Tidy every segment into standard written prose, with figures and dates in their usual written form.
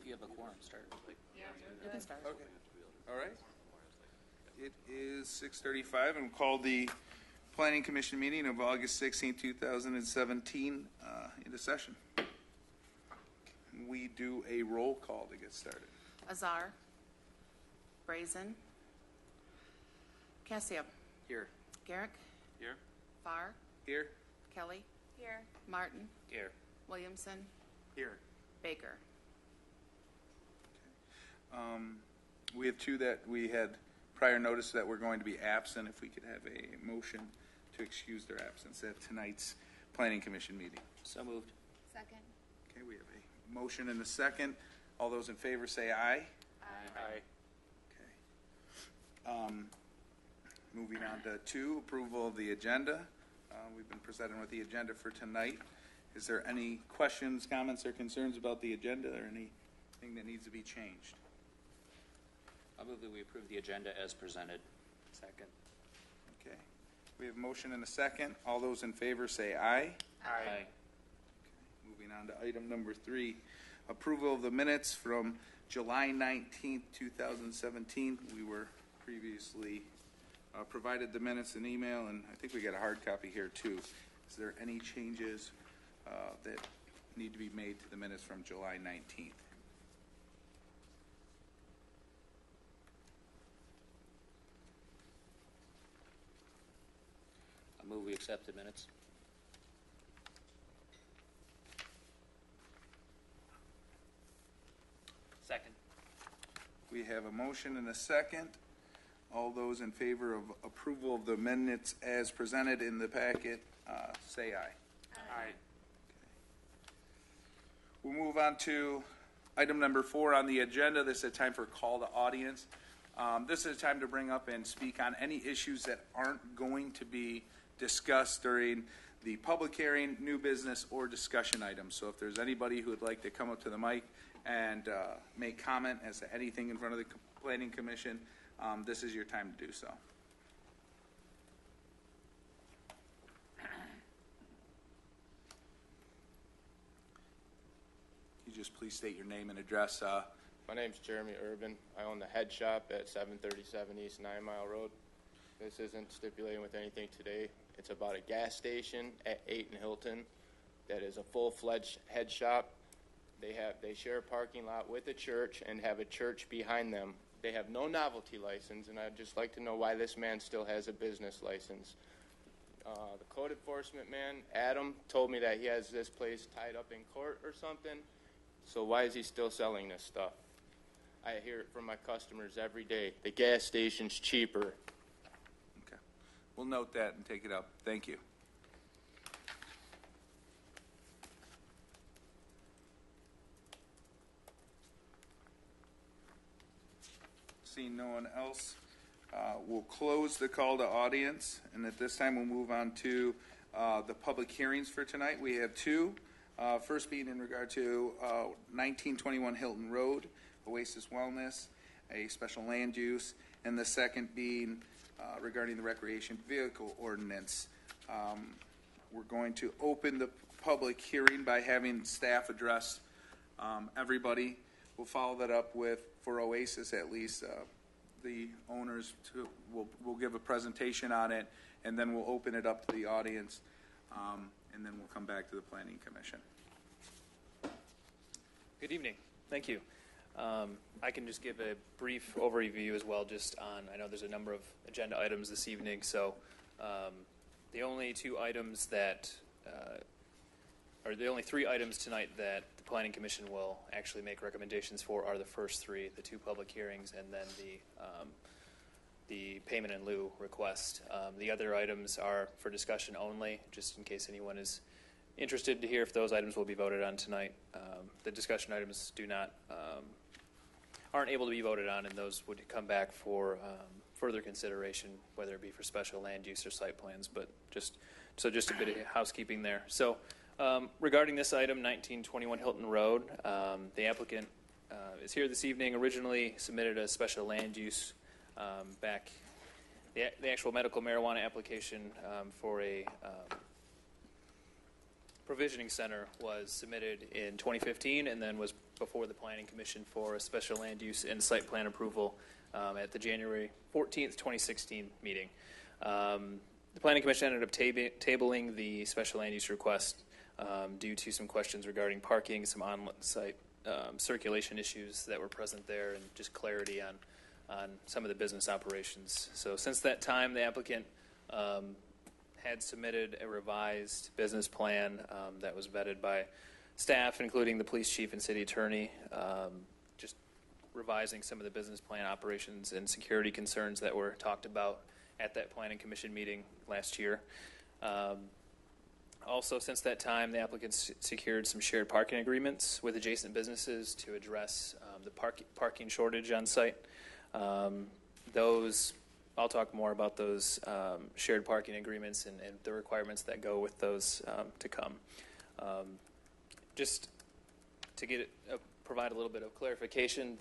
If you have a quorum, start. You can start. Okay. All right. It is 6:35 and we'll call the Planning Commission meeting of August 16, 2017 into session. We do a roll call to get started. Azar. Brazen. Casio. Here. Garrick. Here. Farr. Here? Kelly. Here. Martin. Here. Williamson. Here. Baker. We have two that we had prior notice that we're going to be absent. If we could have a motion to excuse their absence at tonight's Planning Commission meeting. So moved. Second. Okay, we have a motion and a second. All those in favor say aye. Aye. Okay. Moving on to 2, approval of the agenda. We've been presented with the agenda for tonight. Is there any questions, comments, or concerns about the agenda or anything that needs to be changed? I move that we approve the agenda as presented. Second. Okay. We have a motion and a second. All those in favor say aye. Aye. Moving on to item number 3, approval of the minutes from July 19th, 2017. We were previously provided the minutes in email, and I think we got a hard copy here too. Is there any changes that need to be made to the minutes from July 19th? I move we accept the minutes. Second. We have a motion and a second. All those in favor of approval of the minutes as presented in the packet, say aye. Aye. We'll move on to item number 4 on the agenda. This is a time for call to audience. This is a time to bring up and speak on any issues that aren't going to be discussed during the public hearing, new business, or discussion items. So if there's anybody who would like to come up to the mic and make comment as to anything in front of the Planning Commission, this is your time to do so. Can you just please state your name and address? My name's Jeremy Urban. I own the head shop at 737 East 9 Mile Road. This isn't stipulating with anything today. It's about a gas station at 8 in Hilton that is a full-fledged head shop. They share a parking lot with a church and have a church behind them. They have no novelty license, and I'd just like to know why this man still has a business license. The code enforcement man, Adam, told me that he has this place tied up in court or something. So why is he still selling this stuff? I hear it from my customers every day. The gas station's cheaper. Okay. We'll note that and take it up. Thank you. Seeing no one else, we'll close the call to audience, and at this time we'll move on to the public hearings for tonight. We have 2. First being in regard to 1921 Hilton Road, Oasis Wellness, a special land use, and the second being regarding the recreation vehicle ordinance. We're going to open the public hearing by having staff address everybody. We'll follow that up with, for Oasis at least, the owners will give a presentation on it, and then we'll open it up to the audience, and then we'll come back to the Planning Commission. Good evening. Thank you. I can just give a brief overview as well, just on, I know there's a number of agenda items this evening, so the only 2 items that, or the only 3 items tonight that the Planning Commission will actually make recommendations for are the first 3, the 2 public hearings, and then the payment in lieu request. The other items are for discussion only, just in case anyone is interested to hear if those items will be voted on tonight. The discussion items aren't able to be voted on, and those would come back for further consideration, whether it be for special land use or site plans. But just a bit of housekeeping there. So regarding this item, 1921 Hilton Road, the applicant is here this evening. Originally submitted a special land use back. The actual medical marijuana application for a provisioning center was submitted in 2015 and then was before the Planning Commission for a special land use and site plan approval at the January 14th, 2016 meeting. The Planning Commission ended up tabling the special land use request due to some questions regarding parking, some on-site circulation issues that were present there, and just clarity on some of the business operations. So since that time, the applicant had submitted a revised business plan that was vetted by staff, including the police chief and city attorney, just revising some of the business plan operations and security concerns that were talked about at that planning commission meeting last year. Also, since that time, the applicant secured some shared parking agreements with adjacent businesses to address the parking shortage on site. I'll talk more about those shared parking agreements and the requirements that go with those to come. Just to provide a little bit of clarification,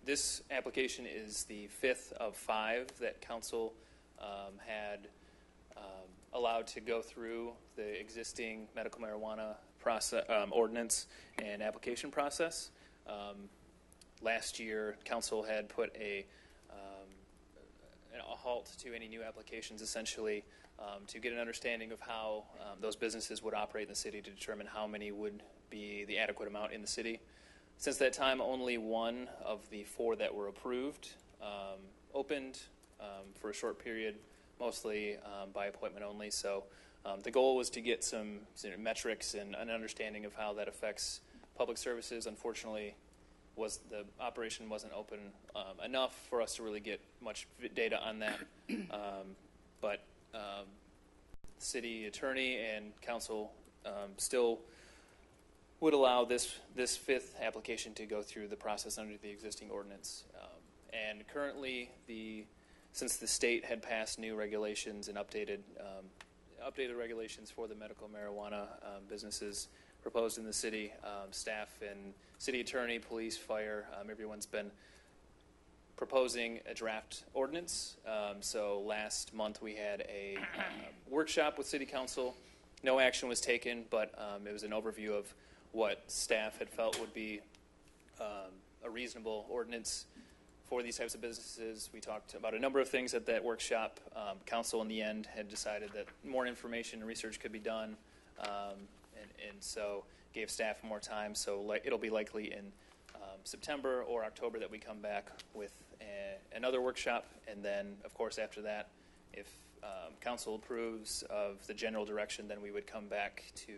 this application is the fifth of 5 that council had allowed to go through the existing medical marijuana process, ordinance and application process. Last year, council had put a halt to any new applications, essentially, to get an understanding of how those businesses would operate in the city, to determine how many would be the adequate amount in the city. Since that time, only 1 of the 4 that were approved opened for a short period, mostly by appointment only. So the goal was to get some metrics and an understanding of how that affects public services. Unfortunately, the operation wasn't open enough for us to really get much data on that. But city attorney and council still would allow this 5th application to go through the process under the existing ordinance. And currently, since the state had passed new regulations and updated regulations for the medical marijuana businesses proposed in the city, staff and city attorney, police, fire, everyone's been proposing a draft ordinance. So last month we had a workshop with city council. No action was taken, but it was an overview of what staff had felt would be a reasonable ordinance for these types of businesses. We talked about a number of things at that workshop. Council in the end had decided that more information and research could be done, and so gave staff more time. So it'll be likely in September or October that we come back with another workshop, and then, of course, after that, if council approves of the general direction, then we would come back to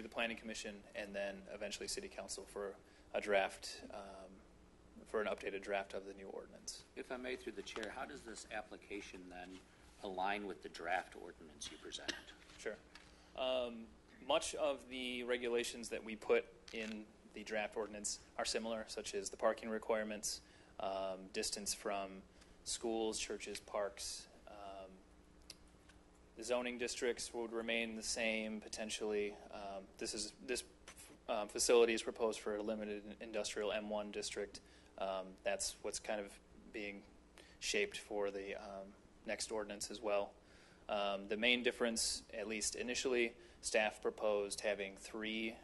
the planning commission and then eventually city council for a draft, for an updated draft of the new ordinance. If I may, through the chair, how does this application then align with the draft ordinance you presented? Sure. Much of the regulations that we put in the draft ordinance are similar, such as the parking requirements, distance from schools, churches, parks. The zoning districts would remain the same potentially. This facility is proposed for a limited industrial M1 district. That's what's kind of being shaped for the next ordinance as well. The main difference, at least initially, staff proposed having 3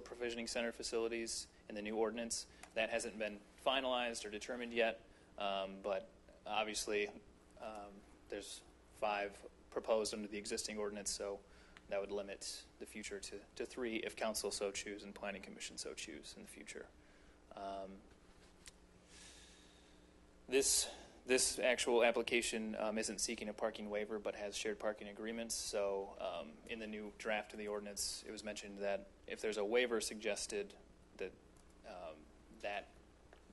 provisioning center facilities in the new ordinance. That hasn't been finalized or determined yet, but obviously there's 5 proposed under the existing ordinance, so that would limit the future to 3 if council so choose and planning commission so choose in the future. This actual application isn't seeking a parking waiver, but has shared parking agreements. So in the new draft of the ordinance, it was mentioned that if there's a waiver suggested, that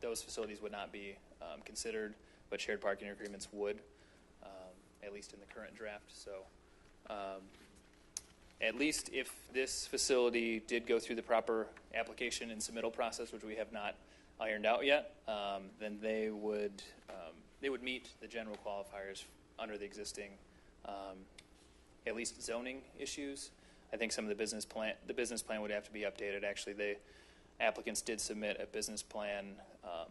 those facilities would not be considered, but shared parking agreements would, at least in the current draft. So at least if this facility did go through the proper application and submittal process, which we have not ironed out yet, then they would meet the general qualifiers under the existing, at least zoning issues. I think some of the business plan would have to be updated. Actually, the applicants did submit a business plan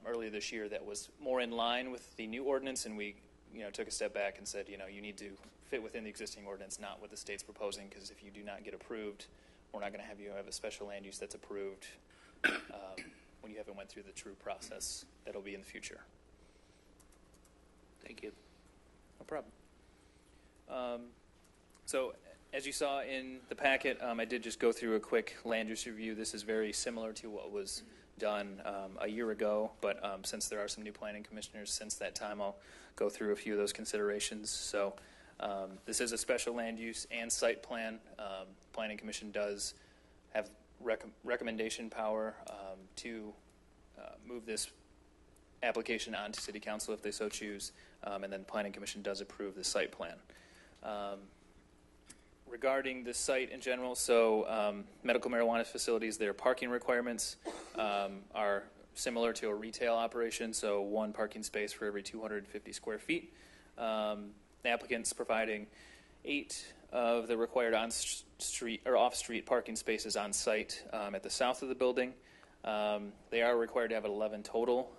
earlier this year that was more in line with the new ordinance, and we took a step back and said, you need to fit within the existing ordinance, not what the state's proposing, because if you do not get approved, we're not going to have you have a special land use that's approved when you haven't went through the true process that'll be in the future. Thank you. No problem. So as you saw in the packet, I did just go through a quick land use review. This is very similar to what was done a year ago, but since there are some new planning commissioners since that time, I'll go through a few of those considerations. So this is a special land use and site plan. Planning Commission does have recommendation power to move this application on to City Council if they so choose, and then the Planning Commission does approve the site plan. Regarding the site in general, so medical marijuana facilities, their parking requirements are similar to a retail operation, so one parking space for every 250 square feet. The applicant's providing 8 of the required on-street or off-street parking spaces on site at the south of the building. They are required to have 11 total.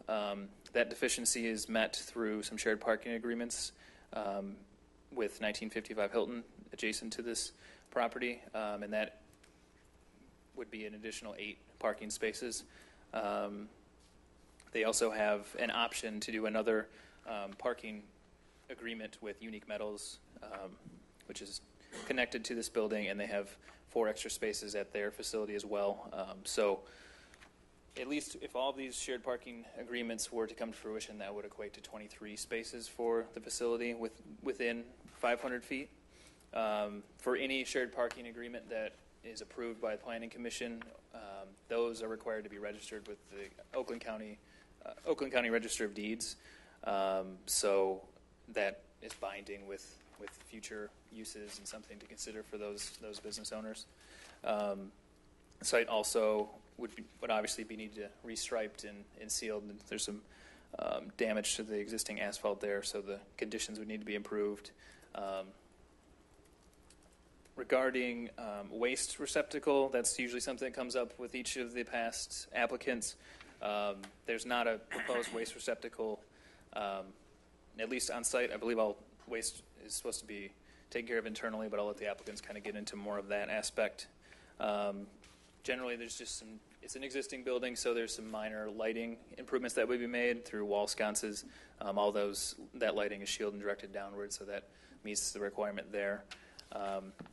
That deficiency is met through some shared parking agreements with 1955 Hilton adjacent to this property, and that would be an additional 8 parking spaces. They also have an option to do another parking agreement with Unique Metals, which is connected to this building, and they have 4 extra spaces at their facility as well. So at least if all of these shared parking agreements were to come to fruition, that would equate to 23 spaces for the facility within 500 feet. For any shared parking agreement that is approved by the Planning Commission, those are required to be registered with the Oakland County Register of Deeds. So that is binding with future uses and something to consider for those business owners. The site also would obviously be needed to restriped and sealed. And there's some damage to the existing asphalt there, so the conditions would need to be improved. Regarding waste receptacle, that's usually something that comes up with each of the past applicants. There's not a proposed waste receptacle, at least on site. I believe all waste is supposed to be taken care of internally, but I'll let the applicants kind of get into more of that aspect. Generally, there's just it's an existing building, so there's some minor lighting improvements that would be made through wall sconces. All that lighting is shielded and directed downward, so that meets the requirement there.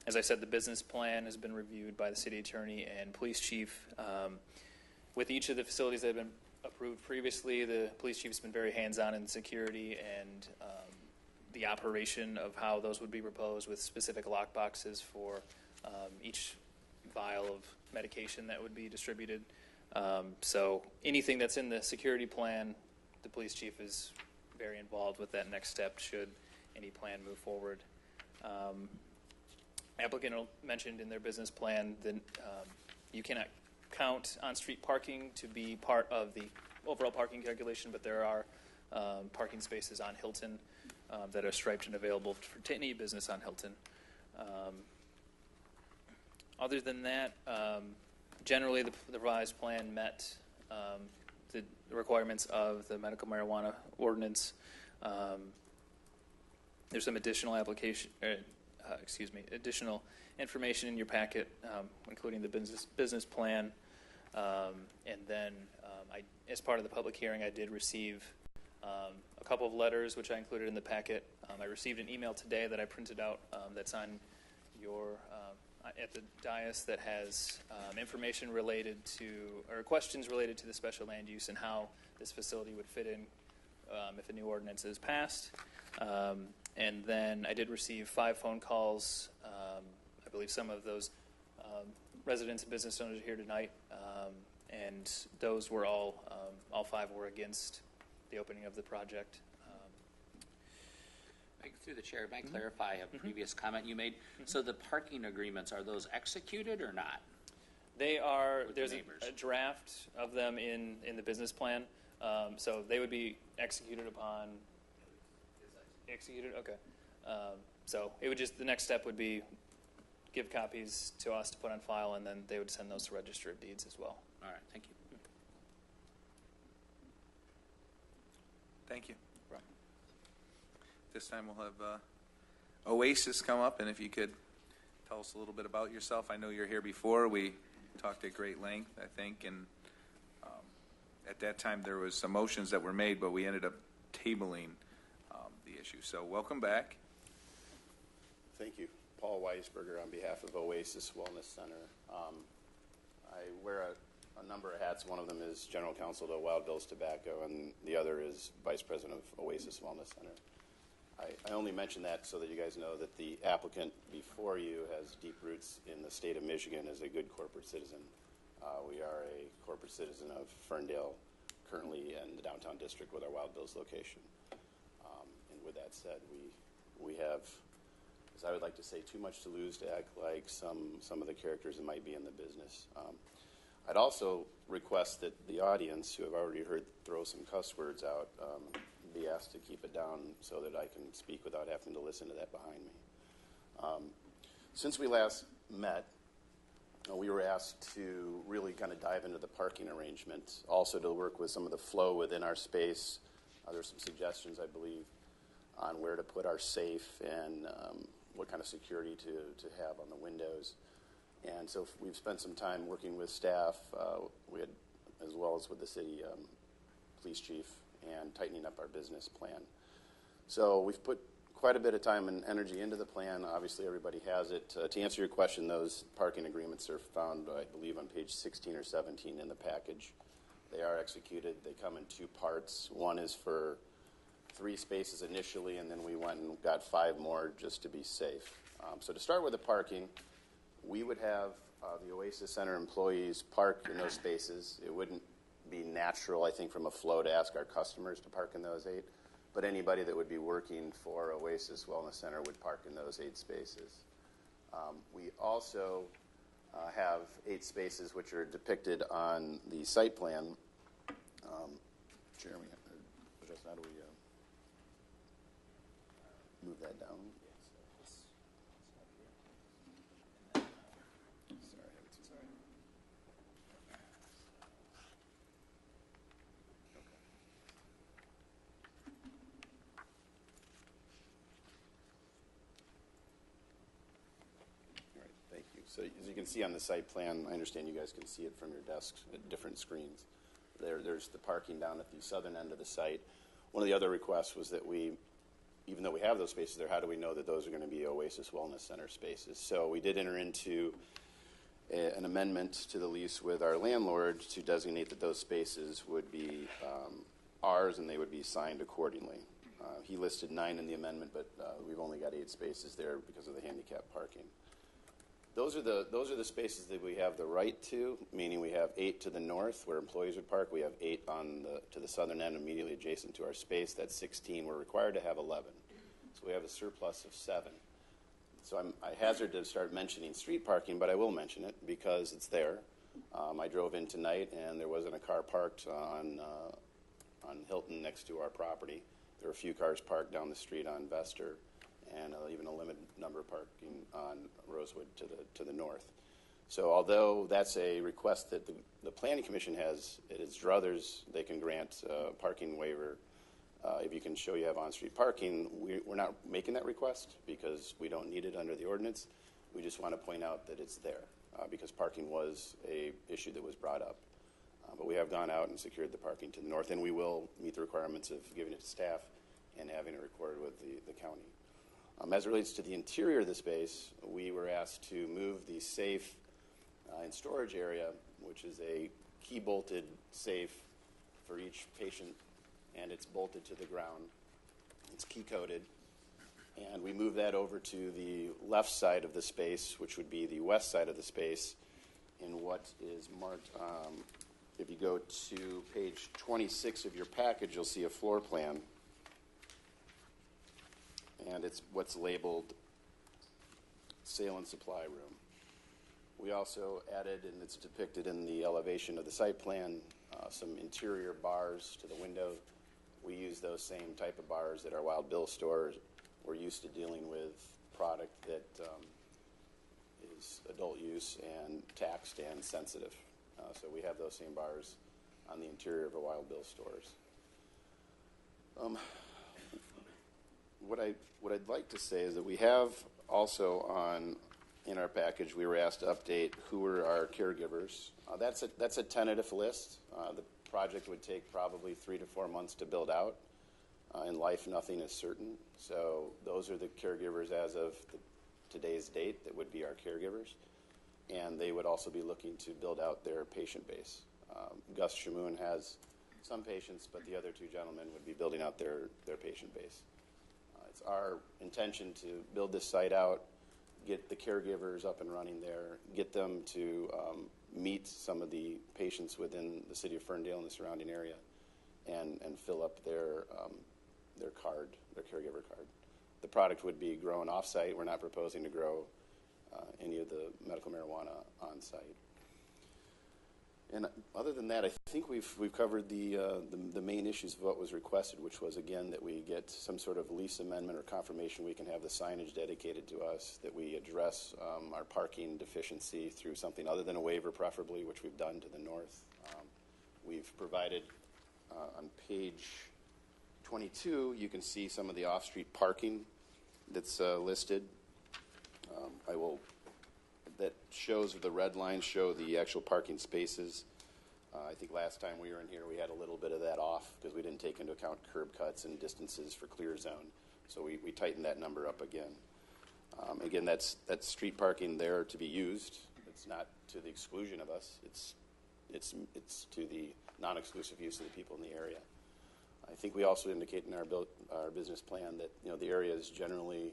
As I said, the business plan has been reviewed by the city attorney and police chief. With each of the facilities that have been approved previously, the police chief has been very hands-on in security and the operation of how those would be proposed with specific lock boxes for each vial of medication that would be distributed. So anything that's in the security plan, the police chief is very involved with that next step should any plan move forward. Applicant mentioned in their business plan that you cannot count on-street parking to be part of the overall parking calculation, but there are parking spaces on Hilton that are striped and available to any business on Hilton. Other than that, generally the revised plan met the requirements of the medical marijuana ordinance. There's some additional additional information in your packet, including the business plan. And then as part of the public hearing, I did receive a couple of letters, which I included in the packet. I received an email today that I printed out that's on your at the dais that has information related to, or questions related to the special land use and how this facility would fit in if a new ordinance is passed. And then I did receive 5 phone calls. I believe some of those residents and business owners are here tonight, and those were all 5 were against the opening of the project. Through the chair, may I clarify a previous comment you made? So the parking agreements, are those executed or not? They are. With There's the a neighbors. draft of them in the business plan, so they would be executed upon. Executed, okay. So it would just, the next step would be give copies to us to put on file, and then they would send those to Register of Deeds as well. All right, thank you. Thank you. This time we'll have Oasis come up, and if you could tell us a little bit about yourself. I know you're here before. We talked at great length, I think, and at that time there was some motions that were made, but we ended up tabling the issue. So welcome back. Thank you. Paul Weisberger on behalf of Oasis Wellness Center. I wear a number of hats. One of them is General Counsel to Wild Bill's Tobacco, and the other is Vice President of Oasis Wellness Center. I only mention that so that you guys know that the applicant before you has deep roots in the state of Michigan as a good corporate citizen. We are a corporate citizen of Ferndale, currently in the downtown district with our Wild Bill's location. And with that said, we have, as I would like to say, too much to lose to act like some of the characters that might be in the business. I'd also request that the audience, who have already heard throw some cuss words out, be asked to keep it down so that I can speak without having to listen to that behind me. Since we last met, we were asked to really kind of dive into the parking arrangement, also to work with some of the flow within our space. There's some suggestions, I believe, on where to put our safe and what kind of security to have on the windows. And so we've spent some time working with staff, we had, as well as with the city police chief, and tightening up our business plan. So we've put quite a bit of time and energy into the plan. Obviously, everybody has it. To answer your question, those parking agreements are found, I believe, on page 16 or 17 in the package. They are executed. They come in two parts. One is for 3 spaces initially, and then we went and got 5 more just to be safe. So to start with the parking, we would have the Oasis Center employees park in those spaces. It wouldn't be natural, I think, from a flow to ask our customers to park in those 8, but anybody that would be working for Oasis Wellness Center would park in those 8 spaces. We also have 8 spaces which are depicted on the site plan. Jeremy, how do we move that down? So as you can see on the site plan, I understand you guys can see it from your desks at different screens. There's the parking down at the southern end of the site. One of the other requests was that we, even though we have those spaces there, how do we know that those are going to be Oasis Wellness Center spaces? So we did enter into an amendment to the lease with our landlord to designate that those spaces would be ours and they would be signed accordingly. He listed 9 in the amendment, but we've only got 8 spaces there because of the handicap parking. Those are the spaces that we have the right to, meaning we have 8 to the north where employees would park. We have 8 to the southern end immediately adjacent to our space. That's 16. We're required to have 11. So we have a surplus of 7. So I hazard to start mentioning street parking, but I will mention it because it's there. I drove in tonight and there wasn't a car parked on Hilton next to our property. There were a few cars parked down the street on Vester, and even a limited number of parking on Rosewood to the north. So although that's a request that the Planning Commission has, it is druthers, they can grant a parking waiver. If you can show you have on-street parking, we're not making that request because we don't need it under the ordinance. We just want to point out that it's there because parking was a issue that was brought up. But we have gone out and secured the parking to the north, and we will meet the requirements of giving it to staff and having it recorded with the county. As it relates to the interior of the space, we were asked to move the safe and storage area, which is a key-bolted safe for each patient, and it's bolted to the ground. It's key-coded, and we move that over to the left side of the space, which would be the west side of the space, in what is marked. If you go to page 26 of your package, you'll see a floor plan. And it's what's labeled sale and supply room. We also added, and it's depicted in the elevation of the site plan, some interior bars to the window. We use those same type of bars at our Wild Bill stores. We're used to dealing with product that is adult use and taxed and sensitive. So we have those same bars on the interior of our Wild Bill stores. What I'd like to say is that we have also on in our package, we were asked to update who were our caregivers. That's a tentative list. The project would take probably 3 to 4 months to build out. In life, nothing is certain. So those are the caregivers as of today's date that would be our caregivers. And they would also be looking to build out their patient base. Gus Shamoon has some patients, but the other two gentlemen would be building out their patient base. It's our intention to build this site out, get the caregivers up and running there, get them to meet some of the patients within the city of Ferndale and the surrounding area, and fill up their card, their caregiver card. The product would be grown off-site. We're not proposing to grow any of the medical marijuana on-site. And other than that, I think we've covered the main issues of what was requested, which was, again, that we get some sort of lease amendment or confirmation we can have the signage dedicated to us, that we address our parking deficiency through something other than a waiver, preferably, which we've done to the north. We've provided on page 22, you can see some of the off-street parking that's listed. That shows, the red lines show the actual parking spaces. I think last time we were in here, we had a little bit of that off because we didn't take into account curb cuts and distances for clear zone. So we tightened that number up again. Again, that's street parking there to be used. It's not to the exclusion of us. It's to the non-exclusive use of the people in the area. I think we also indicate in our business plan that the area is generally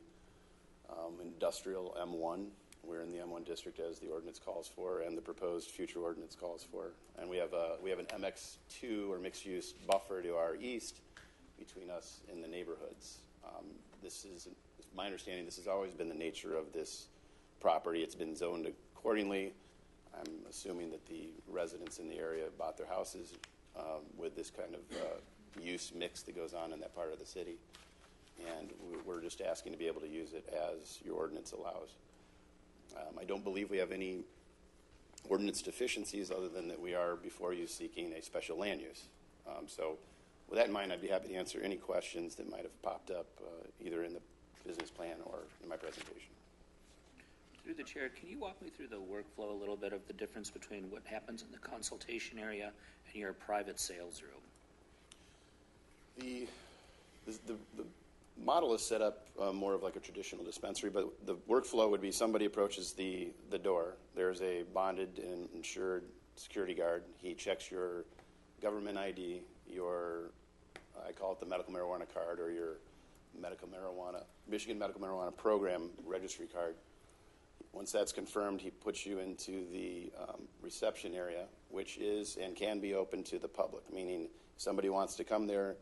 industrial M1. We're in the M1 district as the ordinance calls for, and the proposed future ordinance calls for. And we have an MX2 or mixed-use buffer to our east between us and the neighborhoods. This is my understanding. This has always been the nature of this property. It's been zoned accordingly. I'm assuming that the residents in the area bought their houses with this kind of use mix that goes on in that part of the city. And we're just asking to be able to use it as your ordinance allows. I don't believe we have any ordinance deficiencies other than that we are before you seeking a special land use. So with that in mind, I'd be happy to answer any questions that might have popped up either in the business plan or in my presentation. Through the chair, can you walk me through the workflow a little bit of the difference between what happens in the consultation area and your private sales room? The model is set up more of like a traditional dispensary, but the workflow would be somebody approaches the door. There's a bonded and insured security guard. He checks your government ID, I call it the medical marijuana card, or your Michigan Medical Marijuana Program registry card. Once that's confirmed, he puts you into the reception area, which is and can be open to the public, meaning somebody wants to come there,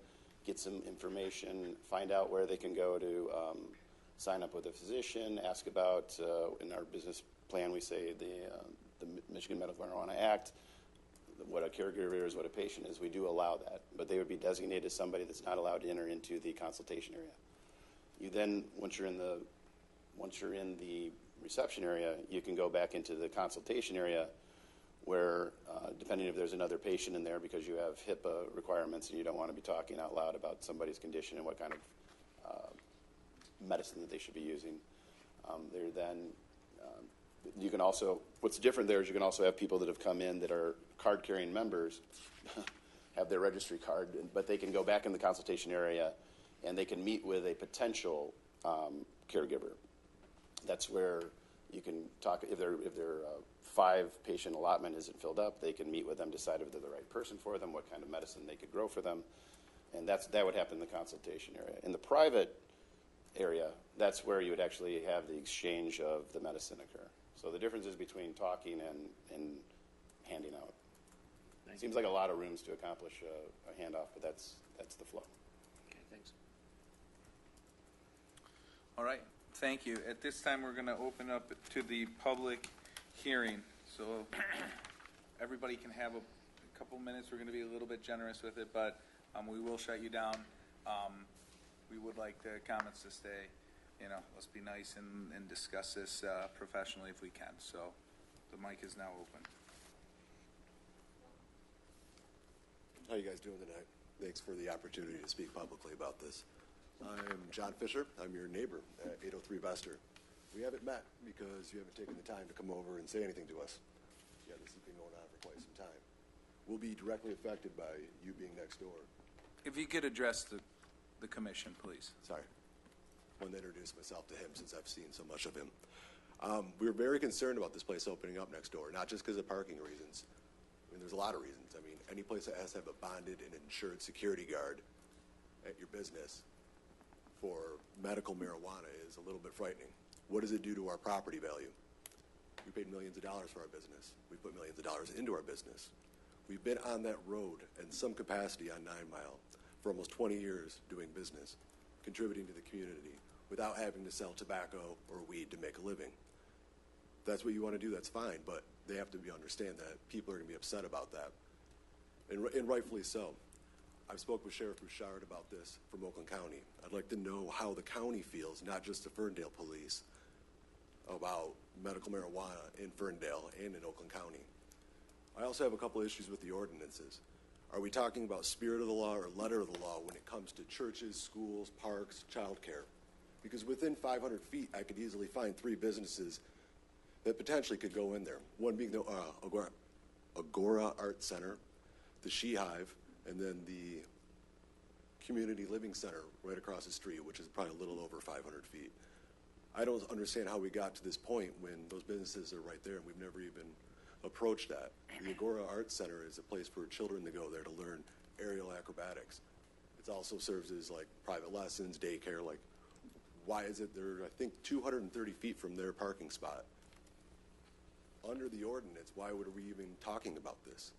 get some information, find out where they can go to sign up with a physician, ask about, in our business plan we say the Michigan Medical Marijuana Act, what a caregiver is, what a patient is. We do allow that, but they would be designated as somebody that's not allowed to enter into the consultation area. You then, once you're in the reception area, you can go back into the consultation area where, depending if there's another patient in there because you have HIPAA requirements and you don't want to be talking out loud about somebody's condition and what kind of medicine that they should be using. You can also, what's different there is you can also have people that have come in that are card-carrying members, have their registry card, but they can go back in the consultation area and they can meet with a potential caregiver. That's where you can talk, if their 5-patient allotment isn't filled up, they can meet with them, decide if they're the right person for them, what kind of medicine they could grow for them, and that would happen in the consultation area. In the private area, that's where you would actually have the exchange of the medicine occur. So the difference is between talking and handing out. It seems like a lot of rooms to accomplish a handoff, but that's the flow. Okay, thanks. All right, thank you. At this time, we're going to open up to the public hearing. So everybody can have a couple minutes. We're going to be a little bit generous with it, but we will shut you down. We would like the comments to stay. Let's be nice and discuss this professionally if we can. So the mic is now open. How are you guys doing tonight? Thanks for the opportunity to speak publicly about this. I'm John Fisher. I'm your neighbor at 803 Bester. We haven't met because you haven't taken the time to come over and say anything to us. Yeah, this has been going on for quite some time. We'll be directly affected by you being next door. If you could address the commission, please. Sorry. I wanted to introduce myself to him since I've seen so much of him. We're very concerned about this place opening up next door, not just because of parking reasons. I mean, there's a lot of reasons. I mean, any place that has to have a bonded and insured security guard at your business for medical marijuana is a little bit frightening. What does it do to our property value? We paid millions of dollars for our business. We put millions of dollars into our business. We've been on that road in some capacity on 9 Mile for almost 20 years doing business, contributing to the community without having to sell tobacco or weed to make a living. If that's what you want to do, that's fine, but they have to understand that people are going to be upset about that, and rightfully so. I've spoke with Sheriff Bouchard about this from Oakland County. I'd like to know how the county feels, not just the Ferndale police, about medical marijuana in Ferndale and in Oakland County. I also have a couple issues with the ordinances. Are we talking about spirit of the law or letter of the law when it comes to churches, schools, parks, childcare? Because within 500 feet, I could easily find 3 businesses that potentially could go in there. One being the Agora Art Center, the She Hive, and then the Community Living Center right across the street, which is probably a little over 500 feet. I don't understand how we got to this point when those businesses are right there and we've never even approached that. The Agora Art Center is a place for children to go there to learn aerial acrobatics. It also serves as like private lessons, daycare. Like, why is it they're, I think, 230 feet from their parking spot? Under the ordinance, why would we even talking about this?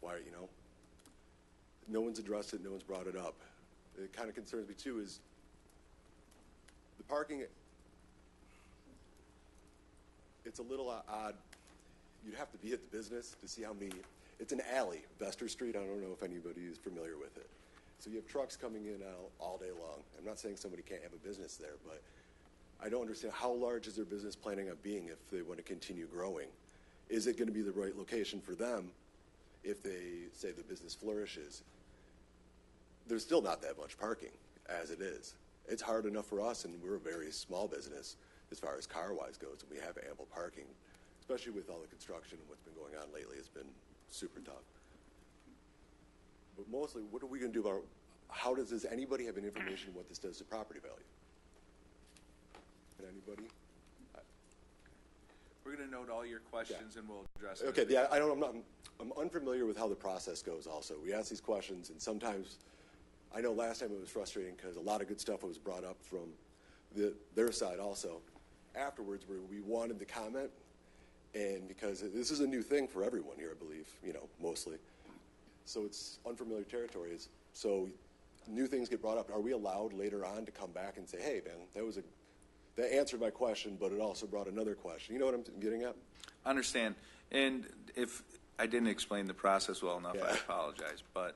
Why, you know? No one's addressed it, no one's brought it up. It kind of concerns me too is the parking, it's a little odd. You'd have to be at the business to see how many, it's an alley, Vester Street, I don't know if anybody is familiar with it. So you have trucks coming in and out all day long. I'm not saying somebody can't have a business there, but I don't understand how large is their business planning on being if they want to continue growing. Is it going to be the right location for them if they say the business flourishes? There's still not that much parking as it is. It's hard enough for us, and we're a very small business as far as car-wise goes, and we have ample parking, especially with all the construction and what's been going on lately. It's been super tough. But mostly, what are we going to do about, does anybody have any information what this does to property value? Can anybody? We're going to note all your questions and we'll address them. Okay, yeah, I'm unfamiliar with how the process goes also. We ask these questions, and sometimes, I know last time it was frustrating because a lot of good stuff was brought up from their side also afterwards where we wanted to comment, and because this is a new thing for everyone here, I believe, you know, mostly. So it's unfamiliar territories. So new things get brought up. Are we allowed later on to come back and say, hey, man, that answered my question, but it also brought another question. You know what I'm getting at? Understand. And if I didn't explain the process well enough, I apologize. But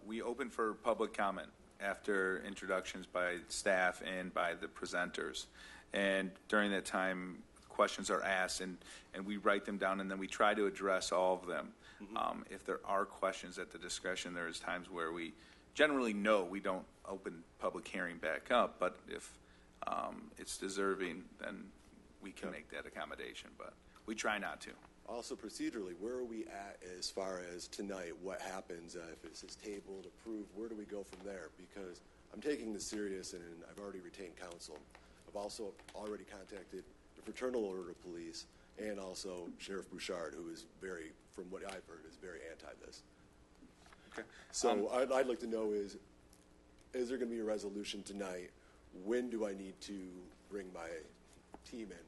we open for public comment after introductions by staff and by the presenters. And during that time, questions are asked, and we write them down, and then we try to address all of them. Mm-hmm. If there are questions at the discretion, there is times where we generally we don't open public hearing back up, but if it's deserving, then we can make that accommodation, but we try not to. Also, procedurally, where are we at as far as tonight? What happens if it's this tabled, approved? Where do we go from there? Because I'm taking this serious, and I've already retained counsel. I've also already contacted the Fraternal Order of Police and also Sheriff Bouchard, who is from what I've heard, is very anti this. Okay. So I'd like to know is there going to be a resolution tonight? When do I need to bring my team in?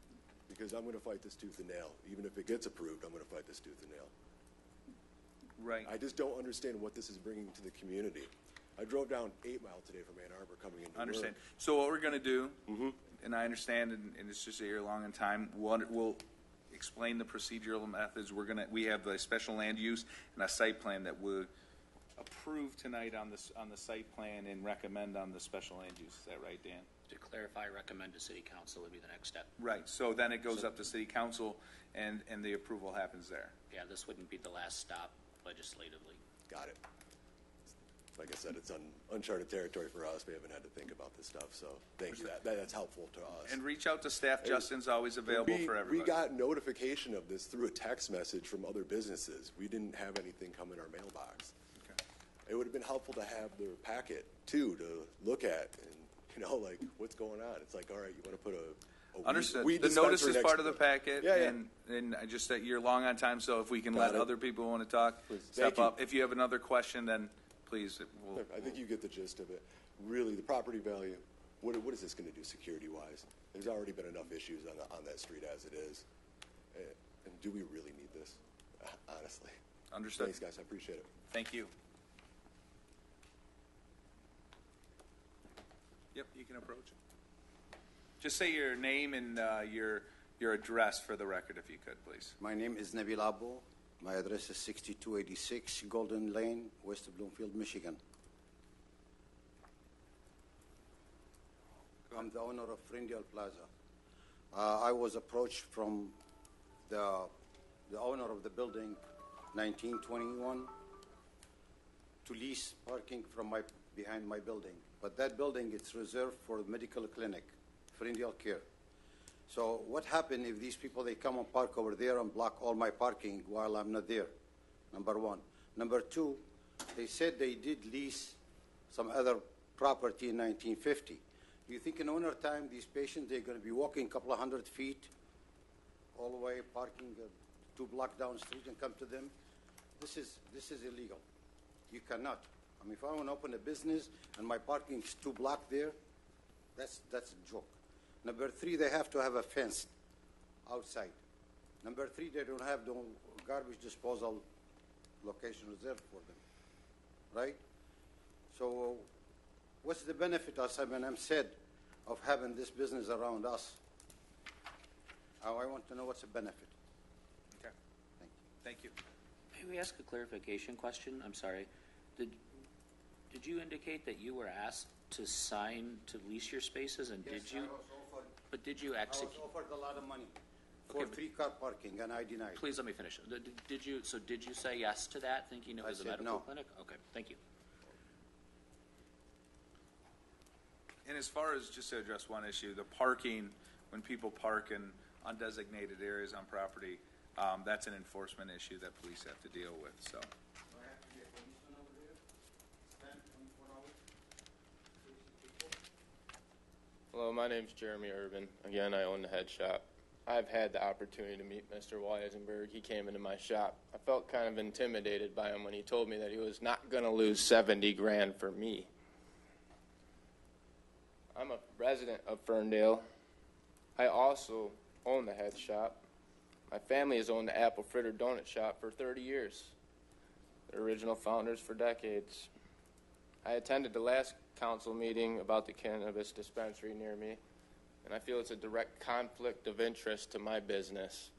Because I'm going to fight this tooth and nail. Even if it gets approved, I'm going to fight this tooth and nail. Right. I just don't understand what this is bringing to the community. I drove down 8 Mile today from Ann Arbor coming into Understand. work. So what we're going to do, and I understand, and it's just a year long in time, we'll explain the procedural methods. We have a special land use and a site plan that we'll approve tonight on the site plan and recommend on the special land use. Is that right, Dan? To clarify, recommend to city council would be the next step. Right. So then it goes up to city council, and the approval happens there. Yeah, this wouldn't be the last stop legislatively. Got it. like I said, it's uncharted territory for us. We haven't had to think about this stuff, so thank you. That's helpful to us. And reach out to staff. Justin's always available for everybody. We got notification of this through a text message from other businesses. We didn't have anything come in our mailbox. Okay. It would have been helpful to have their packet, too, to look at and, like, what's going on. It's like, all right, you want to put a Understood. weed The notice dispenser is next part to of the the- packet, Yeah. and I just that you're long on time, so if we can Got let it. other people who want to talk Please. step Thank you. up. If you have another question, then please. I think you get the gist of it. Really, the property value, what is this going to do security-wise? There's already been enough issues on that street as it is. And do we really need this? Honestly. Understood. Thanks, guys. I appreciate it. Thank you. Yep, you can approach. Just say your name and your address for the record, if you could, please. My name is Nabil Abu. My address is 6286 Golden Lane, West Bloomfield, Michigan. I'm the owner of Friendly Plaza. I was approached from the owner of the building, 1921, to lease parking from behind my building. But that building is reserved for medical clinic, Friendly Care. So what happened if these people, they come and park over there and block all my parking while I'm not there? Number one. Number two, they said they did lease some other property in 1950. Do you think in winter time, these patients, they're going to be walking a couple of 100 feet all the way, parking 2 blocks down the street and come to them? This is illegal. You cannot. I mean, if I want to open a business and my parking is 2 blocks there, that's a joke. Number 3, they have to have a fence outside. Number 3, they don't have the garbage disposal location reserved for them, right? So what's the benefit, as I'm said, of having this business around us? I want to know what's the benefit. Okay. Thank you. Thank you. May we ask a clarification question? I'm sorry. Did you indicate that you were asked to sign to lease your spaces, and did you? I was offered, But did you I execute? was offered a lot of money Okay, for but- 3-car parking, and I denied. Please let me finish. Did you? So did you say yes to that, thinking it I was a said medical no. clinic? Okay, thank you. And as far as, just to address one issue, the parking, when people park in undesignated areas on property, that's an enforcement issue that police have to deal with, so. Do I have to be a policeman over there? Stand 24 hours? Hello, my name's Jeremy Urban. Again, I own the head shop. I've had the opportunity to meet Mr. Weisenberg. He came into my shop. I felt kind of intimidated by him when he told me that he was not going to lose 70 grand for me. I'm a resident of Ferndale. I also own the head shop. My family has owned the Apple Fritter Donut Shop for 30 years. The original founders for decades. I attended the last council meeting about the cannabis dispensary near me, and I feel it's a direct conflict of interest to my business.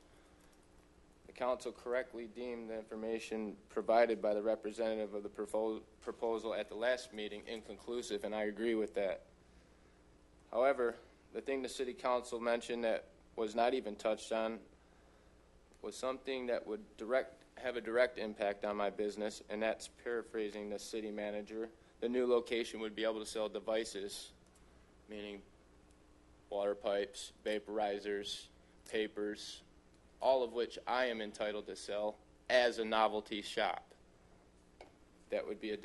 The council correctly deemed the information provided by the representative of the proposal at the last meeting inconclusive, and I agree with that. However, the thing the city council mentioned that was not even touched on was something that would have a direct impact on my business, and that's paraphrasing the city manager. The new location would be able to sell devices, meaning water pipes, vaporizers, papers, all of which I am entitled to sell as a novelty shop. That would be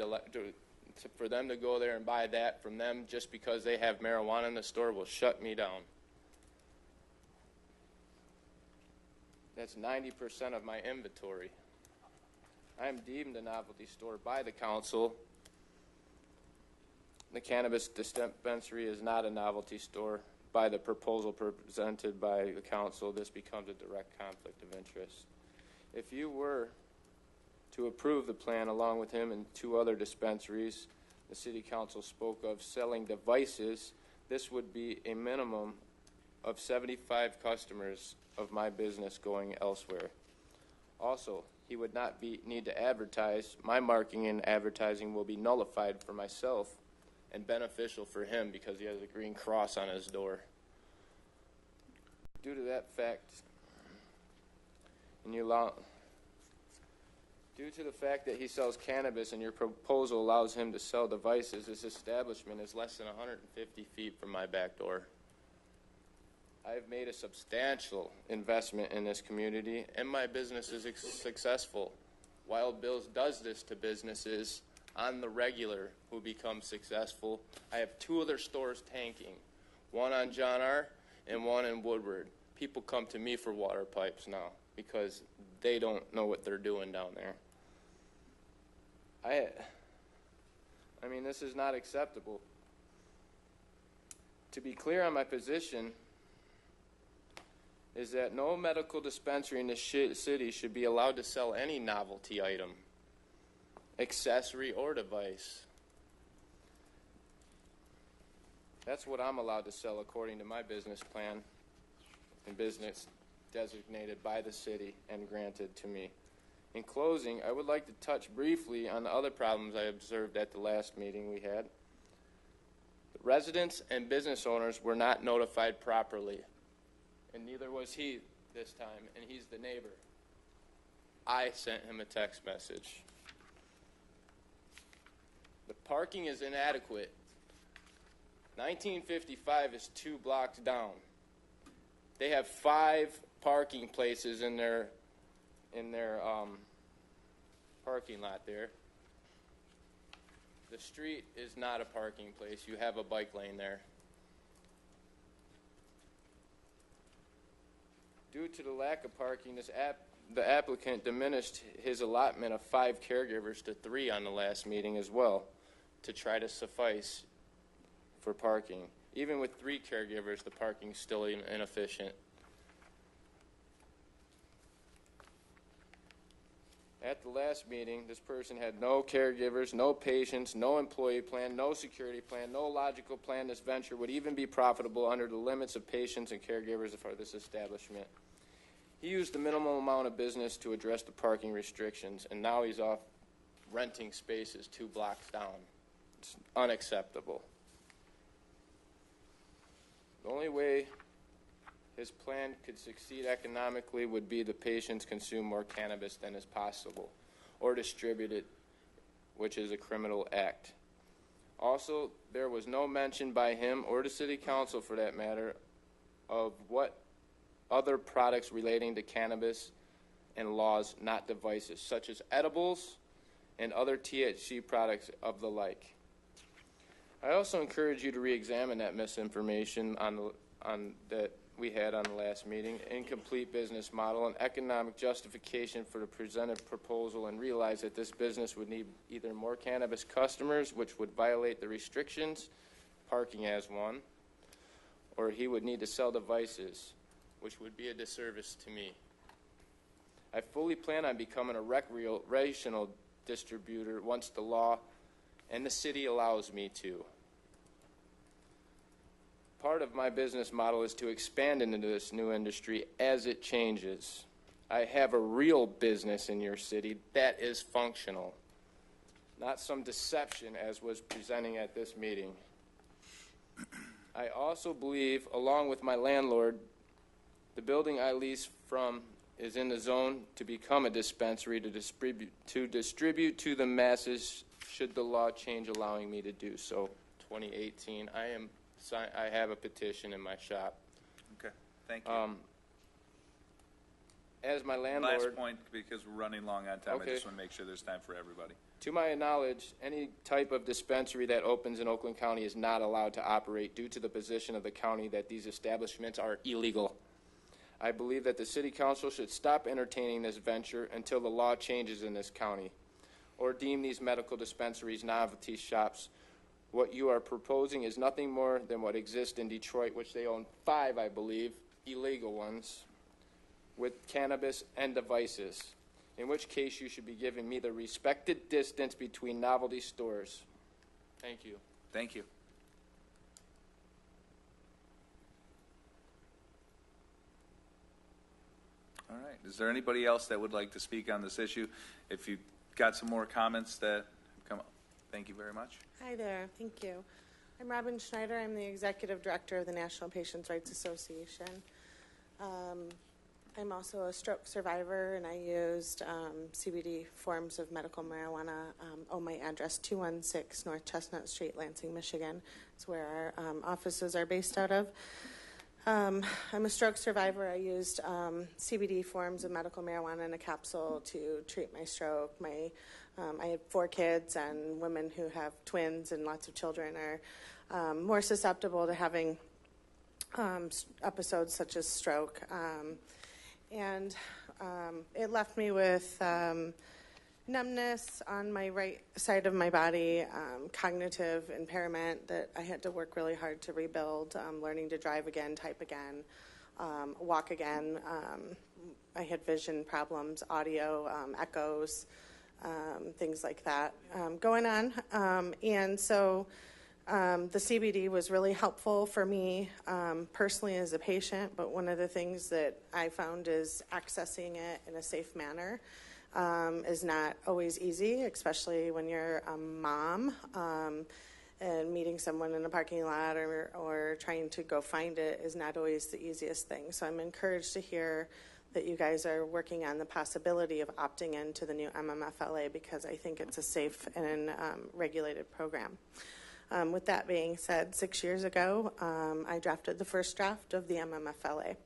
for them to go there and buy that from them just because they have marijuana in the store will shut me down. That's 90% of my inventory. I am deemed a novelty store by the council. The cannabis dispensary is not a novelty store. By the proposal presented by the council, this becomes a direct conflict of interest. If you were to approve the plan along with him and 2 other dispensaries, the city council spoke of selling devices, this would be a minimum of 75 customers of my business going elsewhere. Also, he would not need to advertise. My marketing and advertising will be nullified for myself and beneficial for him because he has a green cross on his door. Due to that fact, and Due to the fact that he sells cannabis and your proposal allows him to sell devices, this establishment is less than 150 feet from my back door. I've made a substantial investment in this community, and my business is successful. Wild Bill's does this to businesses on the regular who become successful. I have 2 other stores tanking, one on John R. and one in Woodward. People come to me for water pipes now because they don't know what they're doing down there. I mean, this is not acceptable. To be clear on my position is that no medical dispensary in the city should be allowed to sell any novelty item, accessory, or device. That's what I'm allowed to sell according to my business plan and business designated by the city and granted to me. In closing, I would like to touch briefly on the other problems I observed at the last meeting we had. The residents and business owners were not notified properly, and neither was he this time, and he's the neighbor. I sent him a text message. The parking is inadequate. 1955 is 2 blocks down. They have 5 parking places in their parking lot there. The street is not a parking place. You have a bike lane there. Due to the lack of parking, the applicant diminished his allotment of 5 caregivers to 3 on the last meeting as well to try to suffice for parking. Even with 3 caregivers, the parking is still inefficient. At the last meeting, this person had no caregivers, no patients, no employee plan, no security plan, no logical plan this venture would even be profitable under the limits of patients and caregivers for this establishment. He used the minimum amount of business to address the parking restrictions, and now he's off renting spaces 2 blocks down. It's unacceptable. The only way his plan could succeed economically would be the patients consume more cannabis than is possible, or distribute it, which is a criminal act. Also, there was no mention by him or the city council, for that matter, of what other products relating to cannabis and laws, not devices, such as edibles and other THC products of the like. I also encourage you to re-examine that misinformation that we had on the last meeting, incomplete business model and economic justification for the presented proposal, and realize that this business would need either more cannabis customers, which would violate the restrictions, parking as one, or he would need to sell devices, which would be a disservice to me. I fully plan on becoming a recreational distributor once the law and the city allows me to. Part of my business model is to expand into this new industry as it changes. I have a real business in your city that is functional, not some deception as was presenting at this meeting. I also believe, along with my landlord, the building I lease from is in the zone to become a dispensary to distribute to the masses should the law change allowing me to do so. 2018, I have a petition in my shop. Okay, thank you. As my landlord... Last point, because we're running long on time. Okay. I just want to make sure there's time for everybody. To my knowledge, any type of dispensary that opens in Oakland County is not allowed to operate due to the position of the county that these establishments are illegal. I believe that the City Council should stop entertaining this venture until the law changes in this county, or deem these medical dispensaries novelty shops. What you are proposing is nothing more than what exists in Detroit, which they own 5, I believe, illegal ones, with cannabis and devices, in which case you should be giving me the respected distance between novelty stores. Thank you. Thank you. All right. Is there anybody else that would like to speak on this issue? If you've got some more comments that come up. Thank you very much. Hi there. Thank you. I'm Robin Schneider. I'm the Executive Director of the National Patients' Rights Association. I'm also a stroke survivor, and I used CBD forms of medical marijuana. My address, 216 North Chestnut Street, Lansing, Michigan. It's where our offices are based out of. I'm a stroke survivor. I used CBD forms of medical marijuana in a capsule to treat my stroke. I had 4 kids, and women who have twins and lots of children are more susceptible to having episodes such as stroke. And it left me with numbness on my right side of my body, cognitive impairment that I had to work really hard to rebuild, learning to drive again, type again, walk again. I had vision problems, audio, echoes, things like that going on. And so the CBD was really helpful for me personally as a patient, but one of the things that I found is accessing it in a safe manner is not always easy, especially when you're a mom and meeting someone in a parking lot or trying to go find it is not always the easiest thing. So I'm encouraged to hear that you guys are working on the possibility of opting into the new MMFLA because I think it's a safe and regulated program. With that being said, 6 years ago, I drafted the first draft of the MMFLA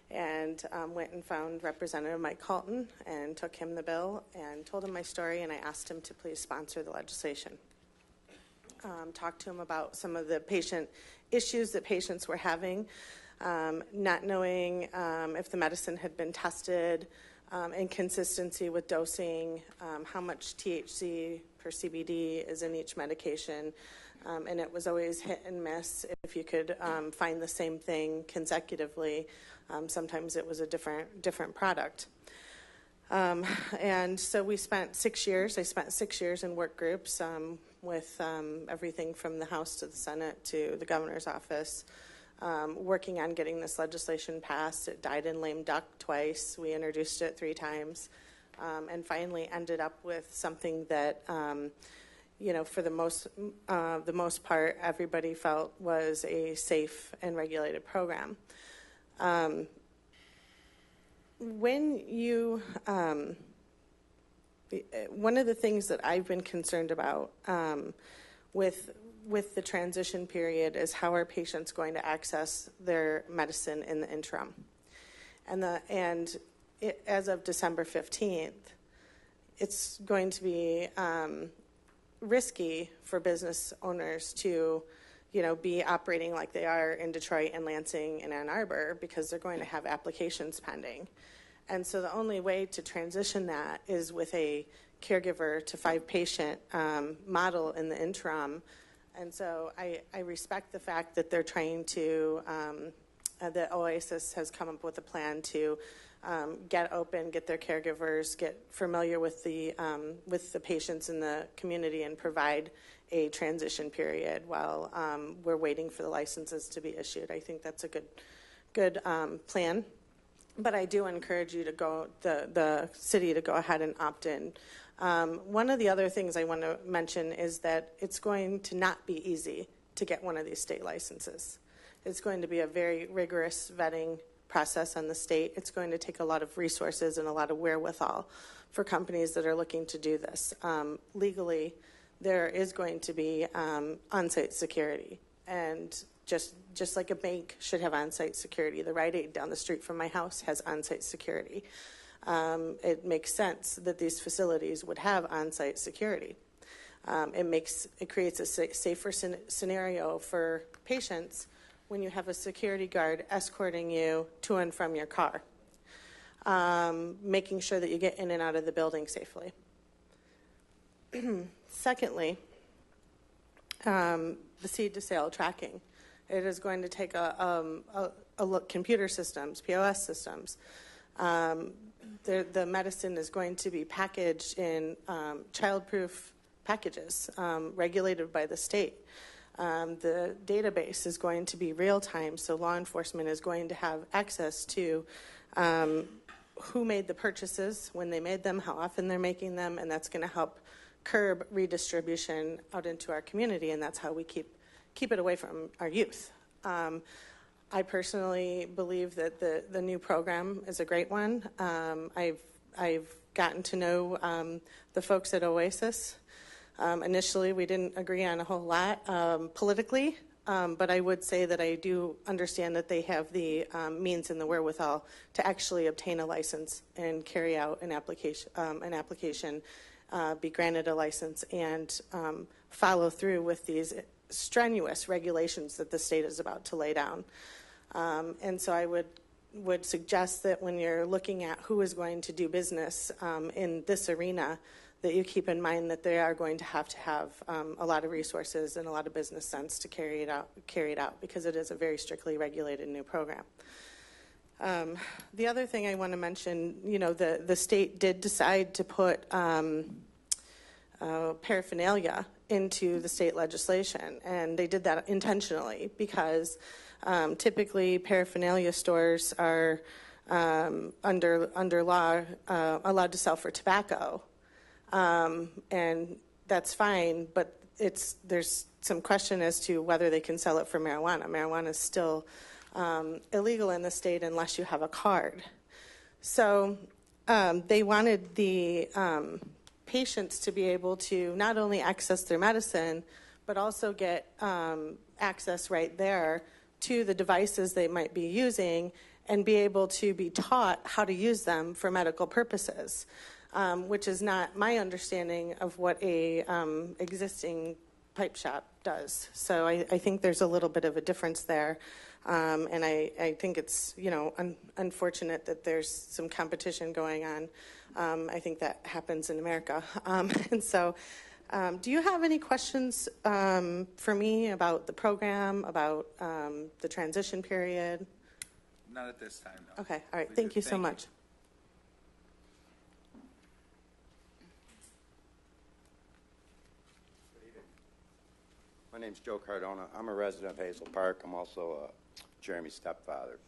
and went and found Representative Mike Halton and took him the bill and told him my story, and I asked him to please sponsor the legislation. Talked to him about some of the patient issues that patients were having, not knowing if the medicine had been tested, inconsistency with dosing, how much THC per CBD is in each medication, and it was always hit and miss if you could find the same thing consecutively. Sometimes it was a different product. And so we spent 6 years. I spent 6 years in work groups with everything from the House to the Senate to the governor's office, working on getting this legislation passed. It died in lame duck twice. We introduced it 3 times, and finally ended up with something that, for the most part, everybody felt was a safe and regulated program. When you, one of the things that I've been concerned about with the transition period is how are patients going to access their medicine in the interim. As of December 15th, it's going to be risky for business owners to be operating like they are in Detroit and Lansing and Ann Arbor because they're going to have applications pending. And so the only way to transition that is with a caregiver to 5 patient model in the interim. And so I respect the fact that they're trying to, that OASIS has come up with a plan to get open, get their caregivers, get familiar with the patients in the community and provide a transition period while we're waiting for the licenses to be issued. I think that's a good plan. But I do encourage you to the city to go ahead and opt in. One of the other things I want to mention is that it's going to not be easy to get one of these state licenses. It's going to be a very rigorous vetting process on the state. It's going to take a lot of resources and a lot of wherewithal for companies that are looking to do this. Legally, there is going to be on-site security, and just like a bank should have on-site security, the Rite Aid down the street from my house has on-site security. It makes sense that these facilities would have on-site security. It creates a safer scenario for patients when you have a security guard escorting you to and from your car, making sure that you get in and out of the building safely. Secondly, the seed to sale tracking. It is going to take a look, computer systems, POS systems. The medicine is going to be packaged in child-proof packages regulated by the state. The database is going to be real-time, so law enforcement is going to have access to who made the purchases, when they made them, how often they're making them, and that's going to help curb redistribution out into our community, and that's how we keep it away from our youth. I personally believe that the new program is a great one. I've gotten to know the folks at Oasis. Initially, we didn't agree on a whole lot politically, but I would say that I do understand that they have the means and the wherewithal to actually obtain a license and carry out an application, be granted a license, and follow through with these strenuous regulations that the state is about to lay down. And so I would suggest that when you're looking at who is going to do business in this arena, that you keep in mind that they are going to have a lot of resources and a lot of business sense to carry it out because it is a very strictly regulated new program. The other thing I want to mention, the state did decide to put paraphernalia into the state legislation, and they did that intentionally because typically paraphernalia stores are under law allowed to sell for tobacco. And that's fine, but there's some question as to whether they can sell it for marijuana. Marijuana is still illegal in the state unless you have a card. So they wanted the patients to be able to not only access their medicine, but also get access right there to the devices they might be using and be able to be taught how to use them for medical purposes. Which is not my understanding of what a existing pipe shop does. So I think there's a little bit of a difference there, and I think it's unfortunate that there's some competition going on. I think that happens in America, and so. Do you have any questions for me about the program, about the transition period? Not at this time, no. Okay, all right. Thank you so much. My name's Joe Cardona. I'm a resident of Hazel Park. I'm also Jeremy's stepfather.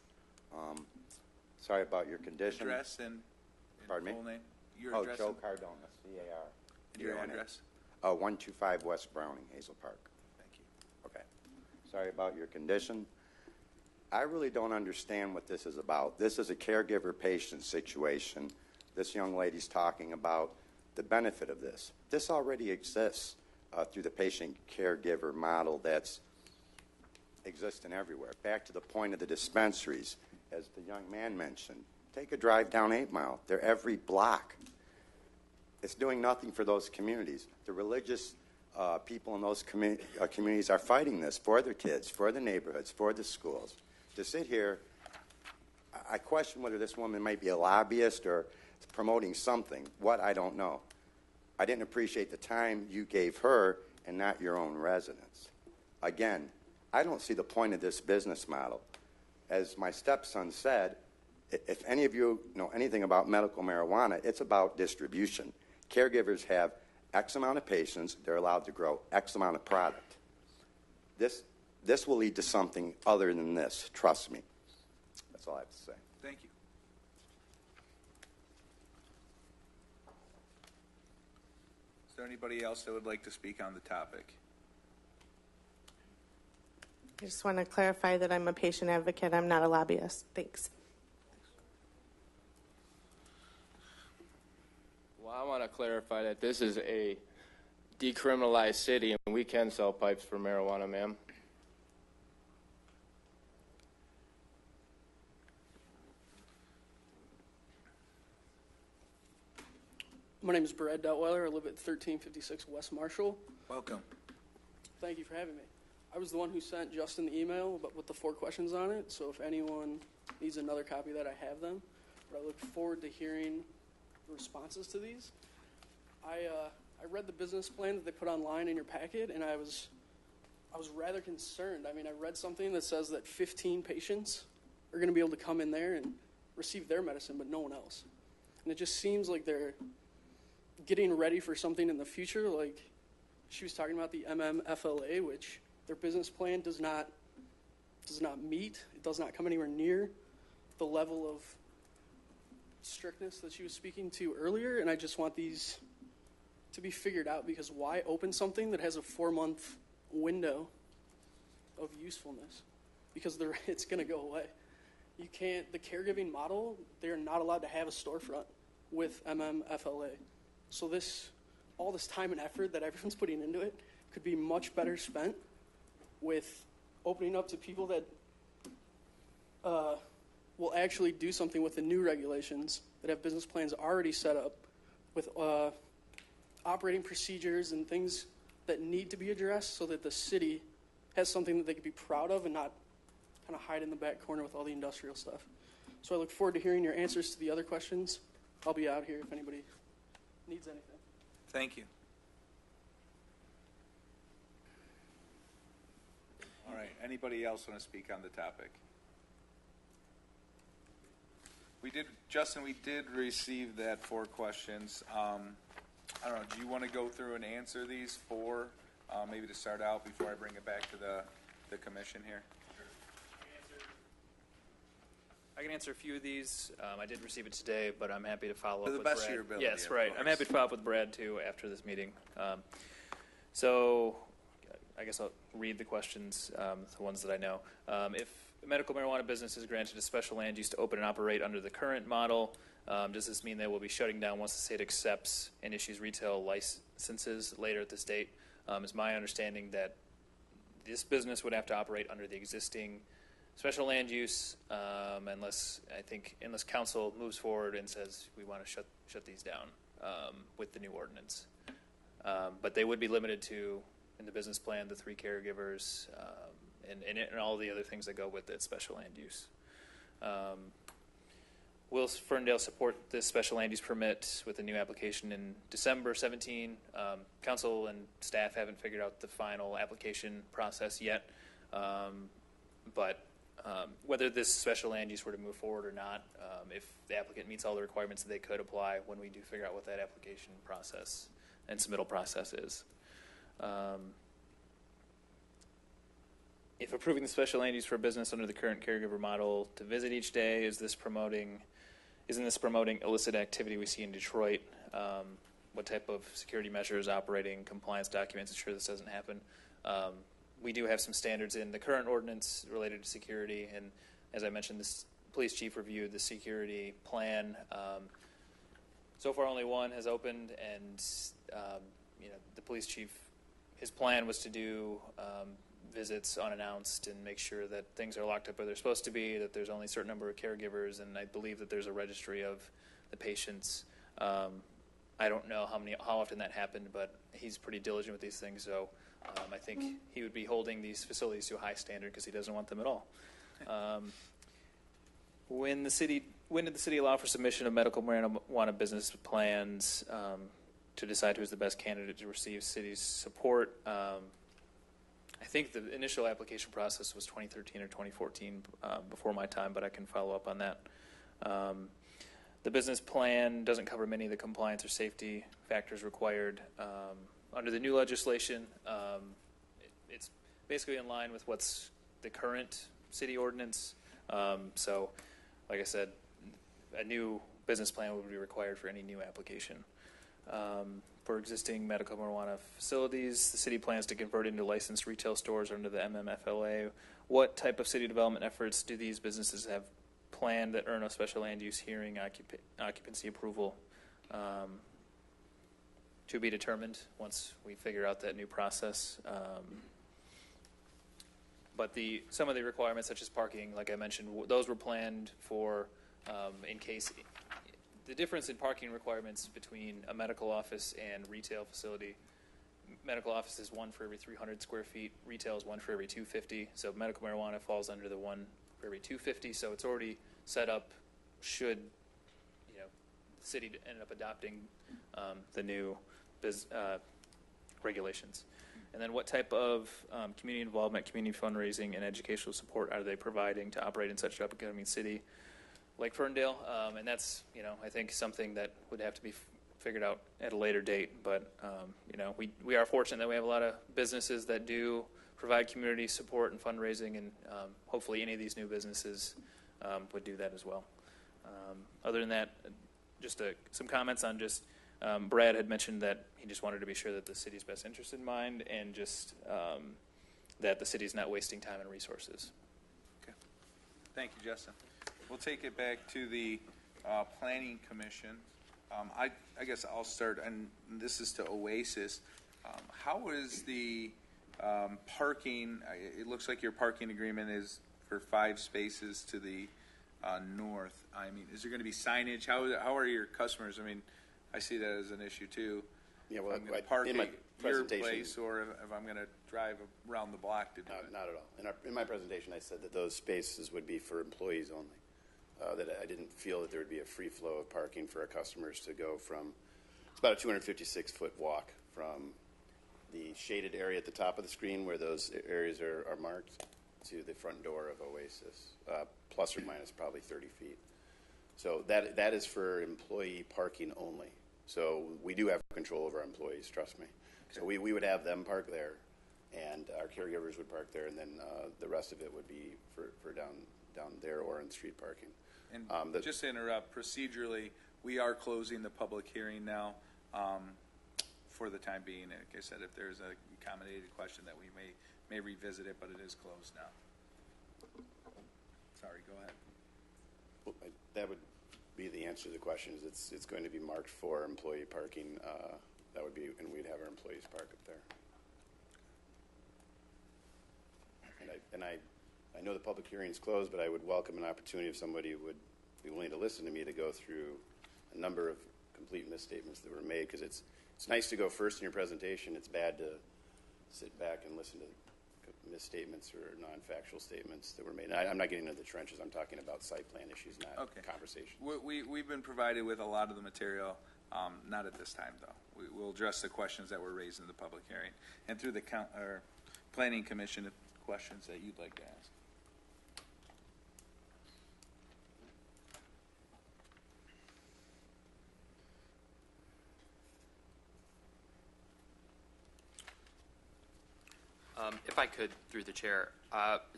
Sorry about your condition. Address and Pardon me? full name. Your address. Joe Cardona, C-A-R. Your address. 125 West Browning, Hazel Park. Thank you. Okay. Sorry about your condition. I really don't understand what this is about. This is a caregiver-patient situation. This young lady's talking about the benefit of this. This already exists through the patient-caregiver model that's existing everywhere. Back to the point of the dispensaries, as the young man mentioned, take a drive down 8 Mile. They're every block. It's doing nothing for those communities. The religious people in those communities are fighting this for their kids, for the neighborhoods, for the schools. To sit here, I question whether this woman might be a lobbyist or promoting something. What, I don't know. I didn't appreciate the time you gave her and not your own residents. Again, I don't see the point of this business model. As my stepson said, if any of you know anything about medical marijuana, it's about distribution. Caregivers have X amount of patients. They're allowed to grow X amount of product. This will lead to something other than this. Trust me. That's all I have to say. Thank you. Is there anybody else that would like to speak on the topic? I just want to clarify that I'm a patient advocate. I'm not a lobbyist. Thanks. Well, I want to clarify that this is a decriminalized city, and we can sell pipes for marijuana, ma'am. My name is Brad Detweiler. I live at 1356 West Marshall. Welcome. Thank you for having me. I was the one who sent Justin the email with the 4 questions on it, so if anyone needs another copy of that, I have them. But I look forward to hearing the responses to these. I read the business plan that they put online in your packet, and I was rather concerned. I mean, I read something that says that 15 patients are going to be able to come in there and receive their medicine, but no one else. And it just seems like they're getting ready for something in the future. Like she was talking about the MMFLA, which their business plan does not meet. It does not come anywhere near the level of strictness that she was speaking to earlier. And I just want these to be figured out, because why open something that has a 4-month window of usefulness? because it's going to go away. You can't, the caregiving model, they're not allowed to have a storefront with MMFLA. So all this time and effort that everyone's putting into it could be much better spent with opening up to people that will actually do something with the new regulations that have business plans already set up with operating procedures and things that need to be addressed so that the city has something that they could be proud of and not kind of hide in the back corner with all the industrial stuff. So I look forward to hearing your answers to the other questions. I'll be out here if anybody needs anything. Thank you. All right, anybody else want to speak on the topic? Justin, we did receive that 4 questions. I don't know, do you want to go through and answer these 4, maybe to start out before I bring it back to the commission here? I can answer a few of these. I did receive it today, but I'm happy to follow up To the with best Brad. of your ability, Yes, of right. course. I'm happy to follow up with Brad too after this meeting. So I guess I'll read the questions, the ones that I know. If a medical marijuana business is granted a special land use to open and operate under the current model, does this mean they will be shutting down once the state accepts and issues retail licenses later at this date? It's my understanding that this business would have to operate under the existing special land use, unless council moves forward and says we want to shut these down with the new ordinance. But they would be limited to, in the business plan, the 3 caregivers and all the other things that go with it, special land use. Will Ferndale support this special land use permit with a new application in December 17? Council and staff haven't figured out the final application process yet, but whether this special land use were to move forward or not, if the applicant meets all the requirements, they could apply when we do figure out what that application process and submittal process is. If approving the special land use for a business under the current caregiver model to visit each day, isn't this promoting illicit activity we see in Detroit? What type of security measures, operating compliance documents ensure this doesn't happen? We do have some standards in the current ordinance related to security, and as I mentioned, this police chief reviewed the security plan. So far, only one has opened, and the police chief, his plan was to do visits unannounced and make sure that things are locked up where they're supposed to be, that there's only a certain number of caregivers, and I believe that there's a registry of the patients. I don't know how often that happened, but he's pretty diligent with these things, so I think he would be holding these facilities to a high standard because he doesn't want them at all. When did the city allow for submission of medical marijuana business plans to decide who's the best candidate to receive city's support? I think the initial application process was 2013 or 2014 before my time, but I can follow up on that. The business plan doesn't cover many of the compliance or safety factors required. Under the new legislation, it's basically in line with what's the current city ordinance. So, like I said, a new business plan would be required for any new application. For existing medical marijuana facilities, the city plans to convert into licensed retail stores under the MMFLA. What type of city development efforts do these businesses have planned that earn a special land use hearing occupancy approval? To be determined once we figure out that new process. But some of the requirements, such as parking, like I mentioned, those were planned for in case. The difference in parking requirements between a medical office and retail facility, medical office is 1 for every 300 square feet, retail is 1 for every 250. So medical marijuana falls under the 1 for every 250. So it's already set up should the city end up adopting the new regulations. And then what type of community involvement, community fundraising, and educational support are they providing to operate in such an up-and-coming city like Ferndale? And that's, I think something that would have to be figured out at a later date. But, we are fortunate that we have a lot of businesses that do provide community support and fundraising, and hopefully any of these new businesses would do that as well. Other than that, just some comments on just Brad had mentioned that he just wanted to be sure that the city's best interest in mind and just that the city's not wasting time and resources. Thank you, Justin. We'll take it back to the Planning Commission. I guess I'll start, and this is to Oasis. How is the parking? It looks like your parking agreement is for 5 spaces to the north. I mean, is there going to be signage? How are your customers? I mean, I see that as an issue too. Yeah, well, I'm going to park in my at your presentation, place, or if I'm going to drive around the block to do it. not at all. In my presentation, I said that those spaces would be for employees only. That I didn't feel that there would be a free flow of parking for our customers to go from. It's about a 256-foot walk from the shaded area at the top of the screen where those areas are marked to the front door of Oasis, plus or minus probably 30 feet. So that is for employee parking only. So we do have control over our employees, trust me. Okay. So we would have them park there, and our caregivers would park there, and then the rest of it would be for down there or in street parking. And just to interrupt, procedurally, we are closing the public hearing now for the time being. Like I said, if there's a accommodated question that we may revisit it, but it is closed now. Sorry, go ahead. Well, that would be the answer to the question. Is it's going to be marked for employee parking. That would be, and we'd have our employees park up there. And I know the public hearing is closed, but I would welcome an opportunity if somebody would be willing to listen to me to go through a number of complete misstatements that were made, because it's nice to go first in your presentation. It's bad to sit back and listen to misstatements or non-factual statements that were made. And I'm not getting into the trenches. I'm talking about site plan issues, not conversation. We've been provided with a lot of the material, not at this time, though. We'll address the questions that were raised in the public hearing. And through the Planning Commission, questions that you'd like to ask. If I could, through the chair,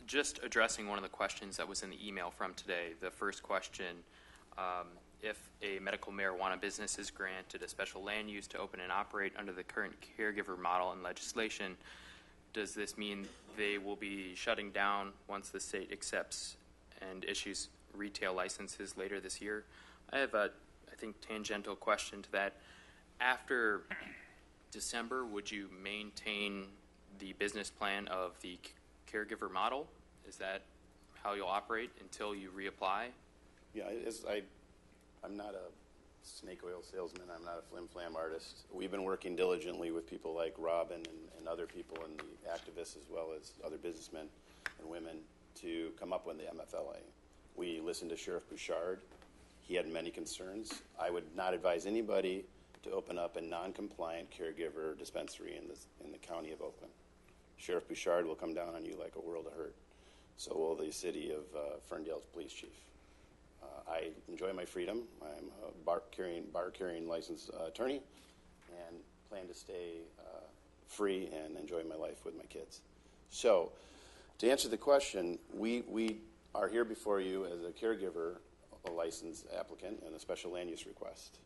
just addressing one of the questions that was in the email from today. The first question, if a medical marijuana business is granted a special land use to open and operate under the current caregiver model and legislation, does this mean they will be shutting down once the state accepts and issues retail licenses later this year? I have a, I think, tangential question to that. After December, would you maintain the business plan of the caregiver model? Is that how you'll operate until you reapply? Yeah, I'm not a snake oil salesman. I'm not a flim-flam artist. We've been working diligently with people like Robin and other people and the activists, as well as other businessmen and women, to come up with the MFLA. We listened to Sheriff Bouchard. He had many concerns. I would not advise anybody to open up a non-compliant caregiver dispensary in the county of Oakland. Sheriff Bouchard will come down on you like a world of hurt. So will the city of Ferndale's police chief. I enjoy my freedom. I'm a bar-carrying licensed attorney, and plan to stay free and enjoy my life with my kids. So, to answer the question, we are here before you as a caregiver, a licensed applicant, and a special land use request.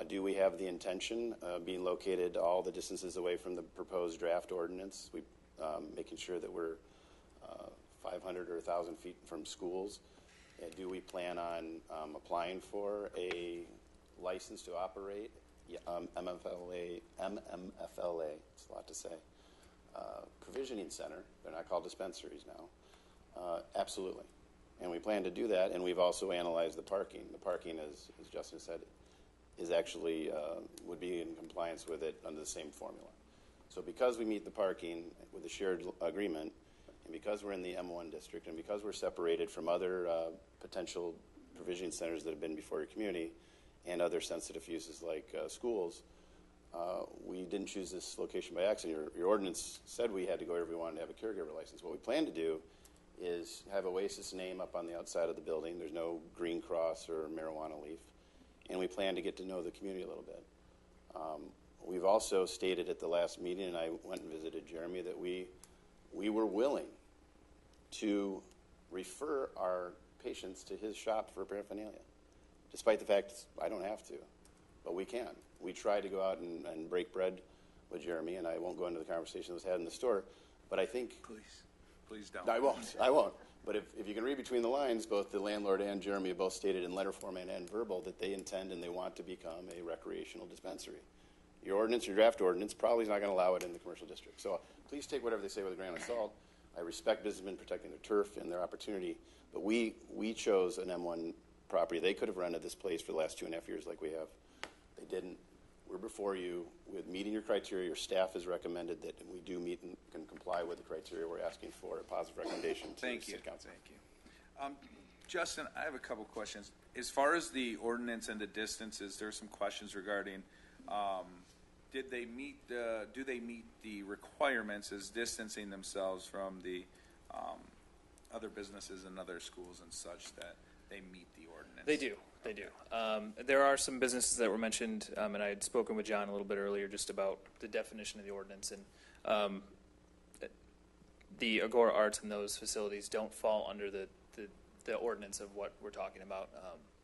Do we have the intention of being located all the distances away from the proposed draft ordinance? Making sure that we're 500 or 1,000 feet from schools. Do we plan on applying for a license to operate? Yeah, MMFLA, it's a lot to say. Provisioning center, they're not called dispensaries now. Absolutely. And we plan to do that, and we've also analyzed the parking. The parking, as Justin said, is actually would be in compliance with it under the same formula. So because we meet the parking with a shared agreement, and because we're in the M1 district, and because we're separated from other potential provisioning centers that have been before your community and other sensitive uses like schools, we didn't choose this location by accident. Your ordinance said we had to go wherever we wanted to have a caregiver license. What we plan to do is have Oasis name up on the outside of the building. There's no green cross or marijuana leaf. And we plan to get to know the community a little bit. We've also stated at the last meeting, and I went and visited Jeremy, that we were willing to refer our patients to his shop for paraphernalia, despite the fact I don't have to, but we can. We try to go out and break bread with Jeremy, and I won't go into the conversation that was had in the store, but I think... Please don't. I won't. But if you can read between the lines, both the landlord and Jeremy have both stated in letter format and verbal that they intend and they want to become a recreational dispensary. Your ordinance, your draft ordinance, probably is not going to allow it in the commercial district. So please take whatever they say with a grain of salt. I respect businessmen protecting their turf and their opportunity, but we chose an M1 property. They could have rented this place for the last 2.5 years like we have. They didn't. We're before you with meeting your criteria. Your staff has recommended that we do meet and can comply with the criteria. We're asking for a positive recommendation to the City Council. Thank you. Justin, I have a couple questions. As far as the ordinance and the distances, there are some questions regarding do they meet the requirements as distancing themselves from the other businesses and other schools and such that they meet the ordinance? They do. They do. There are some businesses that were mentioned, and I had spoken with John a little bit earlier just about the definition of the ordinance. And the Agora Arts and those facilities don't fall under the ordinance of what we're talking about.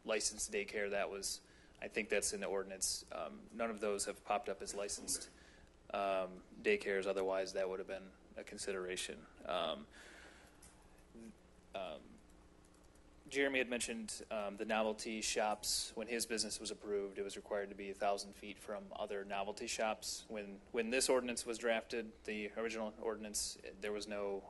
Licensed daycare, I think that's in the ordinance. None of those have popped up as licensed daycares. Otherwise, that would have been a consideration. Jeremy had mentioned the novelty shops. When his business was approved, it was required to be 1,000 feet from other novelty shops. When this ordinance was drafted, the original ordinance, there was no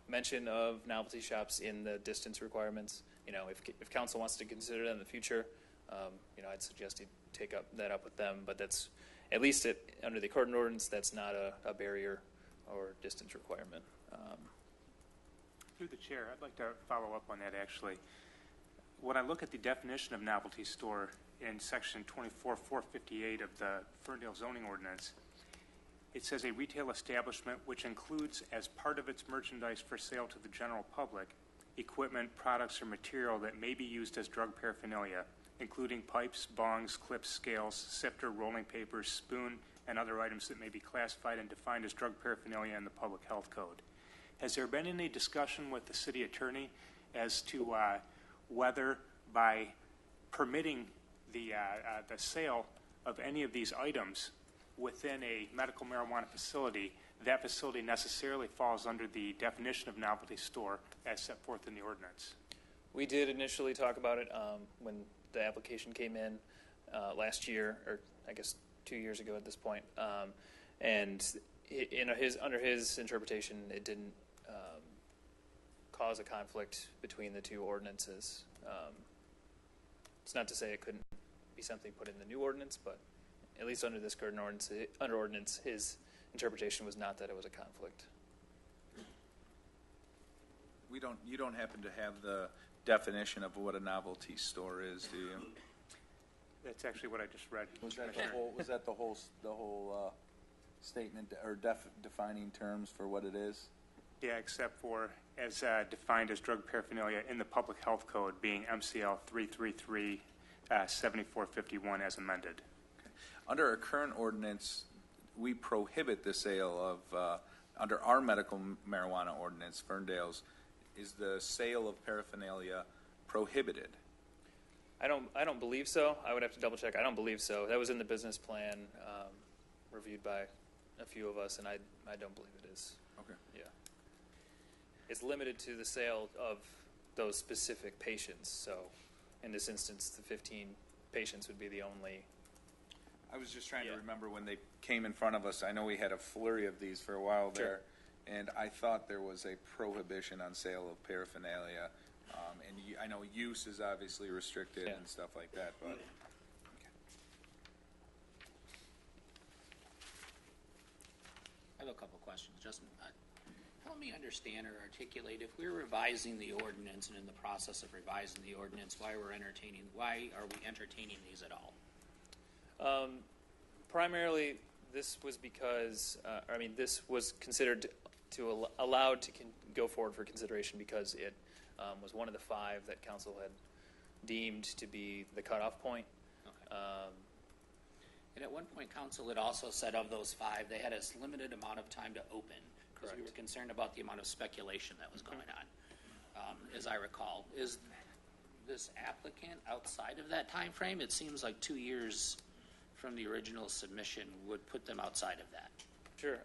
mention of novelty shops in the distance requirements. If council wants to consider that in the future, I'd suggest you take that up with them. But that's at least under the current ordinance, that's not a barrier or distance requirement. Through the chair, I'd like to follow up on that actually. When I look at the definition of novelty store in section 24.458 of the Ferndale zoning ordinance, it says a retail establishment which includes as part of its merchandise for sale to the general public equipment, products, or material that may be used as drug paraphernalia, including pipes, bongs, clips, scales, sifter, rolling papers, spoon, and other items that may be classified and defined as drug paraphernalia in the public health code. Has there been any discussion with the city attorney as to whether by permitting the sale of any of these items within a medical marijuana facility, that facility necessarily falls under the definition of novelty store as set forth in the ordinance? We did initially talk about it when the application came in last year, or I guess 2 years ago at this point. And under his interpretation, it didn't cause a conflict between the two ordinances. It's not to say it couldn't be something put in the new ordinance, but at least under this current ordinance, his interpretation was not that it was a conflict. You don't happen to have the definition of what a novelty store is, do you? That's actually what I just read. Was that the whole statement or defining terms for what it is? Yeah, except for as defined as drug paraphernalia in the public health code, being MCL 333-7451 as amended. Okay. Under our current ordinance, we prohibit the sale of, under our medical marijuana ordinance, Ferndale's, is the sale of paraphernalia prohibited? I don't believe so. I would have to double check. I don't believe so. That was in the business plan reviewed by a few of us, and I don't believe it is. Okay. Yeah. It's limited to the sale of those specific patients. So in this instance, the 15 patients would be the only. I was just trying to remember when they came in front of us. I know we had a flurry of these for a while there, and I thought there was a prohibition on sale of paraphernalia. And I know use is obviously restricted and stuff like that, but. I have a couple questions. Justin, help me understand or articulate, if we're revising the ordinance and in the process of revising the ordinance, why are we entertaining these at all? Primarily, this was because, this was considered allowed to go forward for consideration because it was one of the 5 that council had deemed to be the cutoff point. Okay. And at one point, council had also said of those 5, they had a limited amount of time to open because we were concerned about the amount of speculation that was going on. As I recall, is this applicant outside of that time frame? It seems like 2 years from the original submission would put them outside of that. Sure.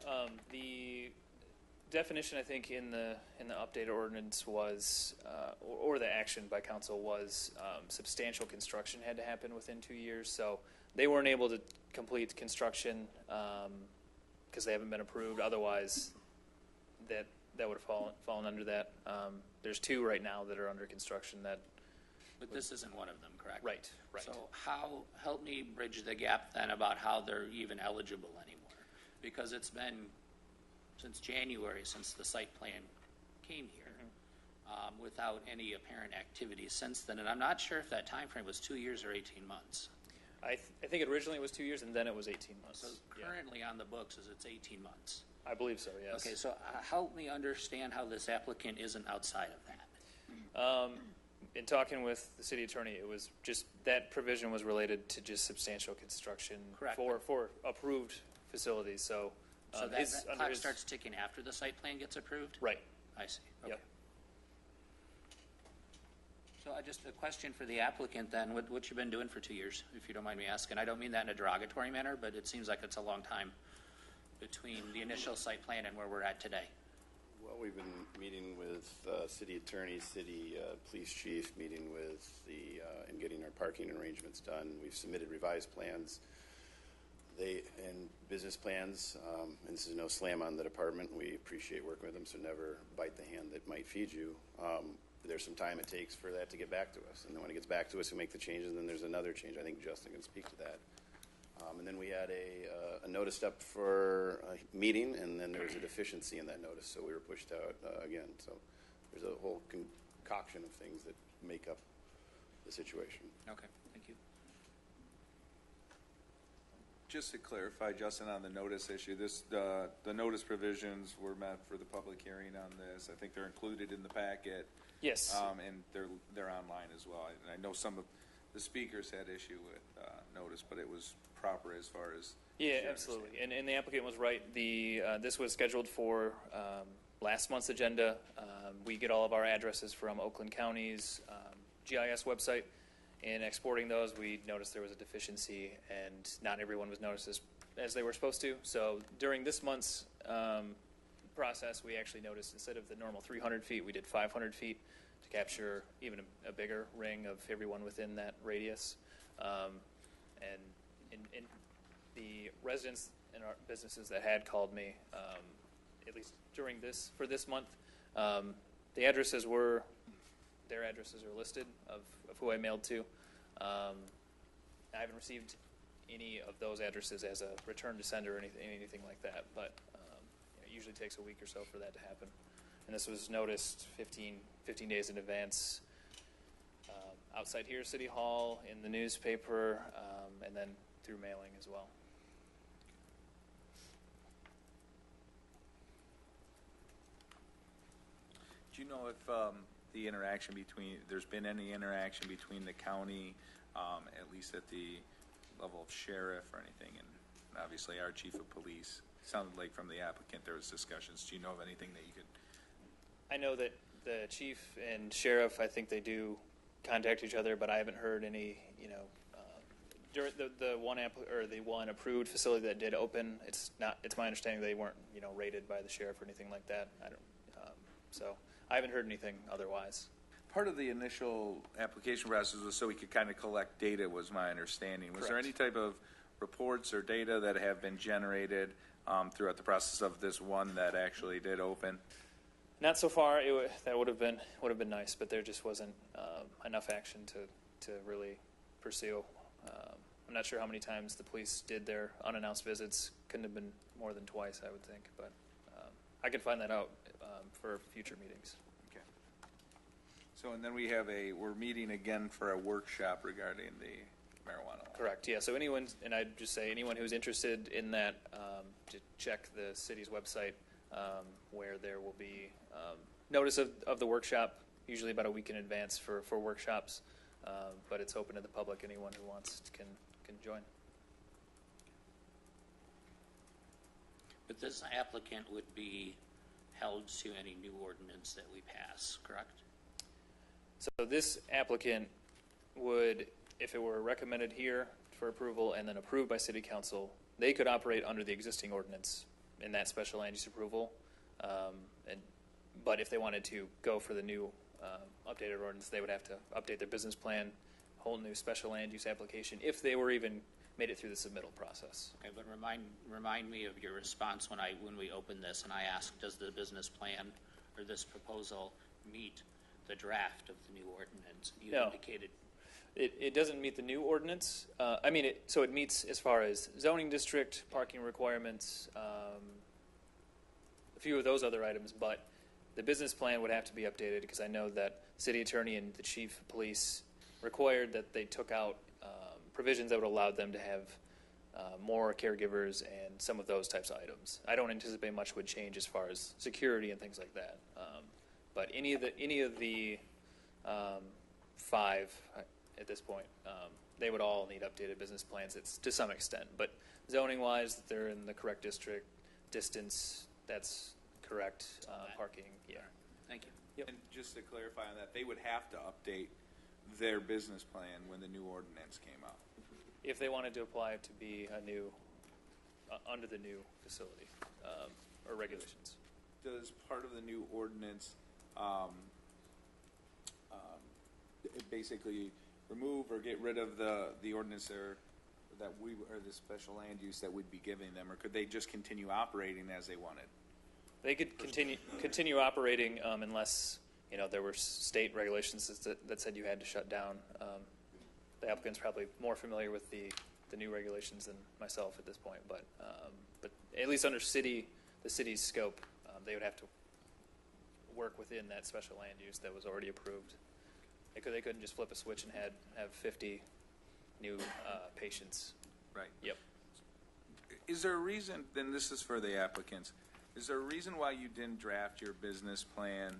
definition, I think, in the updated ordinance was, or the action by council was, substantial construction had to happen within 2 years. So they weren't able to complete construction because they haven't been approved. Otherwise, that would have fallen under that. There's 2 right now that are under construction that. But this isn't one of them, correct? Right. So help me bridge the gap then about how they're even eligible anymore? Because it's been since January, since the site plan came here, without any apparent activity since then. And I'm not sure if that time frame was 2 years or 18 months. I think originally it was 2 years, and then it was 18 months. So currently on the books is it's 18 months. I believe so, yes. Okay, so help me understand how this applicant isn't outside of that. In talking with the city attorney, it was just that provision was related to just substantial construction. Correct. For approved facilities. So, So that clock starts ticking after the site plan gets approved? Right. I see. Okay. Yep. So just a question for the applicant then, what you been doing for 2 years, if you don't mind me asking? I don't mean that in a derogatory manner, but it seems like it's a long time between the initial site plan and where we're at today. Well, we've been meeting with city attorney, city police chief, meeting with and getting our parking arrangements done. We've submitted revised plans. And business plans, and this is no slam on the department. We appreciate working with them, so never bite the hand that might feed you. There's some time it takes for that to get back to us. And then when it gets back to us, we make the changes, and then there's another change. I think Justin can speak to that. And then we had a notice up for a meeting, and then there was a deficiency in that notice, so we were pushed out again. So there's a whole concoction of things that make up the situation. Okay, thank you. Just to clarify, Justin, on the notice issue, the notice provisions were meant for the public hearing on this. I think they're included in the packet. Yes. And they're online as well. And I know some of the speakers had issue with notice, but it was proper as far as. Yeah, absolutely. And the applicant was right. This was scheduled for last month's agenda. We get all of our addresses from Oakland County's GIS website. In exporting those, we noticed there was a deficiency, and not everyone was noticed as they were supposed to. So during this month's process, we actually noticed instead of the normal 300 feet, we did 500 feet to capture even a bigger ring of everyone within that radius. And in the residents and our businesses that had called me, at least during for this month, the addresses their addresses are listed of who I mailed to. I haven't received any of those addresses as a return to sender or anything like that, but it usually takes a week or so for that to happen. And this was noticed 15 days in advance outside here, City Hall, in the newspaper, and then through mailing as well. Do you know if there's been any interaction between the county, at least at the level of sheriff or anything, and obviously our chief of police? Sounded like from the applicant there was discussions. Do you know of anything that you could? I know that the chief and sheriff, I think they do contact each other, but I haven't heard any, during the one approved facility that did open, it's my understanding they weren't, rated by the sheriff or anything like that. So I haven't heard anything otherwise. Part of the initial application process was so we could kind of collect data, was my understanding. Was there any type of reports or data that have been generated throughout the process of this one that actually did open? Not so far. That would have been nice, but there just wasn't enough action to really pursue. I'm not sure how many times the police did their unannounced visits. Couldn't have been more than twice, I would think. But I can find that out for future meetings. Okay. So, and then we're meeting again for a workshop regarding the marijuana law. Correct. Yeah. So anyone who's interested in that, to check the city's website, where there will be notice of the workshop, usually about a week in advance for workshops. But it's open to the public. Anyone who wants can join. But this applicant would be held to any new ordinance that we pass, correct? So this applicant would, if it were recommended here for approval and then approved by City Council, they could operate under the existing ordinance in that special land use approval. But if they wanted to go for the new updated ordinance, they would have to update their business plan, whole new special land use application, if they were even made it through the submittal process. Okay, but remind me of your response when we opened this and I asked, does the business plan or this proposal meet the draft of the new ordinance? You No. indicated. It doesn't meet the new ordinance. So it meets as far as zoning district, parking requirements, a few of those other items, but the business plan would have to be updated because I know that city attorney and the chief of police required that they took out provisions that would allow them to have more caregivers and some of those types of items. I don't anticipate much would change as far as security and things like that. But any of the five at this point, they would all need updated business plans. It's to some extent, but zoning-wise, they're in the correct district. Distance, that's correct. Parking, yeah. Thank you. Yep. And just to clarify on that, they would have to update their business plan when the new ordinance came out. If they wanted to apply to be a new, under the new facility or regulations. Does part of the new ordinance basically remove or get rid of the ordinance there that we or the special land use that we'd be giving them, or could they just continue operating as they wanted? They could continue operating unless there were state regulations that said you had to shut down. The applicant's probably more familiar with the new regulations than myself at this point, but at least under the city's scope, they would have to work within that special land use that was already approved. They couldn't just flip a switch and have 50 new patients. Right. Yep. Is there a reason, then this is for the applicants, is there a reason why you didn't draft your business plan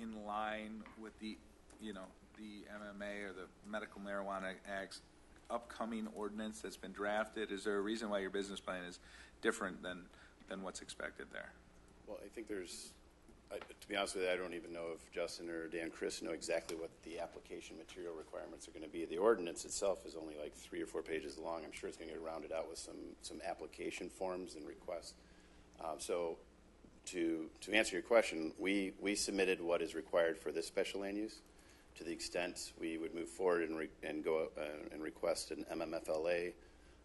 in line with the MMA or the Medical Marijuana Act's upcoming ordinance that's been drafted? Is there a reason why your business plan is different than what's expected there? Well, I think to be honest with you, I don't even know if Justin or Dan Chris know exactly what the application material requirements are going to be. The ordinance itself is only like 3 or 4 pages long. I'm sure it's going to get rounded out with some application forms and requests. So to answer your question, we submitted what is required for this special land use. To the extent we would move forward and go and request an MMFLA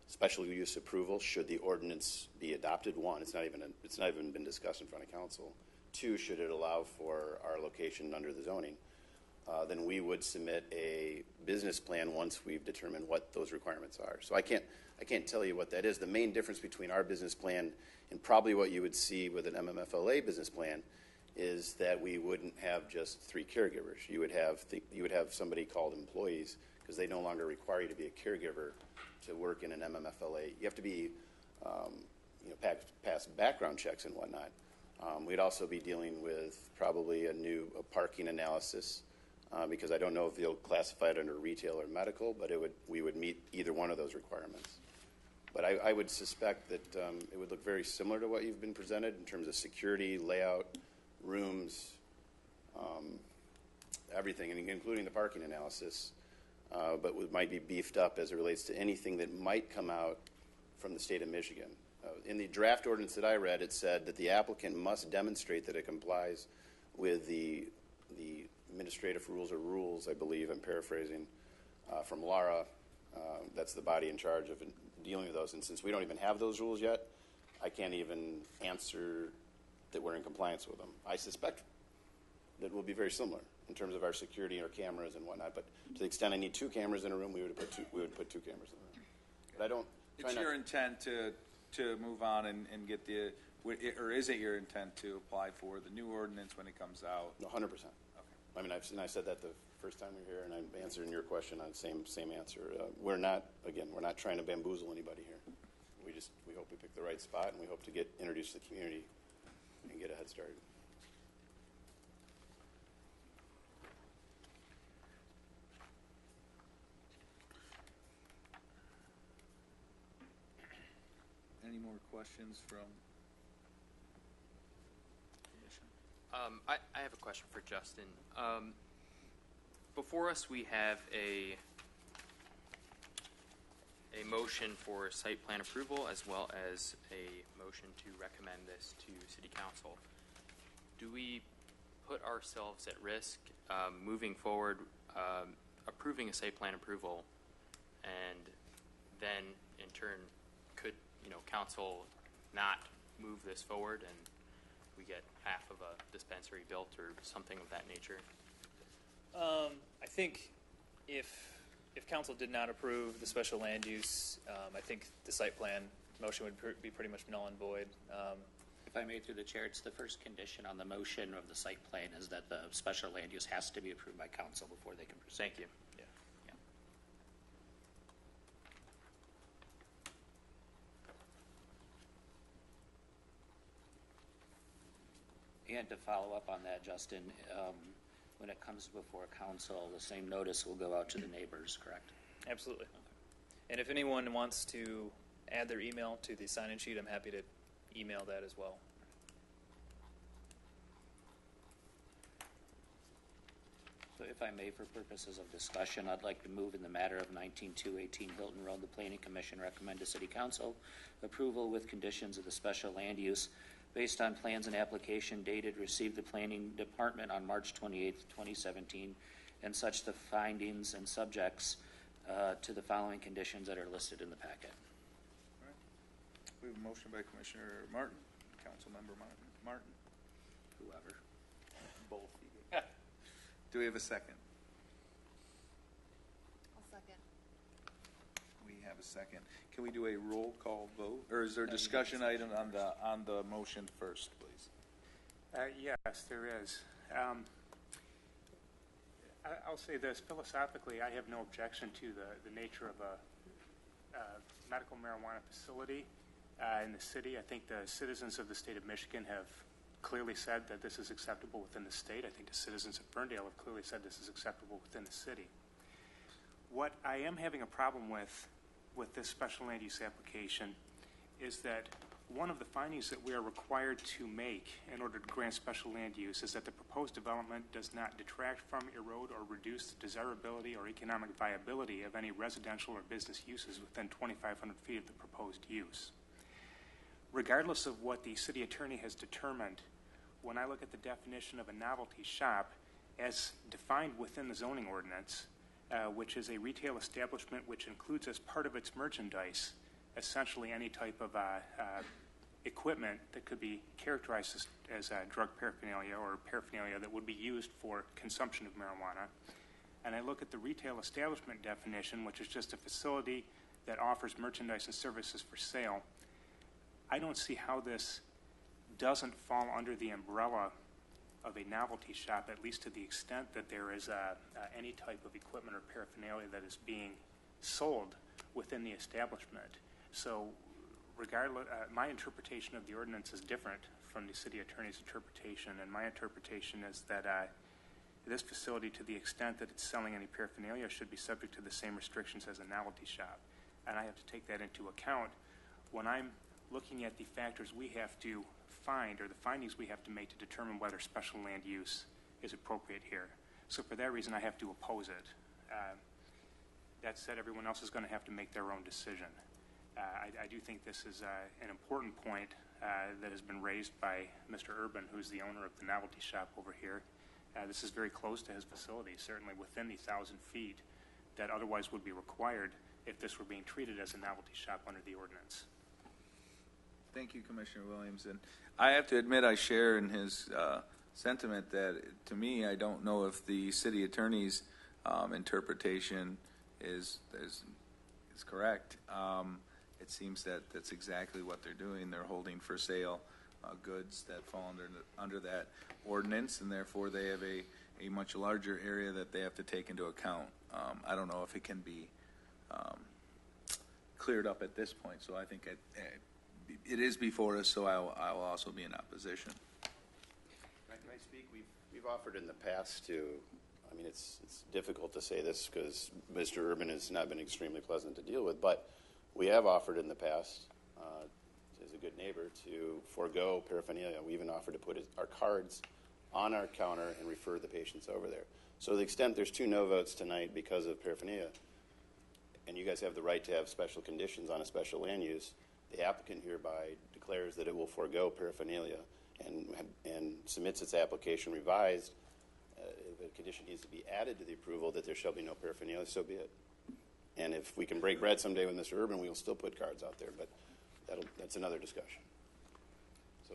special use approval, should the ordinance be adopted. One, it's not even been discussed in front of council. 2, should it allow for our location under the zoning, then we would submit a business plan once we've determined what those requirements are. So I can't tell you what that is. The main difference between our business plan and probably what you would see with an MMFLA business plan is that we wouldn't have just 3 caregivers. You would have somebody called employees because they no longer require you to be a caregiver to work in an MMFLA. You have to be, pass background checks and whatnot. We'd also be dealing with probably a parking analysis because I don't know if they'll classify it under retail or medical, but we would meet either one of those requirements. But I would suspect that it would look very similar to what you've been presented in terms of security, layout, rooms, everything, including the parking analysis, but might be beefed up as it relates to anything that might come out from the state of Michigan. In the draft ordinance that I read, it said that the applicant must demonstrate that it complies with the administrative rules, I believe, I'm paraphrasing, from LARA. That's the body in charge of dealing with those. And since we don't even have those rules yet, I can't even answer that we're in compliance with them. I suspect that we'll be very similar in terms of our security, our cameras, and whatnot. But to the extent I need 2 cameras in a room, we would put 2 cameras in a room. But I don't. It's your intent to move on and get or is it your intent to apply for the new ordinance when it comes out? 100%. Okay. I mean, I said that the first time we were here, and I'm answering your question on the same answer. We're not trying to bamboozle anybody here. We hope we pick the right spot, and we hope to get introduced to the community and get a head start. Any more questions from commission? I have a question for Justin. Before us, we have a motion for site plan approval as well as a motion to recommend this to City Council. Do we put ourselves at risk moving forward, approving a site plan approval, and then in turn could council not move this forward and we get half of a dispensary built or something of that nature? I think if council did not approve the special land use, I think the site plan motion would be pretty much null and void. If I may, through the chair, it's the first condition on the motion of the site plan is that the special land use has to be approved by council before they can proceed. Thank you. And to follow up on that, Justin, when it comes before council, the same notice will go out to the neighbors, correct? Absolutely. And if anyone wants to add their email to the sign-in sheet, I'm happy to email that as well. So if I may, for purposes of discussion, I'd like to move in the matter of 19218 Hilton Road, the Planning Commission recommend to City Council approval with conditions of the special land use based on plans and application dated received the Planning Department on March 28th, 2017, and such the findings and subjects to the following conditions that are listed in the packet. All right. We have a motion by Commissioner Martin, Councilmember Martin. Whoever. Both. Do we have a second? I'll second. We have a second. Can we do a roll call vote, or is there discussion item on the motion first, please? Yes, there is. I'll say this. Philosophically, I have no objection to the nature of a medical marijuana facility in the city. I think the citizens of the state of Michigan have clearly said that this is acceptable within the state. I think the citizens of Ferndale have clearly said this is acceptable within the city. What I am having a problem with this special land use application is that one of the findings that we are required to make in order to grant special land use is that the proposed development does not detract from, erode, or reduce the desirability or economic viability of any residential or business uses within 2,500 feet of the proposed use. Regardless of what the city attorney has determined, when I look at the definition of a novelty shop as defined within the zoning ordinance, which is a retail establishment which includes as part of its merchandise essentially any type of equipment that could be characterized as drug paraphernalia or paraphernalia that would be used for consumption of marijuana. And I look at the retail establishment definition, which is just a facility that offers merchandise and services for sale. I don't see how this doesn't fall under the umbrella of a novelty shop, at least to the extent that there is any type of equipment or paraphernalia that is being sold within the establishment. So regardless, my interpretation of the ordinance is different from the city attorney's interpretation, and my interpretation is that this facility, to the extent that it's selling any paraphernalia, should be subject to the same restrictions as a novelty shop. And I have to take that into account when I'm looking at the factors we have to find, or the findings we have to make to determine whether special land use is appropriate here. So for that reason, I have to oppose it. That said, everyone else is going to have to make their own decision. I do think this is an important point that has been raised by Mr. Urban, who's the owner of the novelty shop over here. This is very close to his facility, certainly within the 1,000 feet that otherwise would be required if this were being treated as a novelty shop under the ordinance. Thank you, Commissioner Williams. And I have to admit I share in his sentiment that, to me, I don't know if the city attorney's interpretation is correct. It seems that that's exactly what they're doing. They're holding for sale goods that fall under that ordinance, and therefore they have a much larger area that they have to take into account. I don't know if it can be cleared up at this point, so I think it is before us, so I will also be in opposition. Can I speak? We've offered in the past to, I mean, it's difficult to say this because Mr. Urban has not been extremely pleasant to deal with, but we have offered in the past, as a good neighbor, to forego paraphernalia. We even offered to put our cards on our counter and refer the patients over there. So to the extent there's 2 no votes tonight because of paraphernalia, and you guys have the right to have special conditions on a special land use, the applicant hereby declares that it will forego paraphernalia and submits its application revised. If a condition needs to be added to the approval that there shall be no paraphernalia, so be it. And if we can break bread someday with Mr. Urban, we will still put cards out there, but that's another discussion. So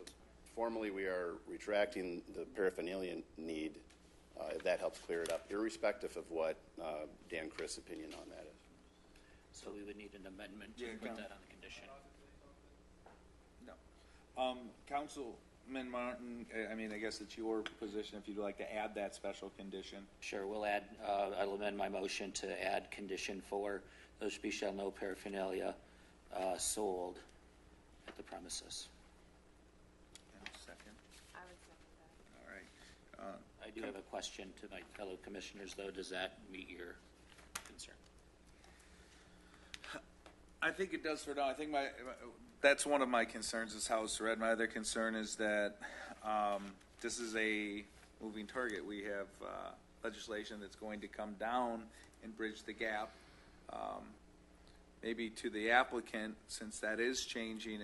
formally, we are retracting the paraphernalia need, if that helps clear it up, irrespective of what Dan Chris' opinion on that is. So we would need an amendment to put that on the condition. No. Councilman Martin, I guess it's your position if you'd like to add that special condition. Sure, I'll amend my motion to add condition 4, there shall no paraphernalia sold at the premises. Second. I would second All right. I do have a question to my fellow commissioners, though. Does that meet your concern? I think it does for now. I think that's one of my concerns is how it's read. My other concern is that this is a moving target. We have legislation that's going to come down and bridge the gap. Maybe to the applicant, since that is changing,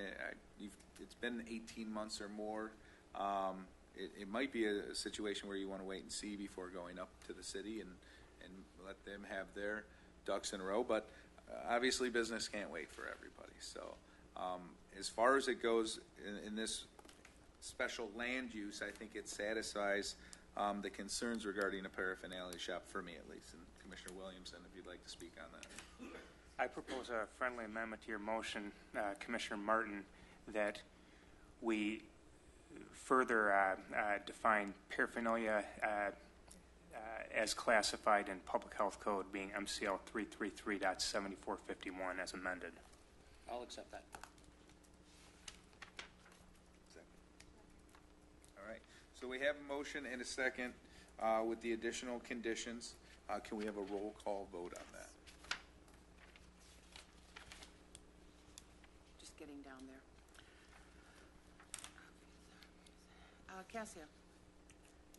it's been 18 months or more. It might be a situation where you want to wait and see before going up to the city and let them have their ducks in a row. But obviously, business can't wait for everybody. So as far as it goes in this special land use, I think it satisfies the concerns regarding a paraphernalia shop, for me at least. And Commissioner Williamson, if you'd like to speak on that. I propose a friendly amendment to your motion, Commissioner Martin, that we further define paraphernalia as classified in Public Health Code, being MCL 333.7451 as amended. I'll accept that. Second. All right. So we have a motion and a second with the additional conditions. Can we have a roll call vote on that? Just getting down there. Cassia.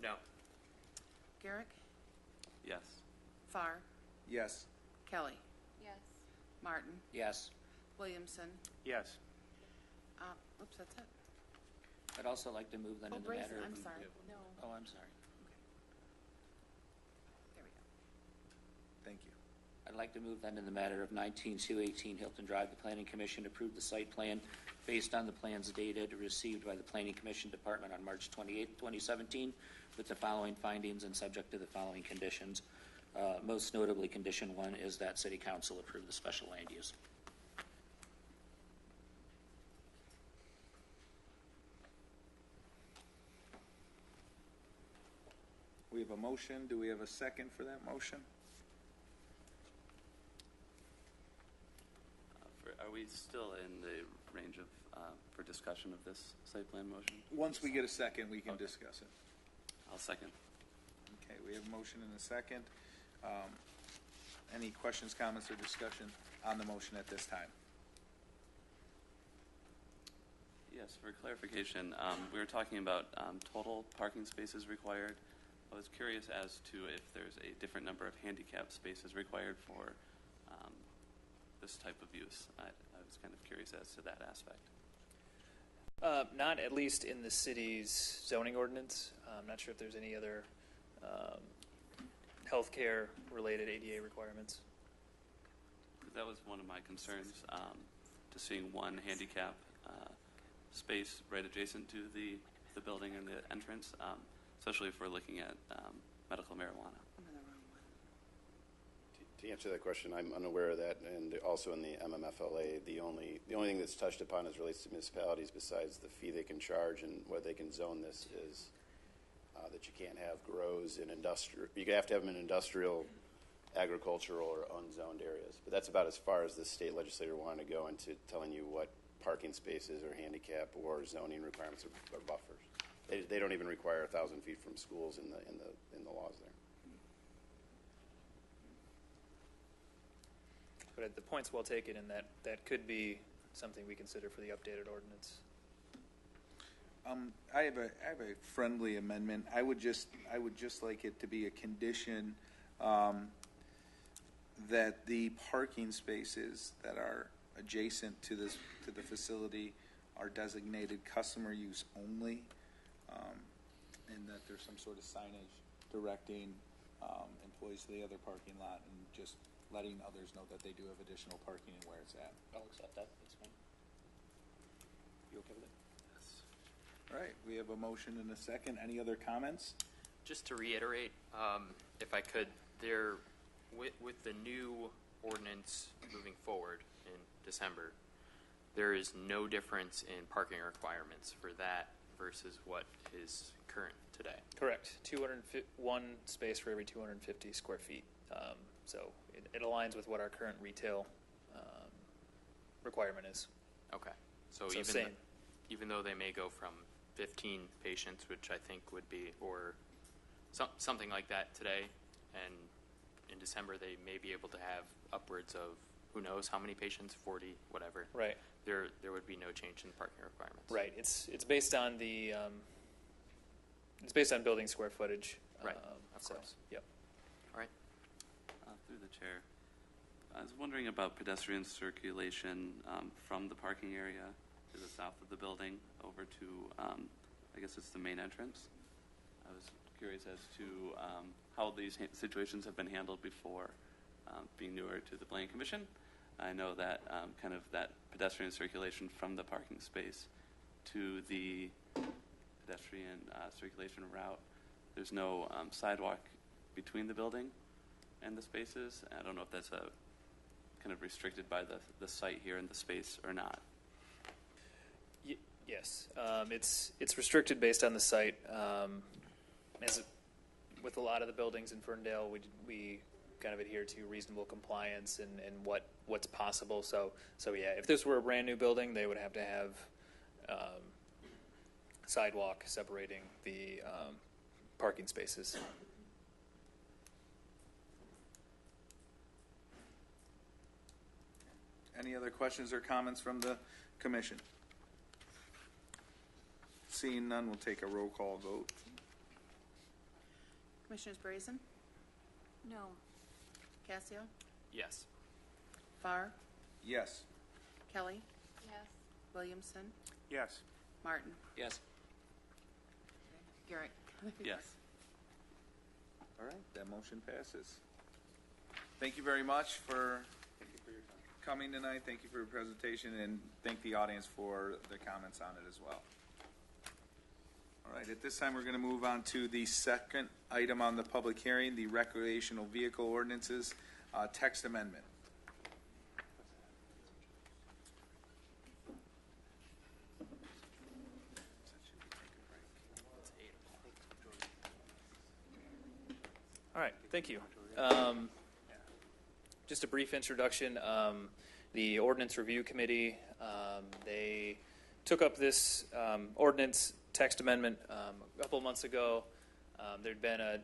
No. Garrick. Yes. Farr. Yes. Kelly. Yes. Martin. Yes. Williamson. Yes. Oops, that's it. I'd also like to move then in the Brazen, matter of... I'm sorry. No. Oh, I'm sorry. There we go. Thank you. I'd like to move then in the matter of 19218 Hilton Drive. The Planning Commission approved the site plan based on the plans dated received by the Planning Commission Department on March 28, 2017, with the following findings and subject to the following conditions. Most notably, condition 1 is that City Council approve the special land use. We have a motion. Do we have a second for that motion? Are we still in the range of for discussion of this site plan motion? Once we get a second, we can discuss it. I'll second. Okay, we have a motion and a second. Any questions, comments, or discussion on the motion at this time? Yes, for clarification, we were talking about total parking spaces required. I was curious as to if there's a different number of handicap spaces required for this type of use. I was kind of curious as to that aspect. Not at least in the city's zoning ordinance. I'm not sure if there's any other healthcare related ADA requirements. That was one of my concerns, to seeing one handicap space right adjacent to the building and the entrance, especially if we're looking at medical marijuana. To answer that question, I'm unaware of that, and also in the MMFLA, the only thing that's touched upon as relates to municipalities, besides the fee they can charge and whether they can zone this, is that you can't have grows in industrial. You have to have them in industrial, agricultural, or unzoned areas. But that's about as far as the state legislator wanted to go into telling you what parking spaces or handicap or zoning requirements or buffers. They don't even require 1,000 feet from schools in the laws there. But the point's well taken, and that could be something we consider for the updated ordinance. I have a friendly amendment. I would just like it to be a condition that the parking spaces that are adjacent to the facility are designated customer use only, and that there's some sort of signage directing employees to the other parking lot and just letting others know that they do have additional parking and where it's at. I'll accept that. That's fine. You okay with it? All right, we have a motion and a second. Any other comments? Just to reiterate, if I could, with the new ordinance moving forward in December, there is no difference in parking requirements for that versus what is current today. Correct. 201 space for every 250 square feet. So it aligns with what our current retail requirement is. Okay. So even though they may go from 15 patients, which I think would be, or something like that today, and in December they may be able to have upwards of who knows how many patients, 40, whatever. Right. There would be no change in parking requirements. Right. It's based on the it's based on building square footage. Right. Of course. Yep. All right. Through the chair, I was wondering about pedestrian circulation from the parking area to the south of the building over to, I guess it's the main entrance. I was curious as to how these situations have been handled before, being newer to the Planning Commission. I know that kind of that pedestrian circulation from the parking space to the pedestrian circulation route, there's no sidewalk between the building and the spaces. I don't know if that's kind of restricted by the site here in the space or not. Yes, it's restricted based on the site. With a lot of the buildings in Ferndale, we kind of adhere to reasonable compliance and what's possible. So yeah, if this were a brand new building, they would have to have sidewalk separating the parking spaces. Any other questions or comments from the commission? Seeing none, we'll take a roll call vote. Commissioners Brazen, No. Casio, Yes. Farr, Yes. Kelly, Yes. Williamson, Yes. Martin. Yes. Garrett. Yes. All right, that motion passes. Thank you very much for coming tonight. Thank you for your presentation, and thank the audience for the comments on it as well. All right, at this time, we're going to move on to the second item on the public hearing, the recreational vehicle ordinances text amendment. All right, thank you. Just a brief introduction. The Ordinance Review Committee, they took up this ordinance text amendment a couple of months ago. There'd been a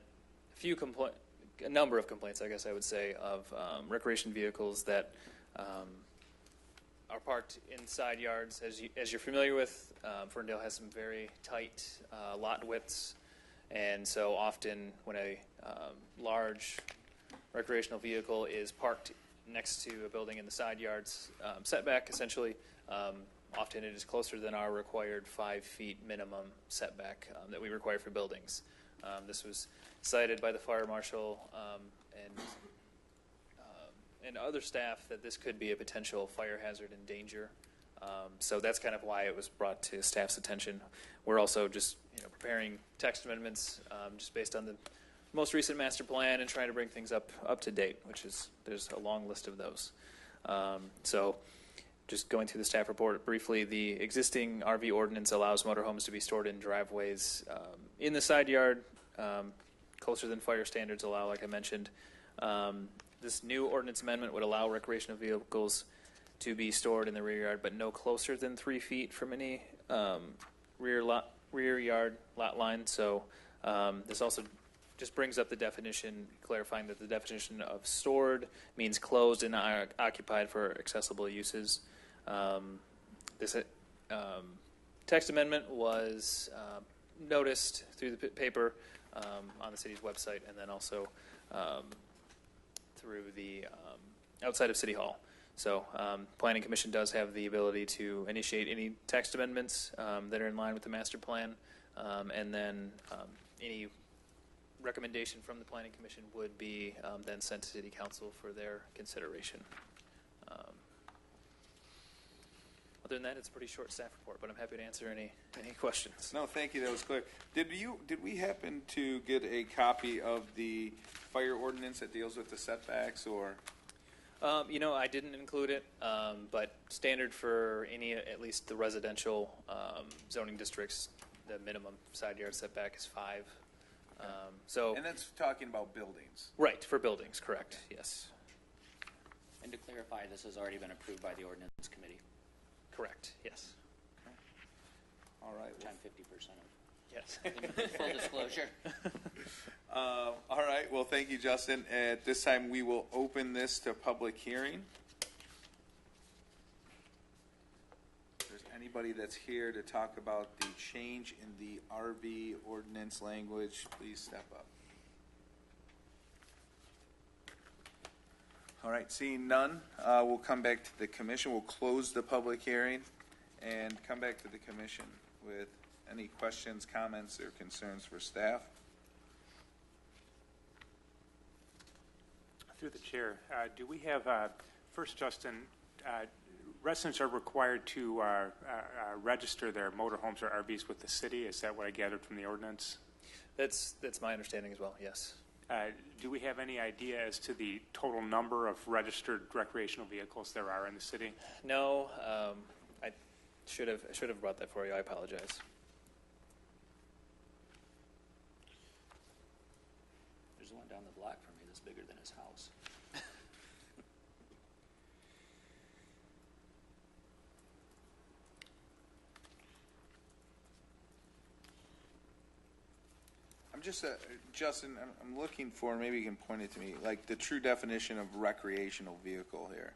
number of complaints, I guess I would say, of recreation vehicles that are parked in side yards. As you're familiar with, Ferndale has some very tight lot widths, and so often when a large recreational vehicle is parked next to a building in the side yards setback, essentially, often it is closer than our required 5 feet minimum setback that we require for buildings. This was cited by the fire marshal and other staff that this could be a potential fire hazard and danger. So that's kind of why it was brought to staff's attention. We're also just preparing text amendments just based on the most recent master plan and trying to bring things up to date, there's a long list of those. So just going through the staff report briefly, the existing RV ordinance allows motorhomes to be stored in driveways in the side yard, closer than fire standards allow, like I mentioned. This new ordinance amendment would allow recreational vehicles to be stored in the rear yard, but no closer than 3 feet from any rear yard lot line. So this also just brings up the definition, clarifying that the definition of stored means closed and not occupied for accessible uses. This text amendment was noticed through the paper on the city's website, and then also through the outside of City Hall. So Planning Commission does have the ability to initiate any text amendments that are in line with the master plan, and then any recommendation from the Planning Commission would be then sent to City Council for their consideration. Other than that, it's a pretty short staff report, but I'm happy to answer any questions. No, thank you. That was clear. Did we happen to get a copy of the fire ordinance that deals with the setbacks, or? I didn't include it, but standard for at least the residential zoning districts, the minimum side yard setback is 5. And that's talking about buildings. Right, for buildings, correct, yes. And to clarify, this has already been approved by the ordinance committee. Correct, yes. All right. Which I'm 50% of. Yes. Full disclosure. All right. Well, thank you, Justin. At this time, we will open this to public hearing. If there's anybody that's here to talk about the change in the RV ordinance language, please step up. All right. Seeing none, we'll come back to the commission. We'll close the public hearing and come back to the commission with any questions, comments, or concerns for staff. Through the chair, do we have, first, Justin, residents are required to register their motorhomes or RVs with the city? Is that what I gathered from the ordinance? That's my understanding as well, yes. Do we have any idea as to the total number of registered recreational vehicles there are in the city? No, I should have brought that for you. I apologize. There's one down the block from me that's bigger than his house. I'm just, Justin, I'm looking for, maybe you can point it to me, like the true definition of recreational vehicle here.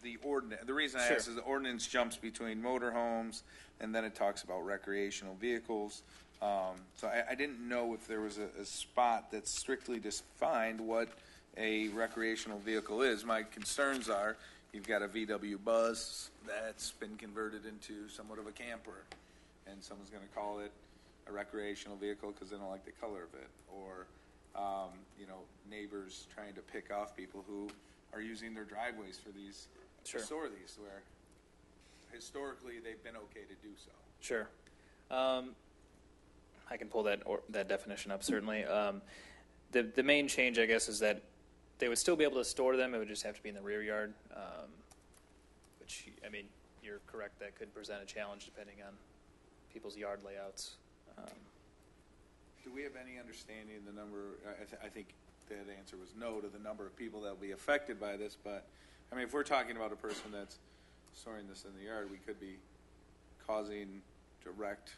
The ordinance, the reason I ask is the ordinance jumps between motorhomes and then it talks about recreational vehicles. So I didn't know if there was a spot that's strictly defined what a recreational vehicle is. My concerns are, you've got a VW Buzz that's been converted into somewhat of a camper, and someone's going to call it a recreational vehicle because they don't like the color of it, or neighbors trying to pick off people who are using their driveways for these to store these, where historically they've been okay to do so. Sure. I can pull that definition up, certainly. The main change, I guess, is that they would still be able to store them. It would just have to be in the rear yard, which, I mean, you're correct. That could present a challenge depending on people's yard layouts. Do we have any understanding of the number? I think that answer was no to the number of people that will be affected by this. But, I mean, if we're talking about a person that's storing this in the yard, we could be causing direct,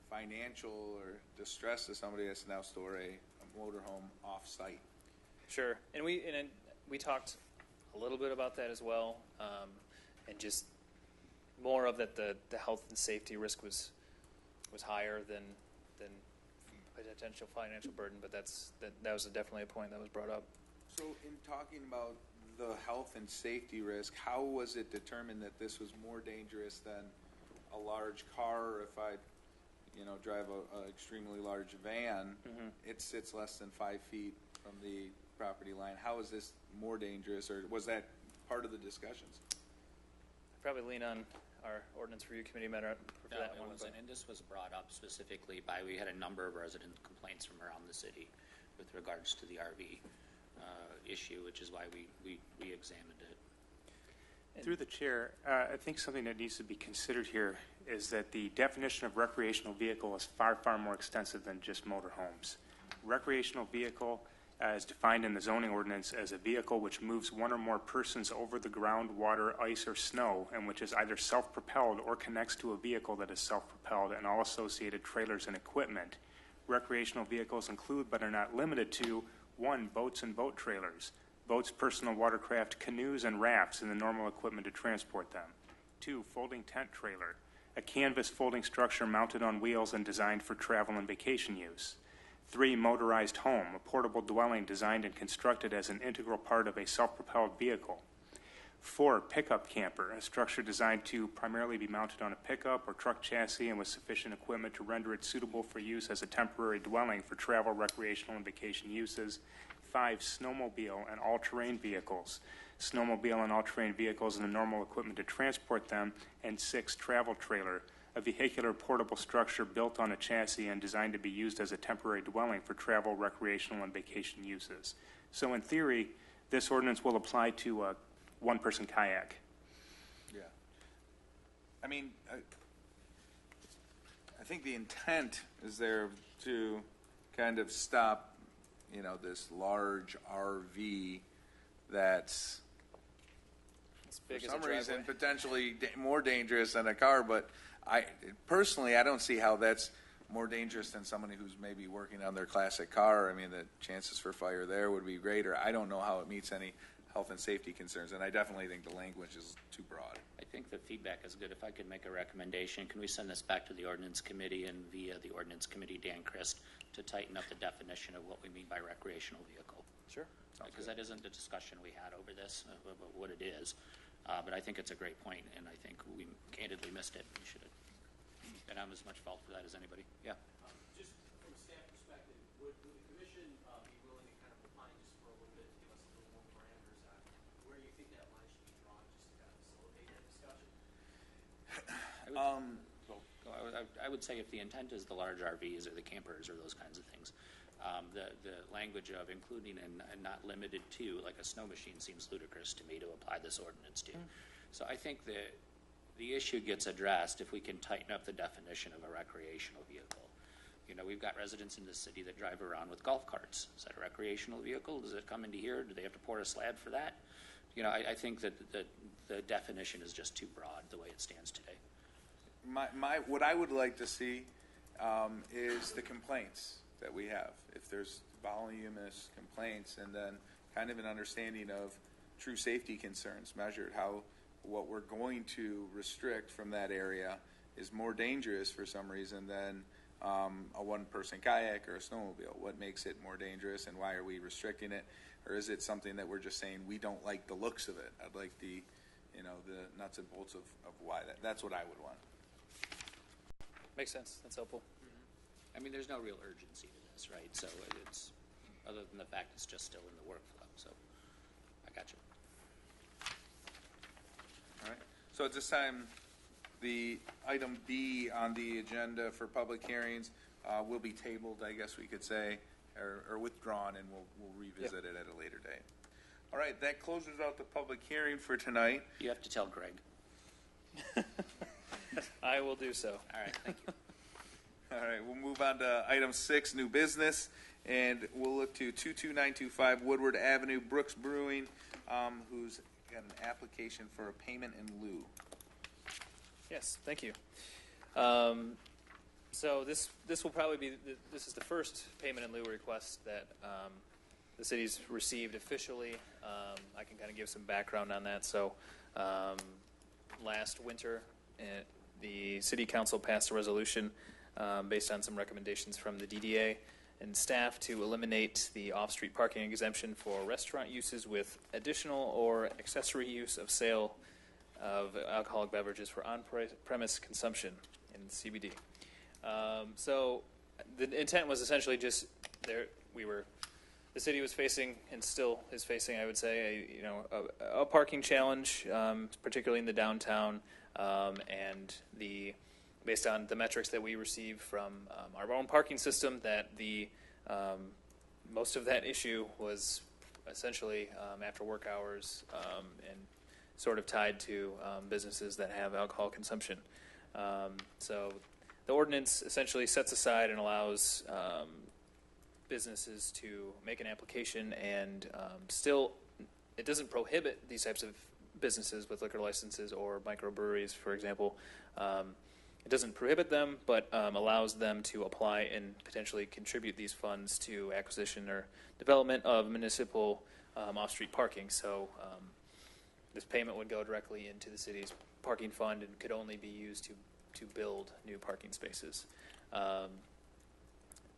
financial or distress to somebody that's now store a motorhome off-site. Sure, and we talked a little bit about that as well, and just more of that the health and safety risk was higher than potential financial burden, but that was definitely a point that was brought up. So, in talking about the health and safety risk, how was it determined that this was more dangerous than a large car, or if I drive a extremely large van, it sits less than 5 feet from the property line? How is this more dangerous, or was that part of the discussions? I'd probably lean on our ordinance review committee member for No, that it one. wasn't, and this was brought up specifically we had a number of resident complaints from around the city with regards to the RV issue, which is why we examined it. Through the chair, I think something that needs to be considered here is that the definition of recreational vehicle is far, far more extensive than just motorhomes. Recreational vehicle is defined in the zoning ordinance as a vehicle which moves one or more persons over the ground, water, ice, or snow, and which is either self-propelled or connects to a vehicle that is self-propelled, and all associated trailers and equipment. Recreational vehicles include, but are not limited to, 1, boats and boat trailers, boats, personal watercraft, canoes, and rafts, and the normal equipment to transport them. 2, folding tent trailer, a canvas folding structure mounted on wheels and designed for travel and vacation use. 3, motorized home, a portable dwelling designed and constructed as an integral part of a self-propelled vehicle. 4, pickup camper, a structure designed to primarily be mounted on a pickup or truck chassis and with sufficient equipment to render it suitable for use as a temporary dwelling for travel, recreational, and vacation uses. 5, snowmobile and all-terrain vehicles, snowmobile and all-terrain vehicles and the normal equipment to transport them. And 6, travel trailer, a vehicular portable structure built on a chassis and designed to be used as a temporary dwelling for travel, recreational, and vacation uses. So in theory, this ordinance will apply to a one-person kayak. Yeah. I mean, I think the intent is there to kind of stop, this large RV that's Big for as a some driveway. reason potentially more dangerous than a car. But I don't see how that's more dangerous than somebody who's maybe working on their classic car. I mean, the chances for fire there would be greater. I don't know how it meets any health and safety concerns, and I definitely think the language is too broad. I think the feedback is good. If I could make a recommendation, can we send this back to the ordinance committee and via the ordinance committee, Dan Christ, to tighten up the definition of what we mean by recreational vehicle? Sure. Because that isn't the discussion we had over this, about what it is. But I think it's a great point, and I think we candidly missed it. We should have, and I'm as much fault for that as anybody. Yeah. Just from a staff perspective, would the commission be willing to kind of define just for a little bit, to give us a little more parameters on where you think that line should be drawn, just to kind of facilitate that discussion? I would say if the intent is the large RVs or the campers or those kinds of things, the language of including and not limited to, like a snow machine, seems ludicrous to me to apply this ordinance to. So I think the issue gets addressed if we can tighten up the definition of a recreational vehicle. We've got residents in this city that drive around with golf carts. Is that a recreational vehicle? Does it come into here? Do they have to pour a slab for that? I think that the definition is just too broad the way it stands today. What I would like to see is the complaints that we have. If there's voluminous complaints, and then kind of an understanding of true safety concerns measured, how what we're going to restrict from that area is more dangerous for some reason than a one-person kayak or a snowmobile. What makes it more dangerous, and why are we restricting it? Or is it something that we're just saying we don't like the looks of it? I'd like the nuts and bolts of why that's what I would want. Makes sense. That's helpful. I mean, there's no real urgency to this, right? So it's, other than the fact it's just still in the workflow. So I got you. All right. So at this time, the item B on the agenda for public hearings will be tabled, I guess we could say, or withdrawn, and we'll revisit it at a later date. All right. That closes out the public hearing for tonight. You have to tell Greg. I will do so. All right. Thank you. All right, we'll move on to item 6, new business, and we'll look to 22925 Woodward Avenue, Brooks Brewing, who's got an application for a payment in lieu. Yes, thank you. So this will probably be this is the first payment in lieu request that the city's received officially. I can kind of give some background on that. So last winter, the city council passed a resolution based on some recommendations from the DDA and staff to eliminate the off-street parking exemption for restaurant uses with additional or accessory use of sale of alcoholic beverages for on-premise consumption in CBD. So the intent was essentially just the city was facing, and still is facing, I would say, a parking challenge, particularly in the downtown, and based on the metrics that we receive from our own parking system, that most of that issue was essentially after work hours and sort of tied to businesses that have alcohol consumption. So the ordinance essentially sets aside and allows businesses to make an application, and still it doesn't prohibit these types of businesses with liquor licenses or microbreweries, for example. It doesn't prohibit them, but allows them to apply and potentially contribute these funds to acquisition or development of municipal off-street parking. So this payment would go directly into the city's parking fund and could only be used build new parking spaces.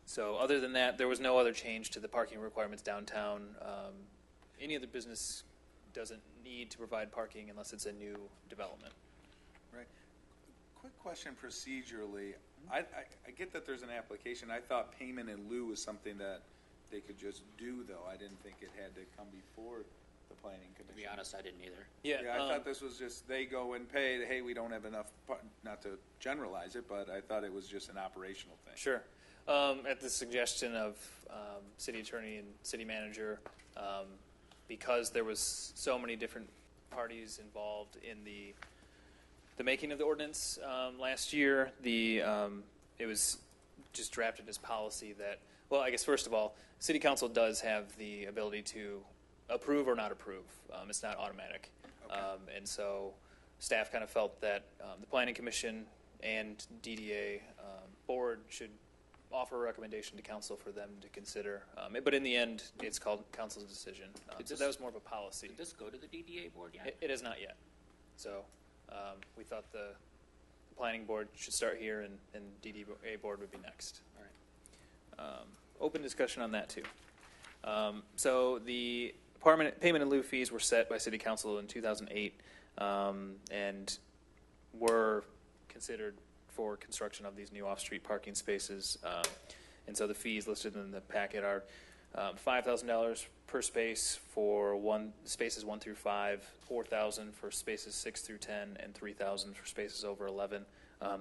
So other than that, there was no other change to the parking requirements downtown. Any other business doesn't need to provide parking unless it's a new development. Right. Quick question procedurally. I get that there's an application. I thought payment in lieu was something that they could just do, though. I didn't think it had to come before the planning commission. To be honest, I didn't either. Yeah, I thought this was just they go and pay. Hey, we don't have enough. Not to generalize it, but I thought it was just an operational thing. Sure. At the suggestion of city attorney and city manager, because there was so many different parties involved in the making of the ordinance last year, it was just drafted as policy that, well, I guess first of all, city council does have the ability to approve or not approve. It's not automatic. Okay. And so staff kind of felt that the planning commission and DDA board should offer a recommendation to council for them to consider. But in the end, it's called council's decision. So that was more of a policy. Did this go to the DDA board yet? It is not yet. So we thought the planning board should start here, and DDA board would be next. All right. Open discussion on that too. So the payment in lieu fees were set by city council in 2008 and were considered for construction of these new off-street parking spaces. And so the fees listed in the packet are $5,000 per space for spaces 1 through 5, $4,000 for spaces 6 through 10, and $3,000 for spaces over 11.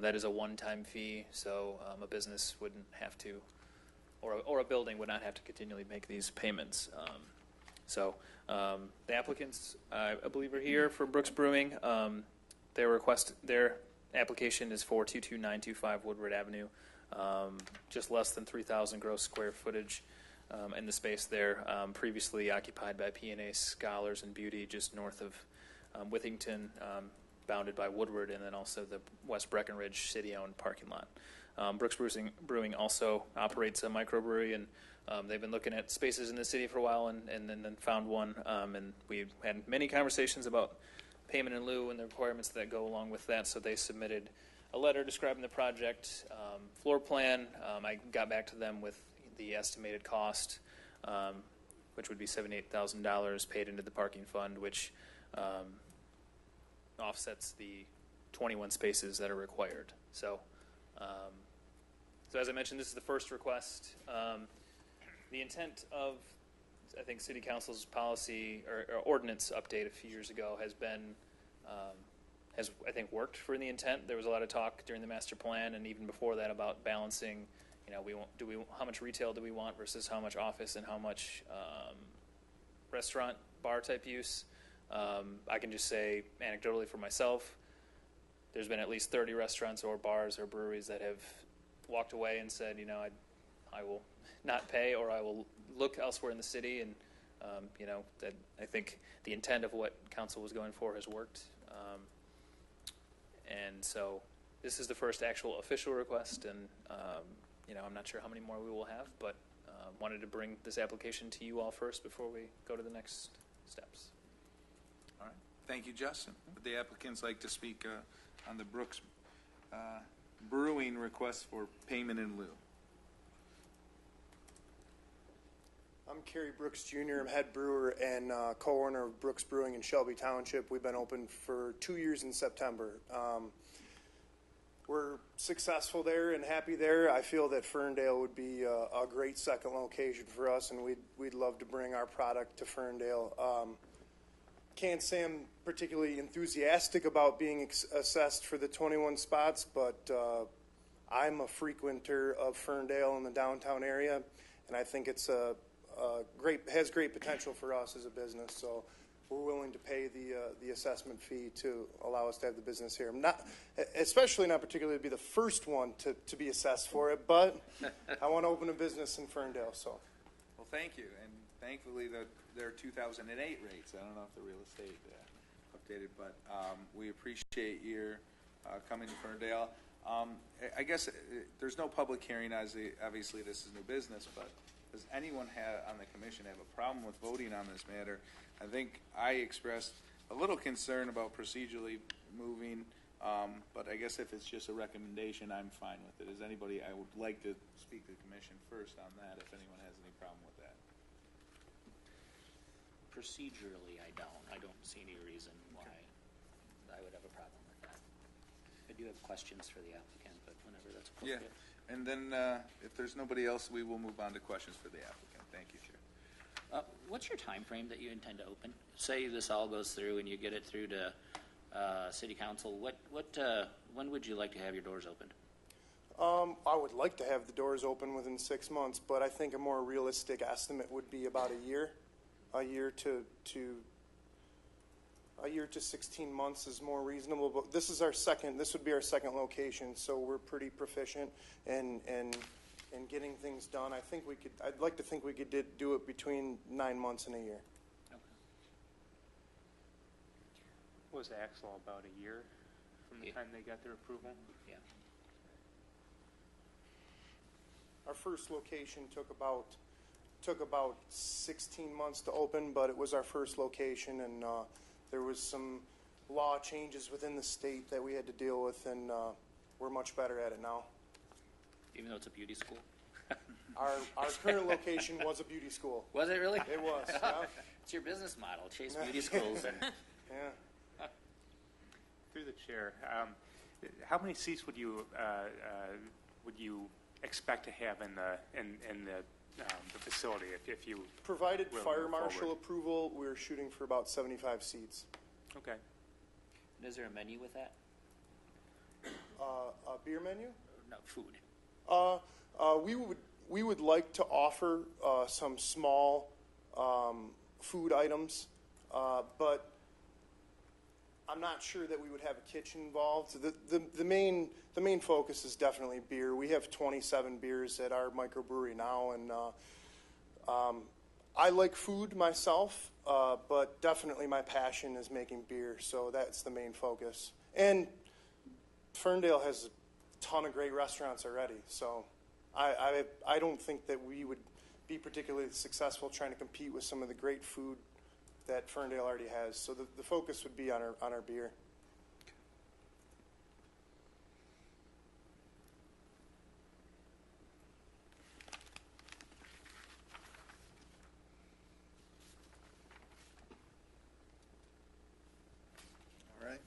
That is a one-time fee, so a business wouldn't have to, or a building would not have to continually make these payments. So the applicants, I believe, are here for Brooks Brewing. Their application is for 22925 Woodward Avenue, just less than 3,000 gross square footage in the space there, previously occupied by P&A Scholars and Beauty just north of Withington, bounded by Woodward, and then also the West Breckenridge city-owned parking lot. Brooks Brewing also operates a microbrewery, and they've been looking at spaces in the city for a while and then found one, and we've had many conversations about payment in lieu and the requirements that go along with that. So they submitted a letter describing the project floor plan. I got back to them with the estimated cost, which would be $78,000 paid into the parking fund, which offsets the 21 spaces that are required. So, so as I mentioned, this is the first request. The intent of, I think, City Council's policy or ordinance update a few years ago has been, has I think worked for the intent. There was a lot of talk during the master plan and even before that about balancing, you know, how much retail do we want versus how much office and how much restaurant bar type use. I can just say anecdotally for myself, there's been at least 30 restaurants or bars or breweries that have walked away and said, you know, I will not pay, or I will look elsewhere in the city, and you know, that I think the intent of what council was going for has worked, and so this is the first actual official request, and you know, I'm not sure how many more we will have, but wanted to bring this application to you all first before we go to the next steps. All right. Thank you, Justin. Would the applicants like to speak on the Brooks Brewing request for payment in lieu? I'm Kerry Brooks Jr. I'm head brewer and co-owner of Brooks Brewing in Shelby Township. We've been open for 2 years in September. We're successful there and happy there. I feel that Ferndale would be a great second location for us, and we'd love to bring our product to Ferndale. Can't say I'm particularly enthusiastic about being assessed for the 21 spots, but I'm a frequenter of Ferndale in the downtown area, and I think it's has great potential for us as a business. So we're willing to pay the assessment fee to allow us to have the business here. Especially not particularly to be the first one to be assessed for it, but I want to open a business in Ferndale. So, well, thank you, and thankfully they're 2008 rates. I don't know if the real estate updated, but we appreciate your coming to Ferndale. I guess there's no public hearing. Obviously, this is new business, but does anyone on the commission have a problem with voting on this matter? I think I expressed a little concern about procedurally moving But I guess if it's just a recommendation, I'm fine with it. Is anybody, I would like to speak to the commission first on that, if anyone has any problem with that. Procedurally, I don't see any reason why I would have a problem with that. I do have questions for the applicant, but whenever that's Yeah, appropriate. and then if there's nobody else, we will move on to questions for the applicant. Thank you, Chair. What's your time frame that you intend to open? Say this all goes through and you get it through to City Council. When would you like to have your doors opened? I would like to have the doors open within 6 months, but I think a more realistic estimate would be about a year to 16 months is more reasonable. But this would be our second location, so we're pretty proficient in getting things done. I'd like to think we could do it between 9 months and a year. Was Axel about a year from the time they got their approval? Yeah. Our first location took about 16 months to open, but it was our first location, and there was some law changes within the state that we had to deal with, and we're much better at it now. Even though it's a beauty school? Our current location was a beauty school. Was it really? It was, yeah. It's your business model, chase beauty schools. Yeah. Through the chair, how many seats would you expect to have in the facility if you Provided really fire move marshal forward? approval, we're shooting for about 75 seats. Okay. And is there a menu with that? A beer menu? No, food. We would like to offer some small food items, but I'm not sure that we would have a kitchen involved. The main focus is definitely beer. We have 27 beers at our microbrewery now, and I like food myself, but definitely my passion is making beer, so that's the main focus. And Ferndale has a ton of great restaurants already, so I don't think that we would be particularly successful trying to compete with some of the great food that Ferndale already has. So the focus would be on our beer. All right.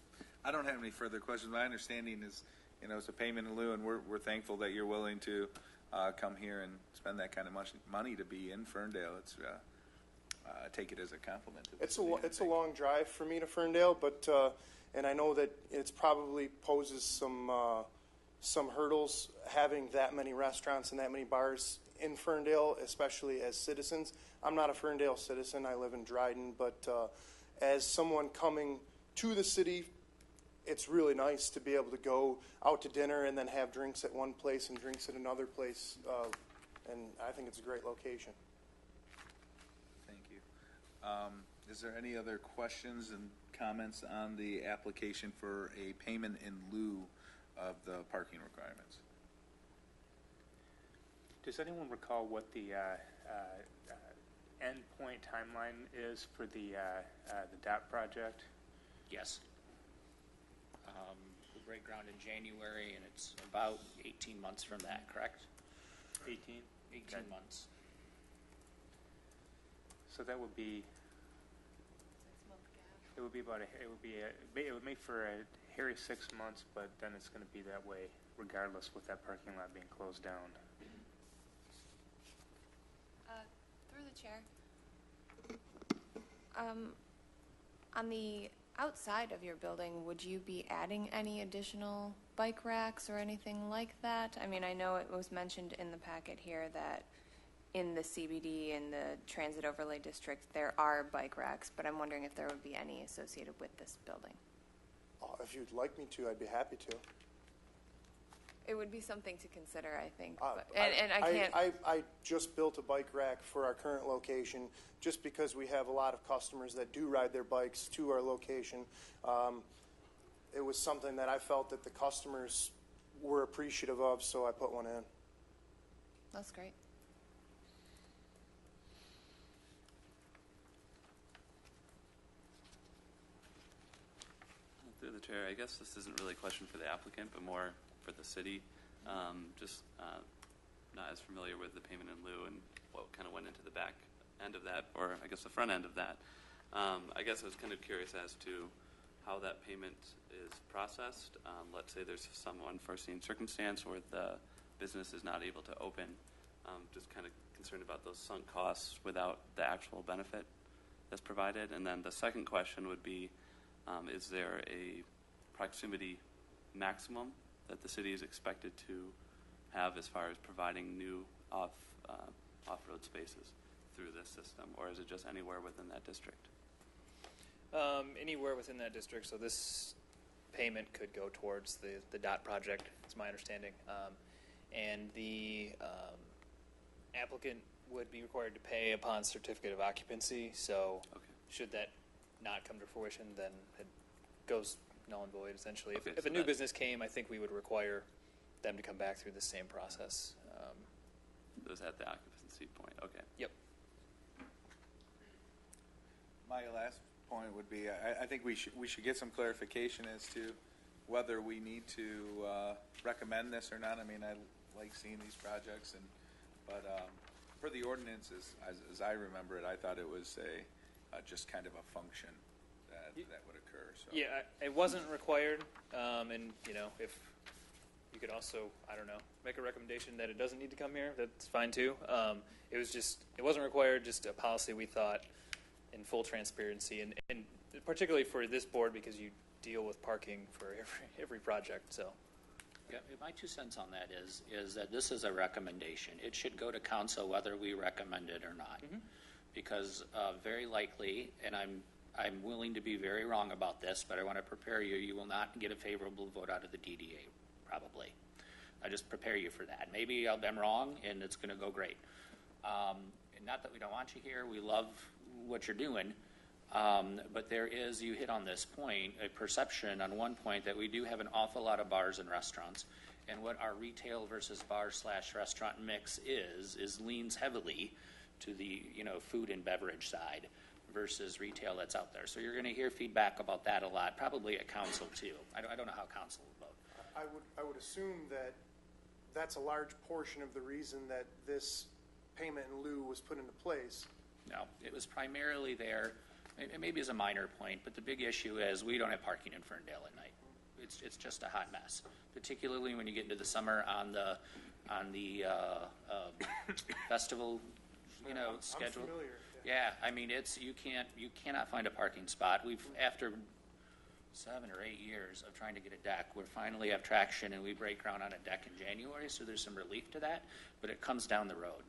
I don't have any further questions. My understanding is, it's a payment in lieu, and we're thankful that you're willing to come here and spend that kind of money to be in Ferndale. It's take it as a compliment. It's a long drive for me to Ferndale, but and I know that it's probably poses some hurdles having that many restaurants and that many bars in Ferndale, especially as citizens. I'm not a Ferndale citizen. I live in Dryden, but as someone coming to the city, it's really nice to be able to go out to dinner and then have drinks at one place and drinks at another place, and I think it's a great location. Thank you. Is there any other questions and comments on the application for a payment in lieu of the parking requirements? Does anyone recall what the endpoint timeline is for the DOT project? Yes. We break ground in January, and it's about 18 months from that, correct? 18 18 months. So that would be. It would be it would make for a hairy 6 months, but then it's going to be that way regardless with that parking lot being closed down. Through the chair. On the outside of your building, would you be adding any additional bike racks or anything like that? I mean, I know it was mentioned in the packet here that in the CBD and the Transit Overlay District there are bike racks, but I'm wondering if there would be any associated with this building. If you'd like me to, I'd be happy to. It would be something to consider, I think. I just built a bike rack for our current location just because we have a lot of customers that do ride their bikes to our location. It was something that I felt that the customers were appreciative of, so I put one in. That's great. Through the Chair, I guess this isn't really a question for the applicant, but more for the city. Just not as familiar with the payment in lieu and what kind of went into the back end of that, or I guess the front end of that. I guess I was kind of curious as to how that payment is processed. Let's say there's some unforeseen circumstance where the business is not able to open. Just kind of concerned about those sunk costs without the actual benefit that's provided. And then the second question would be, is there a proximity maximum that the city is expected to have as far as providing new off-road spaces through this system, or is it just anywhere within that district? Anywhere within that district. So this payment could go towards the DOT project, is my understanding. And the applicant would be required to pay upon certificate of occupancy. So should that not come to fruition, then it goes null and void, essentially. Okay, if so a new that- business came, I think we would require them to come back through the same process. It was at the occupancy point. Okay. Yep. My last point would be, I think we should get some clarification as to whether we need to recommend this or not. I mean, I like seeing these projects, but for the ordinances, as I remember it, I thought it was just kind of a function that would occur. So. Yeah, it wasn't required, and if you could also, I don't know, make a recommendation that it doesn't need to come here, that's fine too. It wasn't required, just a policy we thought in full transparency, and particularly for this board because you deal with parking for every project. So, Yeah, my 2 cents on that is that this is a recommendation. It should go to council whether we recommend it or not, because very likely, and I'm willing to be very wrong about this, but I want to prepare you. You will not get a favorable vote out of the DDA, probably. I just prepare you for that. Maybe I'm wrong, and it's going to go great. And not that we don't want you here. We love what you're doing. But there is, you hit on this point, a perception on one point that we do have an awful lot of bars and restaurants. And what our retail versus bar/restaurant mix leans heavily to the food and beverage side versus retail that's out there. So you're going to hear feedback about that a lot, probably at council too. I don't know how council will vote. I would assume that that's a large portion of the reason that this payment in lieu was put into place. No, it was primarily there, maybe as a minor point, but the big issue is we don't have parking in Ferndale at night. It's just a hot mess, particularly when you get into the summer on the festival, schedule. I'm familiar. Yeah, I mean you cannot find a parking spot. We've after 7 or 8 years of trying to get a deck, we finally have traction and we break ground on a deck in January, so there's some relief to that, but it comes down the road.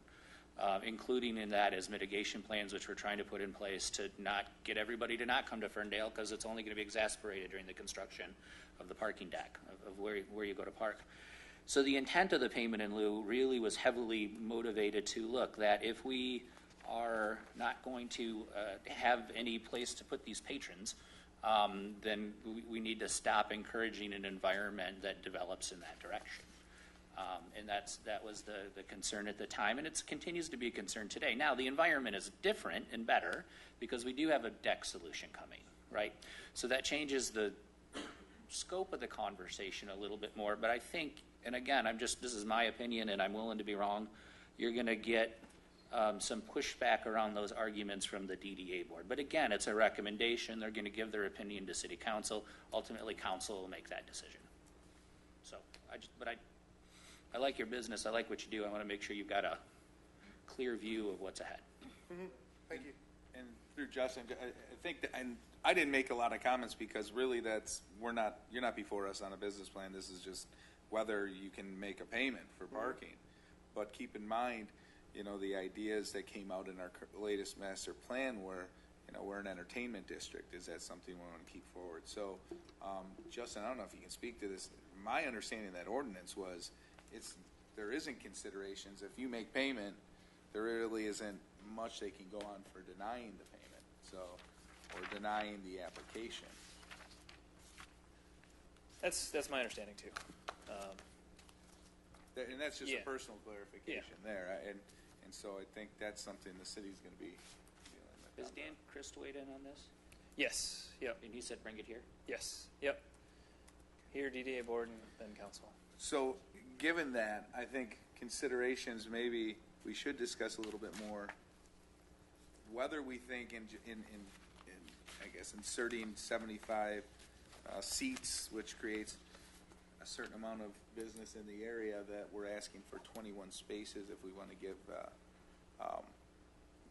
Including in that is mitigation plans, which we're trying to put in place to not get everybody to not come to Ferndale because it's only going to be exacerbated during the construction of the parking deck, of where you go to park. So the intent of the payment in lieu really was heavily motivated to look that if we are not going to have any place to put these patrons, then we need to stop encouraging an environment that develops in that direction. And that was the concern at the time, and it continues to be a concern today. Now, the environment is different and better because we do have a deck solution coming, right? So that changes the scope of the conversation a little bit more, but I think, and again, this is my opinion, and I'm willing to be wrong, you're going to get some pushback around those arguments from the DDA board. But again, it's a recommendation. They're going to give their opinion to city council. Ultimately, council will make that decision. So, I like your business. I like what you do. I want to make sure you've got a clear view of what's ahead. Mm-hmm. Thank you. And through Justin, I think that, and I didn't make a lot of comments because really you're not before us on a business plan. This is just whether you can make a payment for parking. But keep in mind, the ideas that came out in our latest master plan were, we're an entertainment district. Is that something we want to keep forward? So, Justin, I don't know if you can speak to this. My understanding of that ordinance was there isn't considerations. If you make payment, there really isn't much they can go on for denying the payment, or denying the application. that's my understanding too. And that's just a personal clarification there. And so I think that's something the city's going to be dealing with. Has Dan Christ weighed in on this? Yes. Yep. And he said bring it here? Yes. Yep. Here, DDA board, and then council. So, given that, I think considerations, maybe we should discuss a little bit more whether we think in I guess, inserting 75 seats, which creates a certain amount of business in the area, that we're asking for 21 spaces if we want to give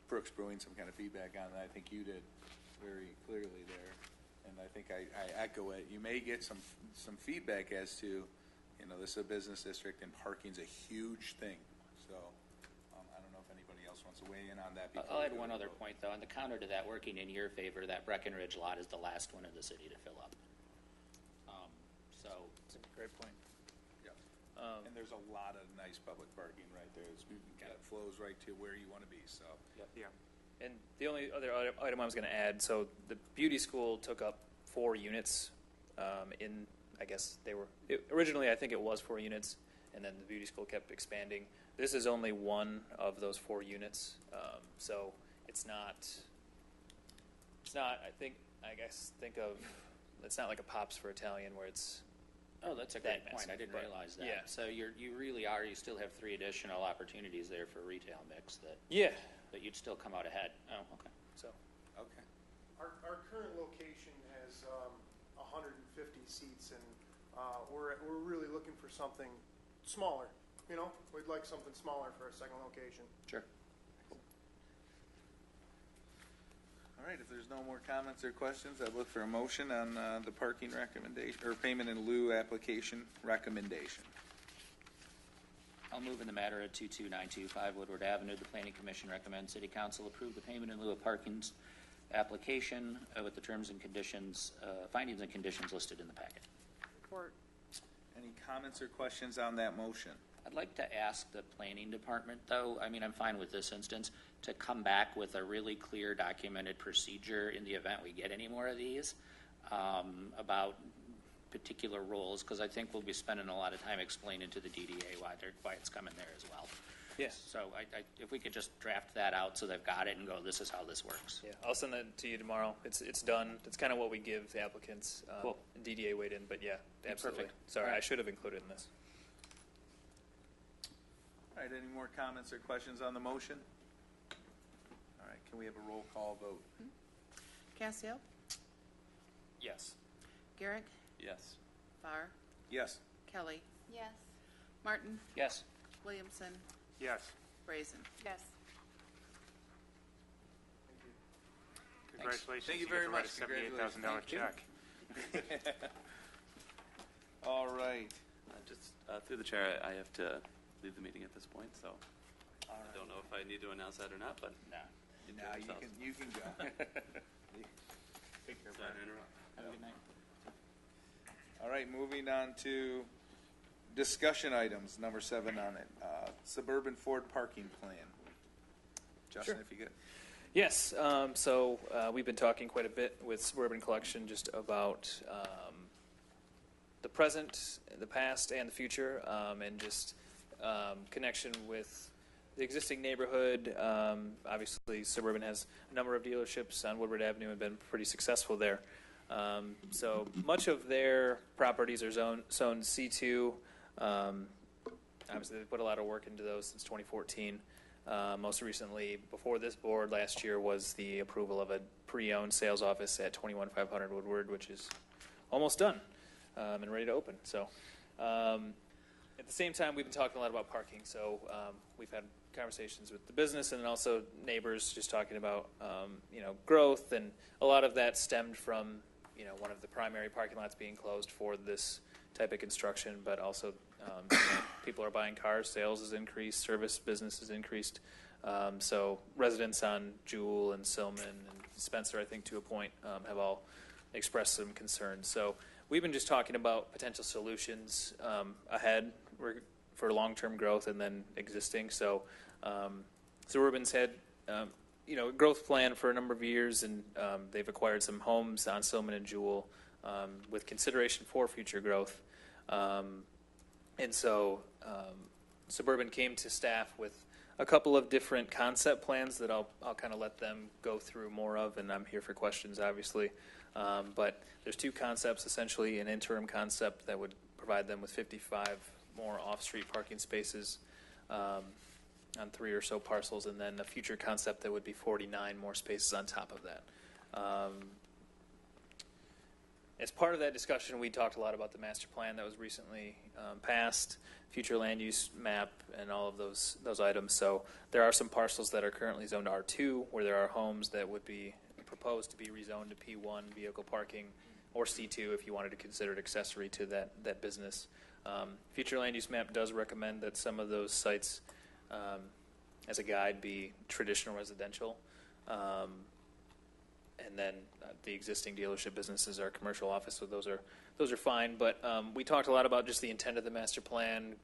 Brooks Brewing some kind of feedback on that. I think you did very clearly there, and I think I echo it. You may get some feedback as to, this is a business district and parking's a huge thing. So I don't know if anybody else wants to weigh in on that. I'll add one other point, though. On the counter to that, working in your favor, that Breckenridge lot is the last one in the city to fill up. That's a great point. Yeah. And there's a lot of nice public parking right there. It flows right to where you want to be. So. Yeah. And the only other item I was going to add, so the beauty school took up 4 units I guess originally I think it was 4 units, and then the beauty school kept expanding. This is only one of those 4 units, so it's not, it's not like a Pops for Italian where it's. Oh, that's a great point. I didn't realize that. Yeah. So you still have 3 additional opportunities there for retail mix that you'd still come out ahead. Oh, okay. So. Okay. Our current location has 150 seats, and we're really looking for something smaller. We'd like something smaller for a second location. Sure. All right, if there's no more comments or questions, I'd look for a motion on the parking recommendation, or payment in lieu application recommendation. I'll move in the matter of 22925 Woodward Avenue. The Planning Commission recommends City Council approve the payment in lieu of parking's application with the terms and conditions, findings and conditions listed in the packet. Report. Any comments or questions on that motion? I'd like to ask the planning department, though, I'm fine with this instance, to come back with a really clear documented procedure in the event we get any more of these about particular roles, because I think we'll be spending a lot of time explaining to the DDA why it's coming there as well. Yes. So if we could just draft that out so they've got it and go, this is how this works. Yeah, I'll send that to you tomorrow. It's done. It's kind of what we give the applicants. Cool. DDA weighed in, but yeah, absolutely. Perfect. Sorry, All right. I should have included in this. All right, any more comments or questions on the motion? All right, can we have a roll call vote? Casio, Yes. Garrick, Yes. Farr, Yes. Kelly, Yes. Martin, Yes. Williamson, Yes. Brazen. Yes. Congratulations. Thank you get very to write much. a $78,000 check. All right. Just through the chair, I have to leave the meeting at this point, so I don't know if I need to announce that or not, but No. Now you can go. Take care, sorry to interrupt. Have a good night. All right, moving on to discussion items, number 7 on it. Suburban Ford parking plan. Justin, Sure. if you could. Yes. So we've been talking quite a bit with Suburban Collection just about the present, the past, and the future, and just connection with the existing neighborhood. Obviously, Suburban has a number of dealerships on Woodward Avenue and been pretty successful there. So much of their properties are zoned C2. Obviously, they put a lot of work into those since 2014. Most recently, before this board last year, was the approval of a pre-owned sales office at 21500 Woodward, which is almost done and ready to open. So at the same time, we've been talking a lot about parking. So we've had conversations with the business and then also neighbors just talking about growth, and a lot of that stemmed from one of the primary parking lots being closed for this type of construction, but also people are buying cars, sales has increased, service business has increased. So residents on Jewel and Silman and Spencer, I think to a point, have all expressed some concerns. So we've been just talking about potential solutions ahead for long-term growth and then existing. So Suburban's had a growth plan for a number of years, and they've acquired some homes on Silman and Jewel with consideration for future growth. And so Suburban came to staff with a couple of different concept plans that I'll kind of let them go through more of, and I'm here for questions, obviously. But there's two concepts, essentially an interim concept that would provide them with 55 more off-street parking spaces on 3 or so parcels, and then a future concept that would be 49 more spaces on top of that. As part of that discussion, we talked a lot about the master plan that was recently passed, future land use map, and all of those items. So there are some parcels that are currently zoned R2, where there are homes that would be proposed to be rezoned to P1 vehicle parking, or C2 if you wanted to consider it accessory to that business. Future land use map does recommend that some of those sites, as a guide, be traditional residential. And then the existing dealership businesses are commercial office, so those are fine. But we talked a lot about just the intent of the master plan,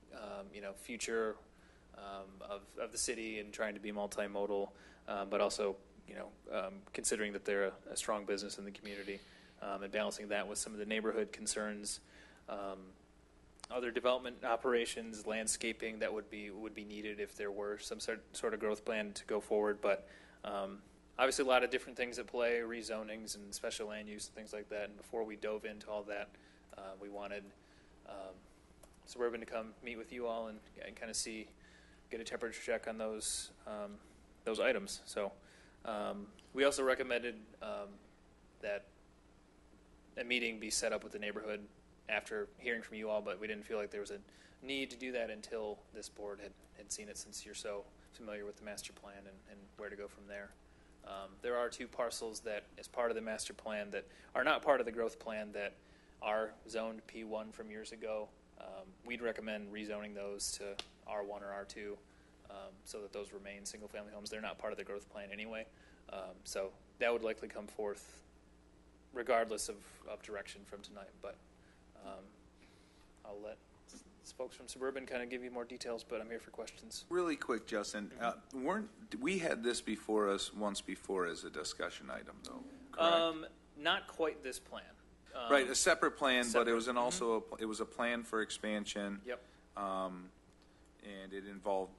future of the city and trying to be multimodal, but also considering that they're a strong business in the community, and balancing that with some of the neighborhood concerns, other development operations, landscaping that would be needed if there were some sort of growth plan to go forward, but. Obviously, a lot of different things at play, rezonings and special land use and things like that. And before we dove into all that, we wanted Suburban to come meet with you all and kind of get a temperature check on those items. So we also recommended that a meeting be set up with the neighborhood after hearing from you all, but we didn't feel like there was a need to do that until this board had seen it, since you're so familiar with the master plan and where to go from there. There are 2 parcels that, as part of the master plan, that are not part of the growth plan that are zoned P1 from years ago. We'd recommend rezoning those to R1 or R2 so that those remain single-family homes. They're not part of the growth plan anyway. So that would likely come forth regardless of direction from tonight. But I'll let folks from Suburban kind of give you more details, but I'm here for questions. Really quick, Justin, we had this before us once before as a discussion item, though, correct? Not quite this plan. Right, a separate plan, but it was it was a plan for expansion. Yep. And it involved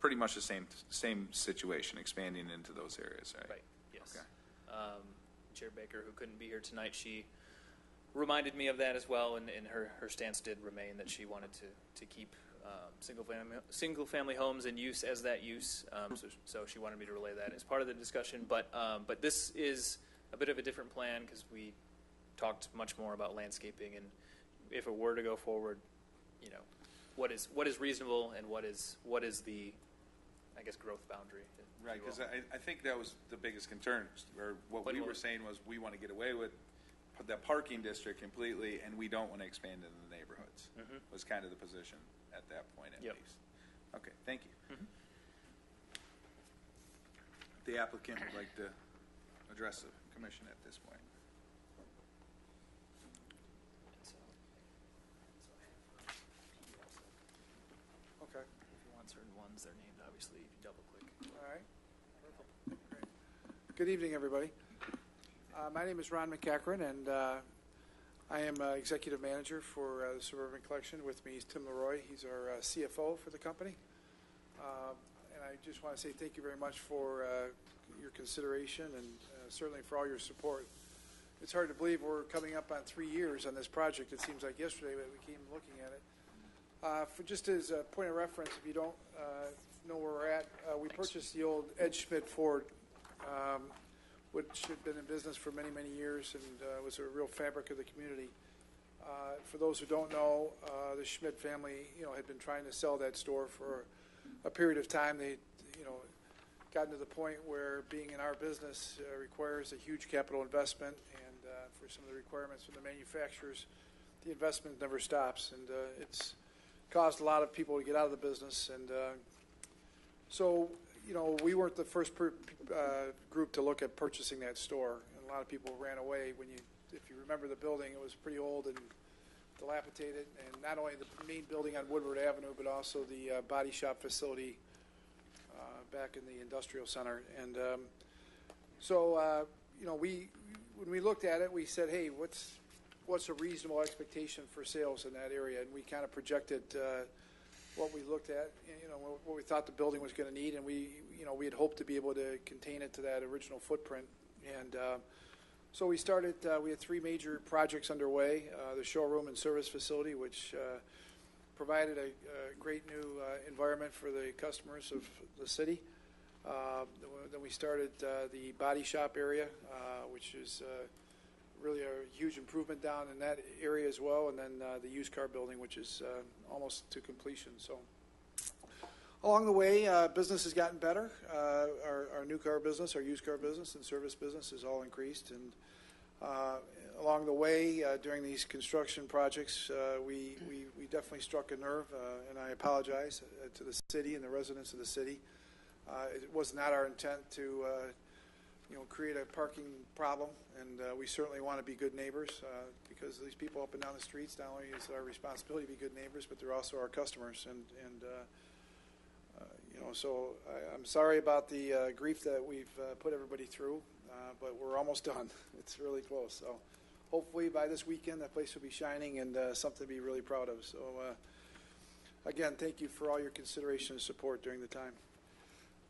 pretty much the same situation, expanding into those areas, right? Right. Yes. Okay. Chair Baker, who couldn't be here tonight, she reminded me of that as well, and her stance did remain that she wanted to keep single family homes in use as that use. So she wanted me to relay that as part of the discussion. But this is a bit of a different plan because we talked much more about landscaping, and if it were to go forward, what is reasonable and what is the, I guess, growth boundary. Right, because I think that was the biggest concern, or what we were saying was we want to get away with the parking district completely, and we don't want to expand into the neighborhoods. Was kind of the position at that point, at least. Okay, thank you. The applicant would like to address the commission at this point. Okay. If you want certain ones, they're named, obviously, if you double click. All right. Great. Good evening, everybody. My name is Ron McEachran, and I am executive manager for the Suburban Collection. With me is Tim Leroy. He's our CFO for the company. And I just want to say thank you very much for your consideration and certainly for all your support. It's hard to believe we're coming up on 3 years on this project. It seems like yesterday that we came looking at it. For just as a point of reference, if you don't know where we're at, we purchased the old Ed Schmidt Ford, which had been in business for many, many years and was a real fabric of the community. For those who don't know, the Schmidt family, had been trying to sell that store for a period of time. They, gotten to the point where being in our business requires a huge capital investment, and for some of the requirements from the manufacturers, the investment never stops, and it's caused a lot of people to get out of the business. And so, we weren't the first group to look at purchasing that store, and a lot of people ran away. If you remember the building, it was pretty old and dilapidated, and not only the main building on Woodward Avenue, but also the body shop facility back in the industrial center. And when we looked at it, we said, hey, what's a reasonable expectation for sales in that area? And we kind of projected what we looked at, what we thought the building was going to need, and we had hoped to be able to contain it to that original footprint. And so we started, we had 3 major projects underway. The showroom and service facility, which provided a great new environment for the customers of the city. Then we started the body shop area, which is really a huge improvement down in that area as well, and then the used car building, which is almost to completion. So along the way, business has gotten better. Our new car business, our used car business, and service business has all increased. And along the way, during these construction projects, we definitely struck a nerve, and I apologize to the city and the residents of the city. It was not our intent to create a parking problem, and we certainly want to be good neighbors because these people up and down the streets, not only is it our responsibility to be good neighbors, but they're also our customers. So I'm sorry about the grief that we've put everybody through, but we're almost done. It's really close. So hopefully by this weekend, that place will be shining and something to be really proud of. So again, thank you for all your consideration and support during the time.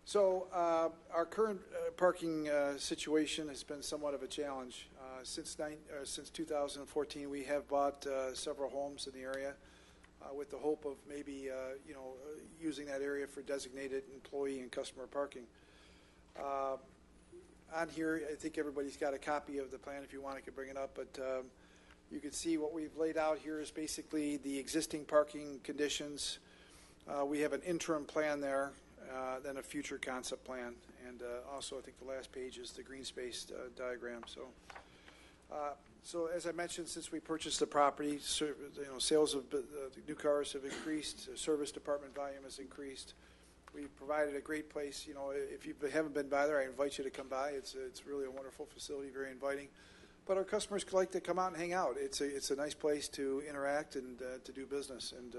So our current parking situation has been somewhat of a challenge. Since 2014, we have bought several homes in the area with the hope of maybe using that area for designated employee and customer parking. On here, I think everybody's got a copy of the plan. If you want, I could bring it up. But you can see what we've laid out here is basically the existing parking conditions. We have an interim plan there. Then a future concept plan, and also I think the last page is the green space diagram. So as I mentioned, since we purchased the property, sales of new cars have increased, service department volume has increased. We've provided a great place. If you haven't been by there, I invite you to come by. It's really a wonderful facility, very inviting. But our customers like to come out and hang out. It's a nice place to interact and to do business. And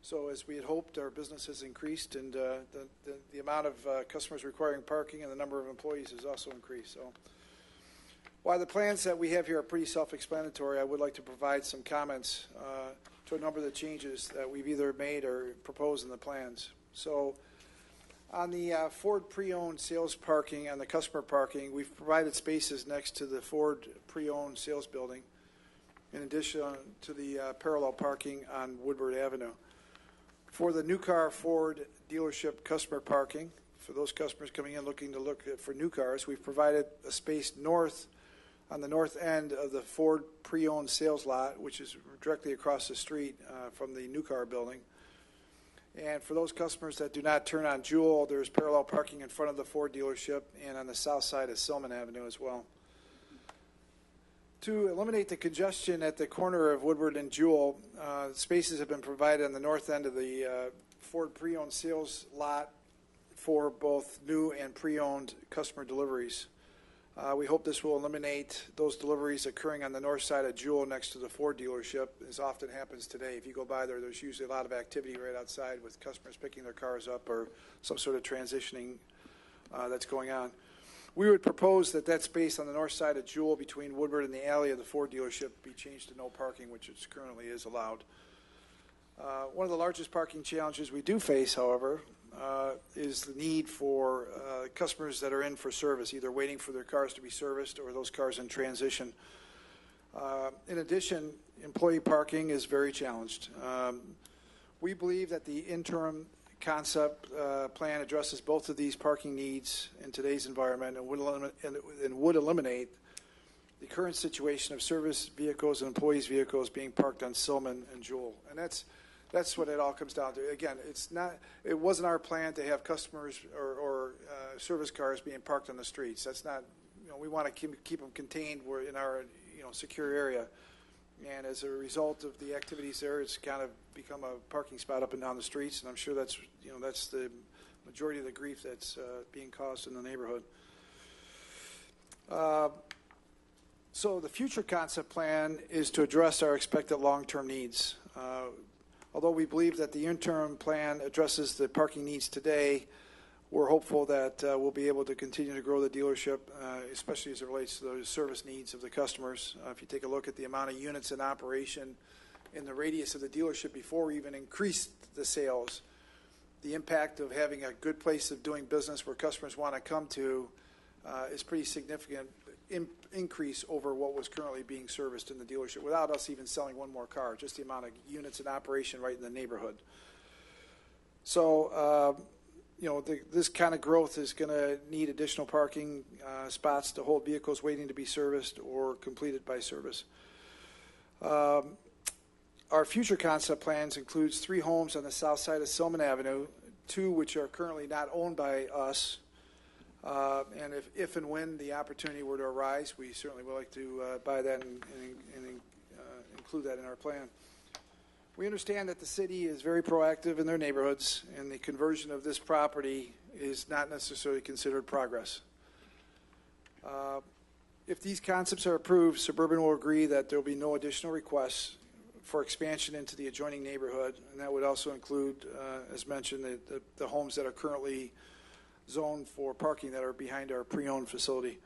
so as we had hoped, our business has increased, and the amount of customers requiring parking and the number of employees has also increased. So while the plans that we have here are pretty self-explanatory, I would like to provide some comments to a number of the changes that we've either made or proposed in the plans. So on the Ford pre-owned sales parking and the customer parking, we've provided spaces next to the Ford pre-owned sales building, in addition to the parallel parking on Woodward Avenue. For the new car Ford dealership customer parking, for those customers coming in looking for new cars, we've provided a space on the north end of the Ford pre-owned sales lot, which is directly across the street from the new car building. And for those customers that do not turn on Jewel, there's parallel parking in front of the Ford dealership and on the south side of Silman Avenue as well. To eliminate the congestion at the corner of Woodward and Jewel, spaces have been provided on the north end of the Ford pre-owned sales lot for both new and pre-owned customer deliveries. We hope this will eliminate those deliveries occurring on the north side of Jewel next to the Ford dealership, as often happens today. If you go by there, there's usually a lot of activity right outside with customers picking their cars up or some sort of transitioning that's going on. We would propose that space on the north side of Jewel between Woodward and the alley of the Ford dealership be changed to no parking, which it currently is allowed. One of the largest parking challenges we do face, however, is the need for customers that are in for service, either waiting for their cars to be serviced or those cars in transition. In addition, employee parking is very challenged. We believe that the interim concept plan addresses both of these parking needs in today's environment and would eliminate the current situation of service vehicles and employees' vehicles being parked on Silman and Jewel. And that's what it all comes down to. Again, it wasn't our plan to have customers or service cars being parked on the streets. That's not, we want to keep them contained in our secure area. And as a result of the activities there, it's kind of become a parking spot up and down the streets. And I'm sure that's the majority of the grief that's being caused in the neighborhood. So the future concept plan is to address our expected long-term needs. Although we believe that the interim plan addresses the parking needs today, we're hopeful that we'll be able to continue to grow the dealership, especially as it relates to the service needs of the customers. If you take a look at the amount of units in operation in the radius of the dealership before we even increased the sales, the impact of having a good place of doing business where customers want to come to is pretty significant increase over what was currently being serviced in the dealership without us even selling one more car, just the amount of units in operation right in the neighborhood. So, this kind of growth is going to need additional parking spots to hold vehicles waiting to be serviced or completed by service. Our future concept plans includes 3 homes on the south side of Silman Avenue, 2 which are currently not owned by us. And if and when the opportunity were to arise, we certainly would like to buy that and include that in our plan. We understand that the city is very proactive in their neighborhoods, and the conversion of this property is not necessarily considered progress. If these concepts are approved, Suburban will agree that there will be no additional requests for expansion into the adjoining neighborhood, and that would also include, as mentioned, the homes that are currently zoned for parking that are behind our pre-owned facility.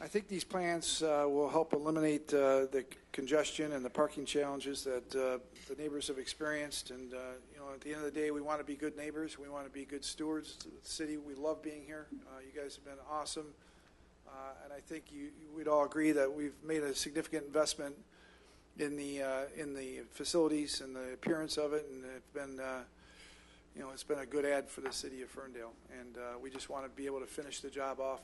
I think these plans will help eliminate the congestion and the parking challenges that the neighbors have experienced. And at the end of the day, we want to be good neighbors. We want to be good stewards to the city. We love being here. You guys have been awesome, and I think we'd all agree that we've made a significant investment in the facilities and the appearance of it, and it's been it's been a good ad for the city of Ferndale, and we just want to be able to finish the job off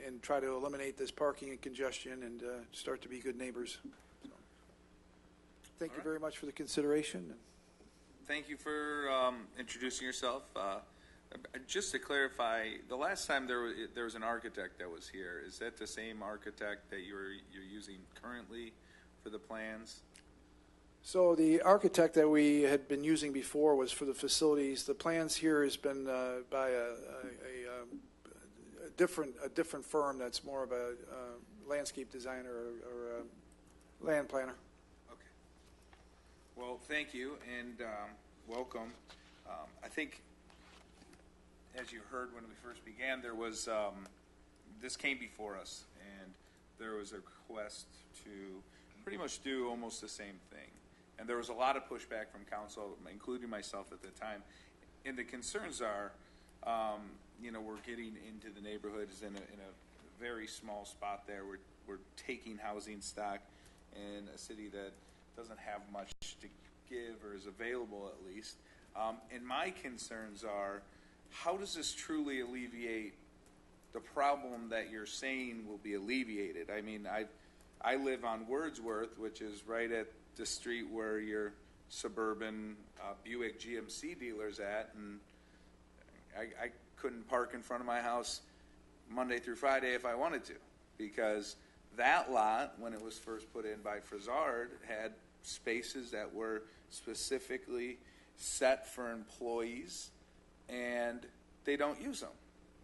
and try to eliminate this parking and congestion and start to be good neighbors. So, thank you very much for the consideration. Thank you for introducing yourself. Just to clarify, the last time there was an architect that was here. Is that the same architect that you're using currently for the plans? So the architect that we had been using before was for the facilities. The plans here has been by a different firm that's more of a landscape designer or a land planner. Okay. Well, thank you and welcome. I think, as you heard when we first began, there was this came before us, and there was a request to pretty much do almost the same thing. And there was a lot of pushback from council, including myself at the time. And the concerns are, we're getting into the neighborhoods in a very small spot there. We're taking housing stock in a city that doesn't have much to give or is available at least. And my concerns are, how does this truly alleviate the problem that you're saying will be alleviated? I mean, I live on Wordsworth, which is right at the street where your Suburban Buick GMC dealer's at, and I couldn't park in front of my house Monday through Friday if I wanted to, because that lot, when it was first put in by Frizard, had spaces that were specifically set for employees, and they don't use them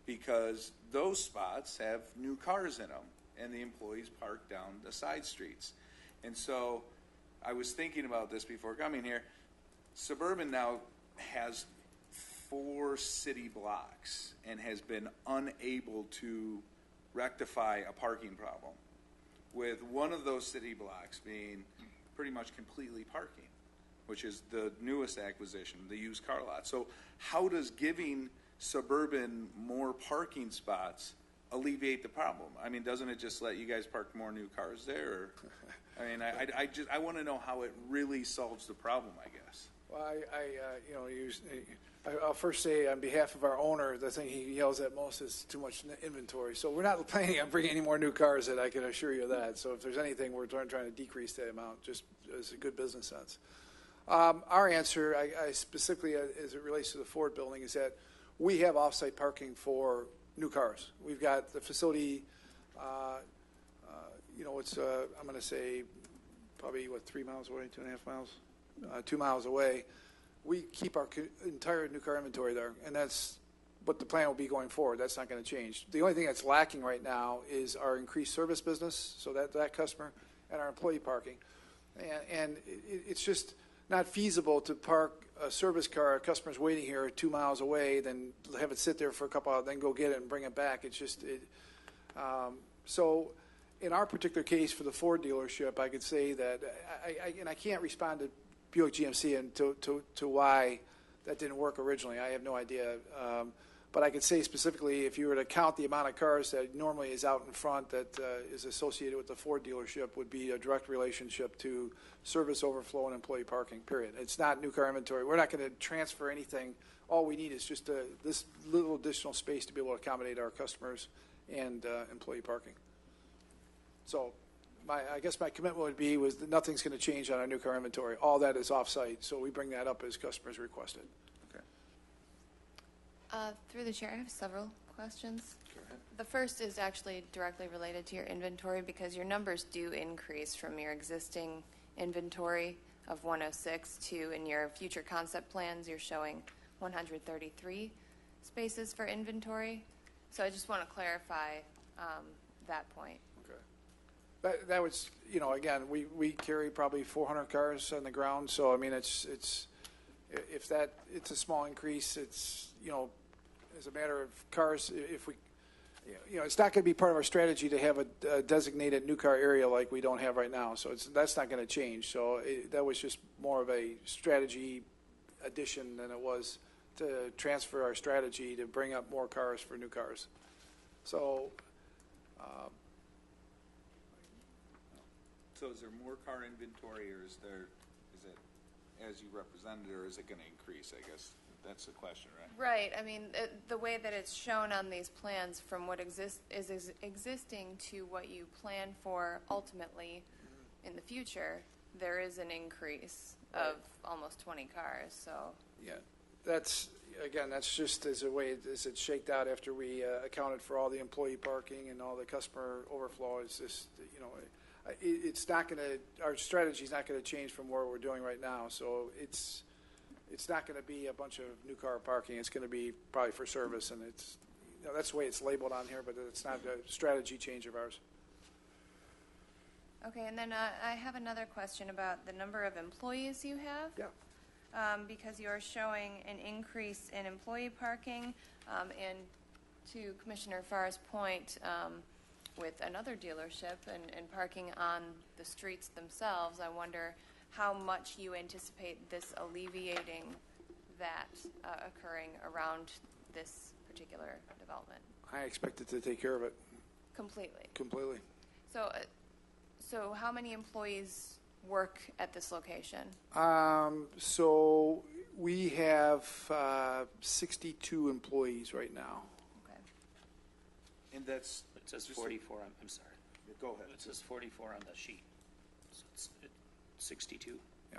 because those spots have new cars in them, and the employees park down the side streets. And so I was thinking about this before coming here. Suburban now has 4 city blocks and has been unable to rectify a parking problem, with one of those city blocks being pretty much completely parking, which is the newest acquisition, the used car lot. So how does giving Suburban more parking spots alleviate the problem? I mean, doesn't it just let you guys park more new cars there? Or, I mean, I want to know how it really solves the problem, I guess. Well, I'll first say on behalf of our owner, the thing he yells at most is too much inventory. So we're not planning on bringing any more new cars in, I can assure you of that. So if there's anything, we're trying to decrease that amount, just as a good business sense. Our answer, I specifically as it relates to the Ford building, is that we have off-site parking for new cars. We've got the facility, it's, I'm going to say, probably, 3 miles away, 2.5 miles? 2 miles away. We keep our entire new car inventory there, and that's what the plan will be going forward. That's not going to change. The only thing that's lacking right now is our increased service business, so that customer, and our employee parking. And it's just not feasible to park a service car, a customer's waiting here 2 miles away, then have it sit there for a couple hours, then go get it and bring it back. It's just, so in our particular case for the Ford dealership, I could say that I can't respond to Buick GMC and to why that didn't work originally. I have no idea. But I could say specifically, if you were to count the amount of cars that normally is out in front that is associated with the Ford dealership, would be a direct relationship to service overflow and employee parking, period. It's not new car inventory. We're not going to transfer anything. All we need is just this little additional space to be able to accommodate our customers and employee parking. So I guess my commitment would be was that nothing's going to change on our new car inventory. All that is off-site, so we bring that up as customers requested. Through the chair, I have several questions. Go ahead. The first is actually directly related to your inventory because your numbers do increase from your existing inventory of 106 to, in your future concept plans, you're showing 133 spaces for inventory. So I just want to clarify that point. Okay. That was, again, we carry probably 400 cars on the ground, so I mean, it's a small increase. It's, as a matter of cars, if we, it's not going to be part of our strategy to have a designated new car area like we don't have right now. So that's not going to change. So that was just more of a strategy addition than it was to transfer our strategy to bring up more cars for new cars. So. So is there more car inventory, or is it as you represented, or is it going to increase? I guess that's the question, right? Right. I mean, the way that it's shown on these plans from what is existing to what you plan for ultimately in the future, there is an increase of almost 20 cars. So yeah, that's just as a way as it's shaked out after we accounted for all the employee parking and all the customer overflow. It's just, it's not going to, our strategy is not going to change from where we're doing right now. So it's not going to be a bunch of new car parking. It's going to be probably for service, and it's, that's the way it's labeled on here, but it's not a strategy change of ours. okay, and then I have another question about the number of employees you have. Yeah. Because you are showing an increase in employee parking, and to Commissioner Farr's point, with another dealership and parking on the streets themselves, I wonder how much you anticipate this alleviating that occurring around this particular development. I expect it to take care of it. Completely. Completely. So how many employees work at this location? So we have 62 employees right now. Okay. And that's It says 44. I'm sorry. Go ahead. It says 44 on the sheet. So it's 62. Yeah.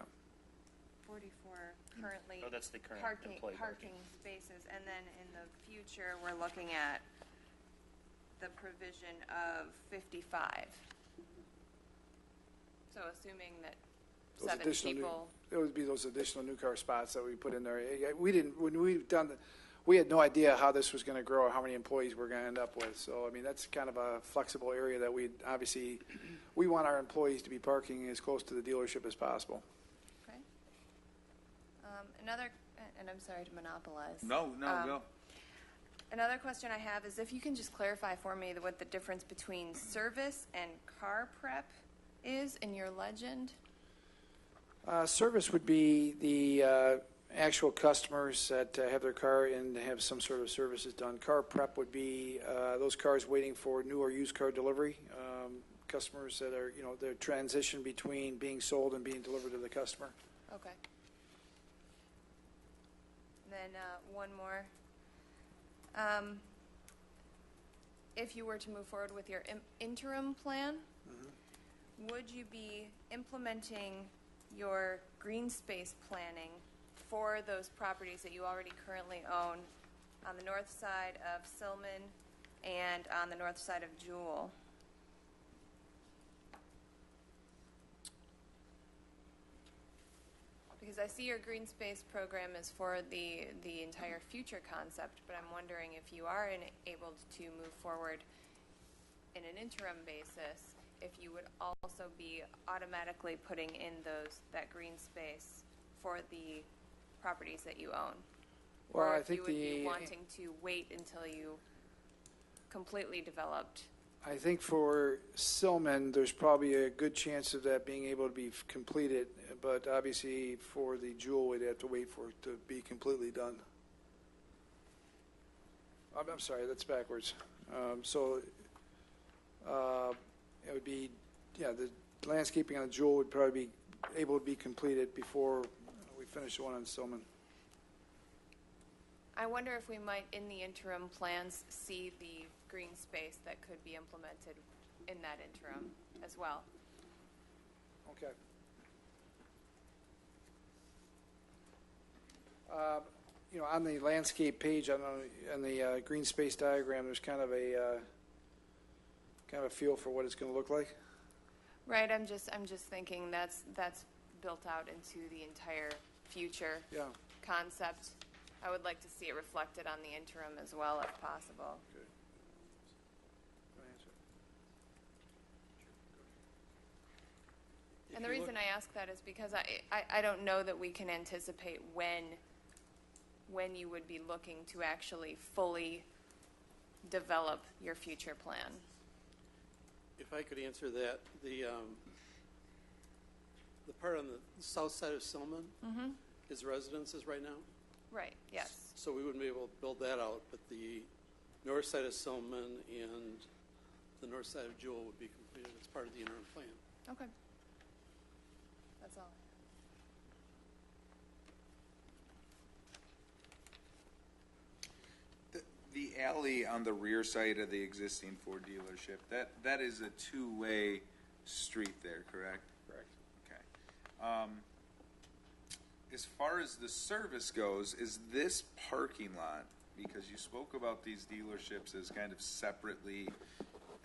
44 currently. Oh, that's the current parking employee parking spaces, and then in the future we're looking at the provision of 55. So assuming that Those 7 additional people. It would be those additional new car spots that we put in there. We had no idea how this was going to grow or how many employees we're going to end up with. So, I mean, that's kind of a flexible area that we want our employees to be parking as close to the dealership as possible. Okay. Another, and I'm sorry to monopolize. No, go. Another question I have is if you can just clarify for me what the difference between service and car prep is in your legend. Service would be the actual customers that have their car and have some sort of services done. Car prep would be those cars waiting for new or used car delivery. Customers that are, the transition between being sold and being delivered to the customer. Okay. Then one more. If you were to move forward with your interim plan, would you be implementing your green space planning for those properties that you already currently own on the north side of Silman and on the north side of Jewel? Because I see your green space program is for the entire future concept, but I'm wondering if you are able to move forward in an interim basis, if you would also be automatically putting in that green space for the properties that you own. Well, or I if think you would be wanting to wait until you completely developed I think for Silman, there's probably a good chance of that being able to be completed, but obviously for the Jewel, we'd have to wait for it to be completely done. I'm sorry, that's backwards. It would be, the landscaping on the Jewel would probably be able to be completed before we finish the one on Silman. I wonder if we might, in the interim plans, see the green space that could be implemented in that interim as well. Okay. On the landscape page, on the green space diagram, there's kind of a feel for what it's going to look like. Right. I'm just thinking that's built out into the entire future concept. I would like to see it reflected on the interim as well, if possible. Okay. And the reason I ask that is because I don't know that we can anticipate when you would be looking to actually fully develop your future plan. If I could answer that, the part on the south side of Silman is residences right now. Right, yes. So we wouldn't be able to build that out, but the north side of Silman and the north side of Jewel would be completed as part of the interim plan. Okay. That's all. The alley on the rear side of the existing Ford dealership, that is a two-way street there, correct? Correct. Okay. As far as the service goes, is this parking lot, because you spoke about these dealerships as kind of separately,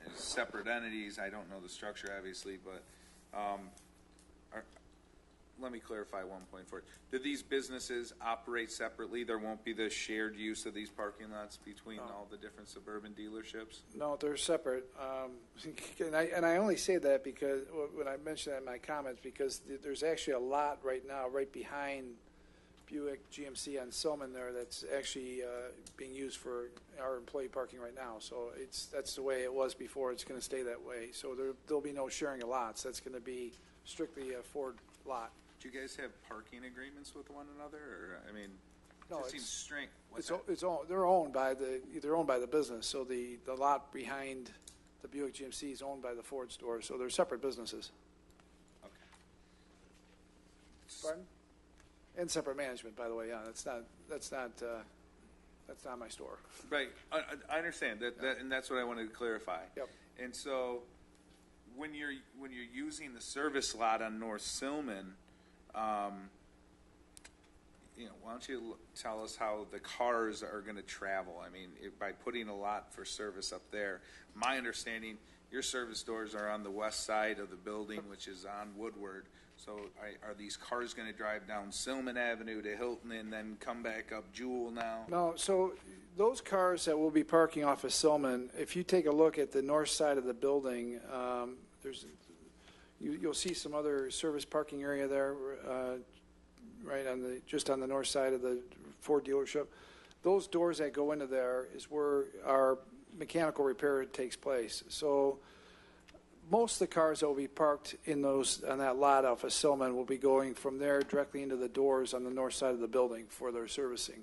as separate entities, I don't know the structure obviously, but let me clarify one point for you. Do these businesses operate separately? There won't be the shared use of these parking lots between all the different suburban dealerships? No, they're separate. And I only say that because when I mentioned that in my comments, because there's actually a lot right now right behind Buick GMC on Silman there that's actually being used for our employee parking right now. So that's the way it was before. It's going to stay that way. So there'll be no sharing of lots. That's going to be strictly a Ford lot. Do you guys have parking agreements with one another, or I mean, No, it seems strange. They're owned by the business. So the lot behind the Buick GMC is owned by the Ford store. So they're separate businesses. Okay. Pardon? And separate management, by the way. Yeah, that's not my store. Right. I understand that, and that's what I wanted to clarify. Yep. And so, when you're using the service lot on North Silman, why don't you tell us how the cars are going to travel? I mean, by putting a lot for service up there. My understanding, your service doors are on the west side of the building, which is on Woodward. So are these cars going to drive down Silman Avenue to Hilton and then come back up Jewel now? No, so those cars that will be parking off of Silman, if you take a look at the north side of the building, you'll see some other service parking area there, right just on the north side of the Ford dealership. Those doors that go into there is where our mechanical repair takes place. So most of the cars that will be parked on that lot off of Silman will be going from there directly into the doors on the north side of the building for their servicing.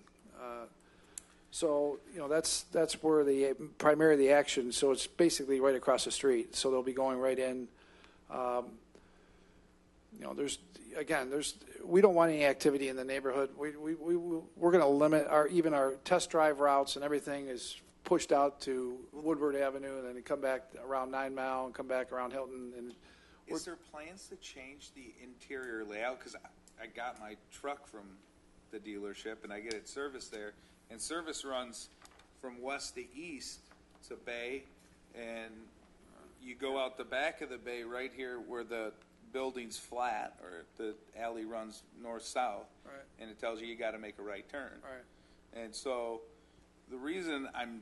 So that's where primarily the action. So it's basically right across the street. So they'll be going right in. We don't want any activity in the neighborhood. We're going to limit our test drive routes and everything is pushed out to Woodward Avenue and then come back around 9 Mile and come back around Hilton. And is there plans to change the interior layout? Because I got my truck from the dealership and I get it serviced there, and service runs from west to east to Bay, and you go out the back of the Bay right here where the building's flat, or the alley runs north-south, right, and it tells you got to make a right turn. Right. And so the reason I'm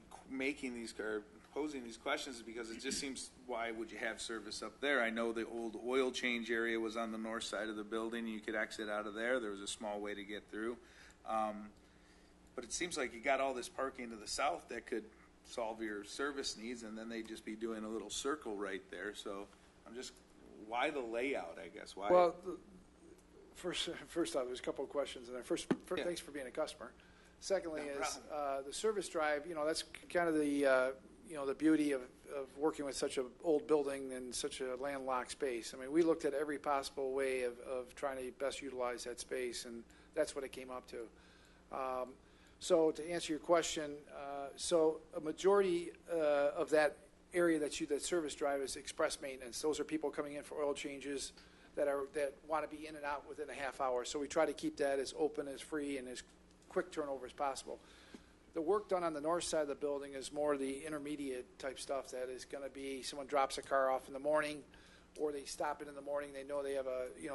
posing these questions is because it just seems, why would you have service up there? I know the old oil change area was on the north side of the building. You could exit out of there. There was a small way to get through. But it seems like you got all this parking to the south that could solve your service needs, and then they'd just be doing a little circle right there. So I'm just, why the layout, I guess? Why? Well, first off, there's a couple of questions in there. First, Yeah. thanks for being a customer. Secondly, No is the service drive. That's kind of the the beauty of working with such an old building and such a landlocked space. I mean, we looked at every possible way of trying to best utilize that space, and that's what it came up to. So to answer your question, so a majority of that area that service drive is express maintenance. Those are people coming in for oil changes that want to be in and out within a half hour. So we try to keep that as open, as free, and as quick turnover as possible. The work done on the north side of the building is more the intermediate type stuff that is going to be someone drops a car off in the morning, or they stop it in the morning. They know they have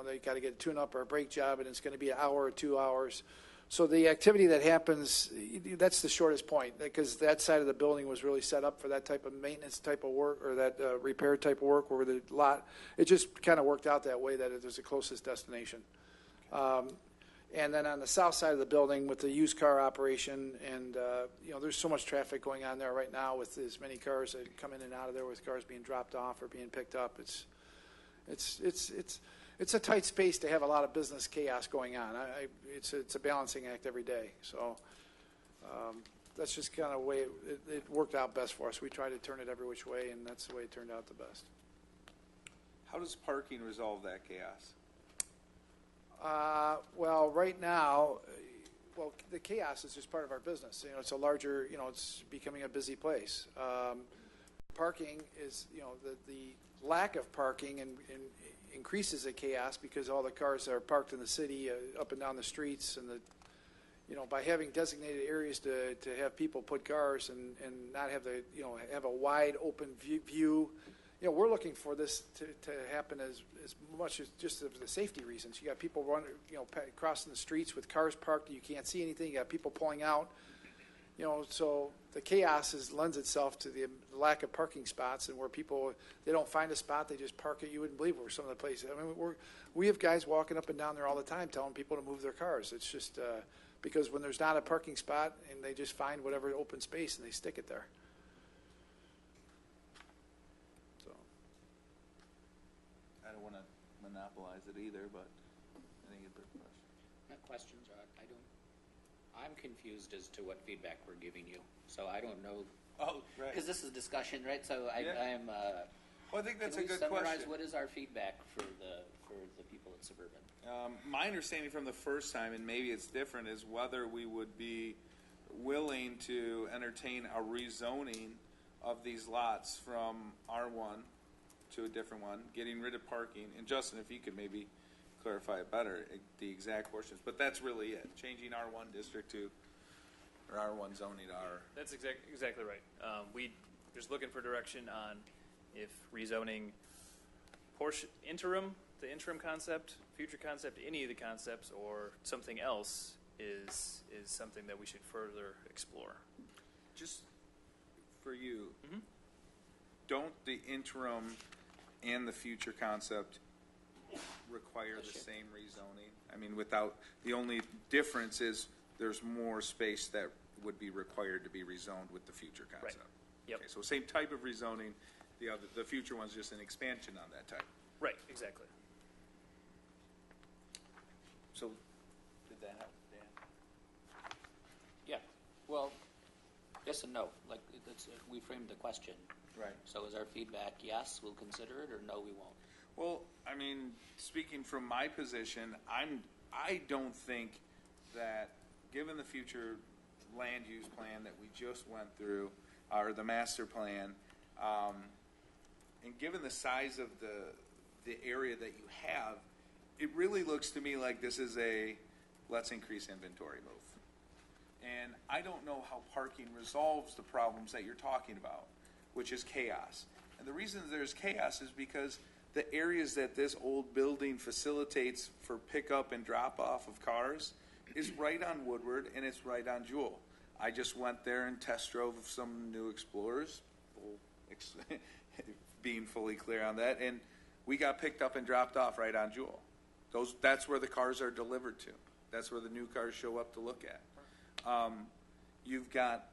they got to get a tune-up or a brake job, and it's going to be an hour or 2 hours. So the activity that happens, that's the shortest point, because that side of the building was really set up for that type of maintenance type of work, or that repair type of work, where the lot, it just kind of worked out that way, that it was the closest destination. And then on the south side of the building with the used car operation, and there's so much traffic going on there right now with as many cars that come in and out of there, with cars being dropped off or being picked up. It's a tight space to have a lot of business chaos going on. It's a balancing act every day. So that's just kind of the way it worked out best for us. We tried to turn it every which way, and that's the way it turned out the best. How does parking resolve that chaos? Well, right now, the chaos is just part of our business. It's a larger, it's becoming a busy place. Parking is, the lack of parking and increases the chaos, because all the cars that are parked in the city up and down the streets, and by having designated areas to have people put cars and not have have a wide open view. We're looking for this to happen as much as just for the safety reasons. You got people running, crossing the streets with cars parked. You can't see anything. You got people pulling out. So the chaos lends itself to the lack of parking spots, and where people, they don't find a spot, they just park it. You wouldn't believe where some of the places. I mean, we have guys walking up and down there all the time telling people to move their cars. It's just because when there's not a parking spot, and they just find whatever open space and they stick it there. I don't want to monopolize it either, but I think it's a good question. My questions are, I'm confused as to what feedback we're giving you. So I don't know. Oh, right. Because this is discussion, right? So I am. Well, I think that's a good summarize question. What is our feedback for the people at Suburban? My understanding from the first time, and maybe it's different, is whether we would be willing to entertain a rezoning of these lots from R1 to a different one, getting rid of parking. And Justin, if you could maybe clarify it better, the exact portions. But that's really it, changing R1 district to, or R1 zoning to R. That's exactly right. We just looking for direction on if rezoning the interim concept, future concept, any of the concepts, or something else is something that we should further explore. Just for you, don't the interim and the future concept require the same rezoning? I mean, the only difference is there's more space that would be required to be rezoned with the future concept. Right. Yep. Okay, so same type of rezoning. The future one's just an expansion on that type. Right. Exactly. So, did that help, Dan? Yeah. Well, yes and no. Like we framed the question. Right. So is our feedback yes, we'll consider it, or no, we won't? Well, I mean, speaking from my position, I don't think that, given the future land use plan that we just went through, or the master plan, and given the size of the area that you have, it really looks to me like this is a let's increase inventory move. And I don't know how parking resolves the problems that you're talking about, which is chaos. And the reason there's chaos is because the areas that this old building facilitates for pickup and drop off of cars is right on Woodward, and it's right on Jewel. I just went there and test drove some new Explorers, being fully clear on that, and we got picked up and dropped off right on Jewel. That's where the cars are delivered to. That's where the new cars show up to look at. You've got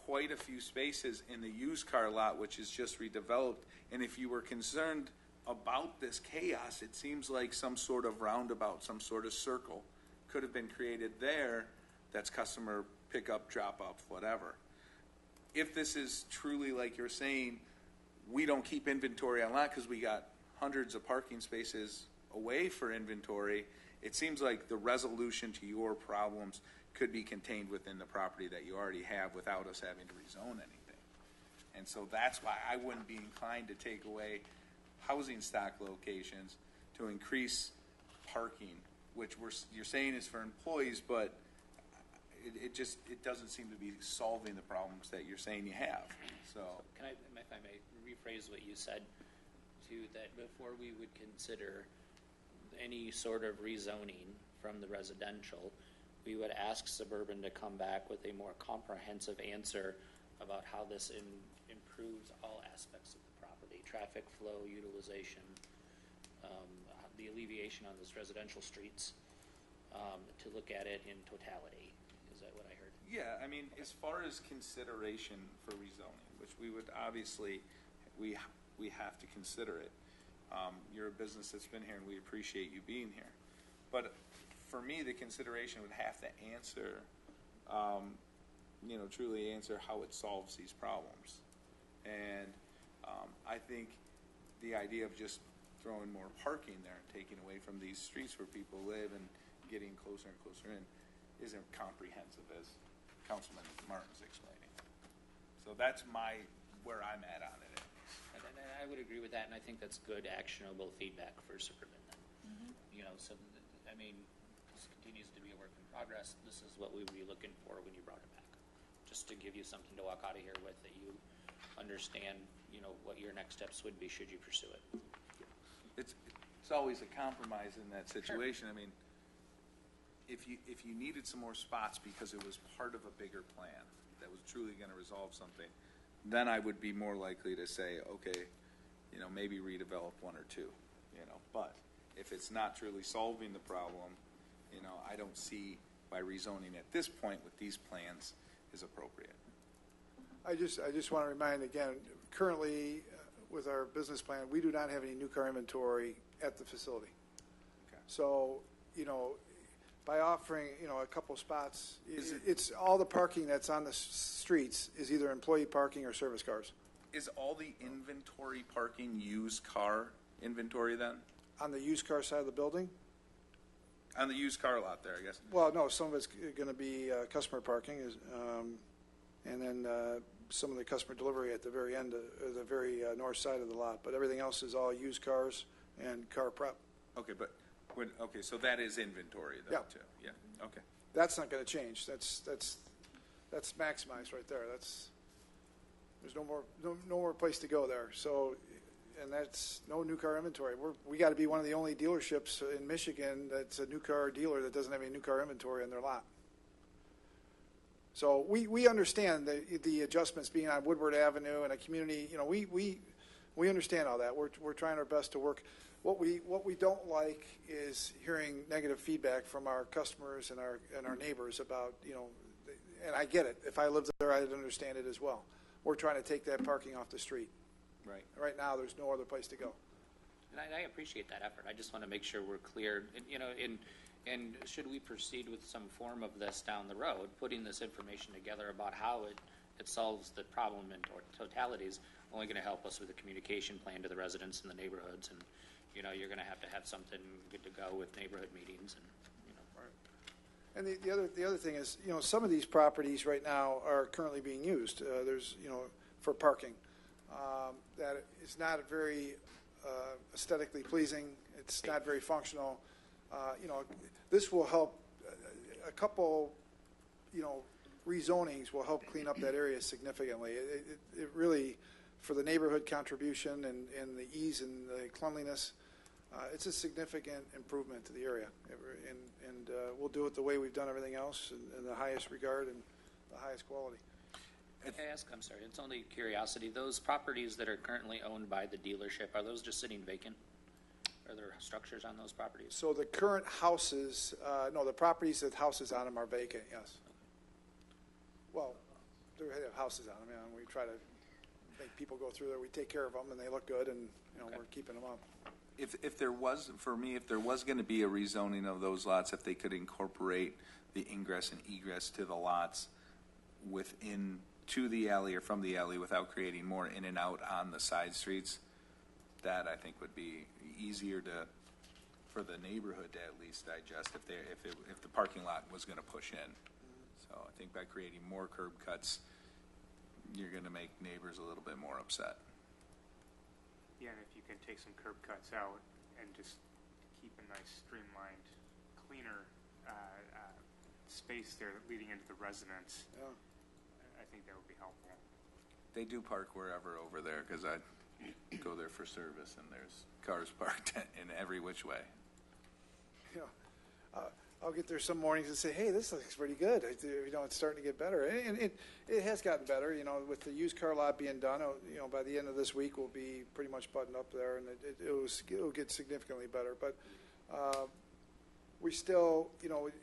quite a few spaces in the used car lot, which is just redeveloped. And if you were concerned about this chaos, it seems like some sort of roundabout, some sort of circle could have been created there that's customer pickup, drop off, whatever. If this is truly like you're saying, we don't keep inventory on lot because we got hundreds of parking spaces away for inventory, it seems like the resolution to your problems could be contained within the property that you already have without us having to rezone anything. And so that's why I wouldn't be inclined to take away housing stock locations to increase parking, which you're saying is for employees, but it doesn't seem to be solving the problems that you're saying you have. So Can I, if I may, rephrase what you said, to that before we would consider any sort of rezoning from the residential, we would ask Suburban to come back with a more comprehensive answer about how this improves all aspects of the property, traffic flow, utilization, the alleviation on those residential streets, to look at it in totality. Is that what I heard? yeah, I mean, as far as consideration for rezoning, which we would obviously, we have to consider it. You're a business that's been here, and we appreciate you being here. But for me, the consideration would have to answer, truly answer how it solves these problems. And I think the idea of just throwing more parking there and taking away from these streets where people live and getting closer and closer in isn't comprehensive, as Councilman Martin's explaining. So that's where I'm at on it. And I would agree with that, and I think that's good, actionable feedback for Suburban then. So, this continues to be a work in progress. This is what we would be looking for when you brought it back. Just to give you something to walk out of here with, that you understand, what your next steps would be should you pursue it. It's always a compromise in that situation. Sure. I mean, if you needed some more spots because it was part of a bigger plan that was truly going to resolve something, then I would be more likely to say, okay, maybe redevelop one or two, But if it's not truly solving the problem, I don't see why rezoning at this point with these plans is appropriate. I just want to remind again, currently with our business plan, we do not have any new car inventory at the facility. Okay. So, by offering, a couple spots, it's all the parking that's on the streets is either employee parking or service cars. Is all the inventory parking used car inventory then? On the used car side of the building? On the used car lot there, I guess. Well, no, some of it's going to be customer parking, and then some of the customer delivery at the very end, the very north side of the lot. But everything else is all used cars and car prep. Okay, so that is inventory though, too. Yeah. Okay. That's not going to change. That's maximized right there. There's no more place to go there. So, and that's no new car inventory. We got to be one of the only dealerships in Michigan that's a new car dealer that doesn't have any new car inventory in their lot. So we understand the adjustments being on Woodward Avenue and a community. We understand all that. We're trying our best to work. What we don't like is hearing negative feedback from our customers and our neighbors about, and I get it. If I lived there, I'd understand it as well. We're trying to take that parking off the street. Right. Right now, there's no other place to go. And I appreciate that effort. I just want to make sure we're clear. And should we proceed with some form of this down the road, putting this information together about how it solves the problem in totalities, only going to help us with the communication plan to the residents in the neighborhoods. And, you're going to have something good to go with neighborhood meetings. And the other thing is, some of these properties right now are currently being used. There's, for parking. That is not very aesthetically pleasing. It's not very functional. This will help. A couple, rezonings will help clean up that area significantly. It really, for the neighborhood contribution and the ease and the cleanliness, it's a significant improvement to the area. And we'll do it the way we've done everything else in the highest regard and the highest quality. Can I ask, I'm sorry, it's only curiosity, those properties that are currently owned by the dealership, are those just sitting vacant? Are there structures on those properties? So the current houses, no, the properties that houses on them are vacant, yes. Well, they have houses on them, and we try to make people go through there. We take care of them, and they look good, and we're keeping them up. If there was, for me, if there was going to be a rezoning of those lots, if they could incorporate the ingress and egress to the lots within, to the alley or from the alley without creating more in and out on the side streets, that I think would be easier for the neighborhood to at least digest if the parking lot was going to push in. So I think by creating more curb cuts, you're going to make neighbors a little bit more upset. Yeah, and if you can take some curb cuts out and just keep a nice streamlined, cleaner space there leading into the residence, I think that would be helpful. They do park wherever over there because I go there for service and there's cars parked in every which way. I'll get there some mornings and say, hey, this looks pretty good. It's starting to get better. And it has gotten better, with the used car lot being done. By the end of this week, we'll be pretty much buttoned up there, and it'll get significantly better. But we still,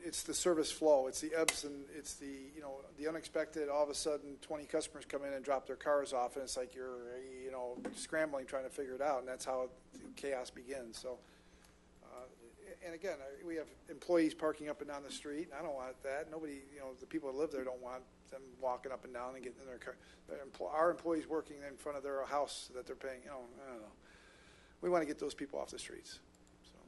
it's the service flow. It's the ebbs and it's the unexpected. All of a sudden, 20 customers come in and drop their cars off, and it's like you're, scrambling trying to figure it out, and that's how chaos begins. So. And again, we have employees parking up and down the street. I don't want that. Nobody, the people that live there don't want them walking up and down and getting in their car. Our employees working in front of their house that they're paying, I don't know. We want to get those people off the streets. So.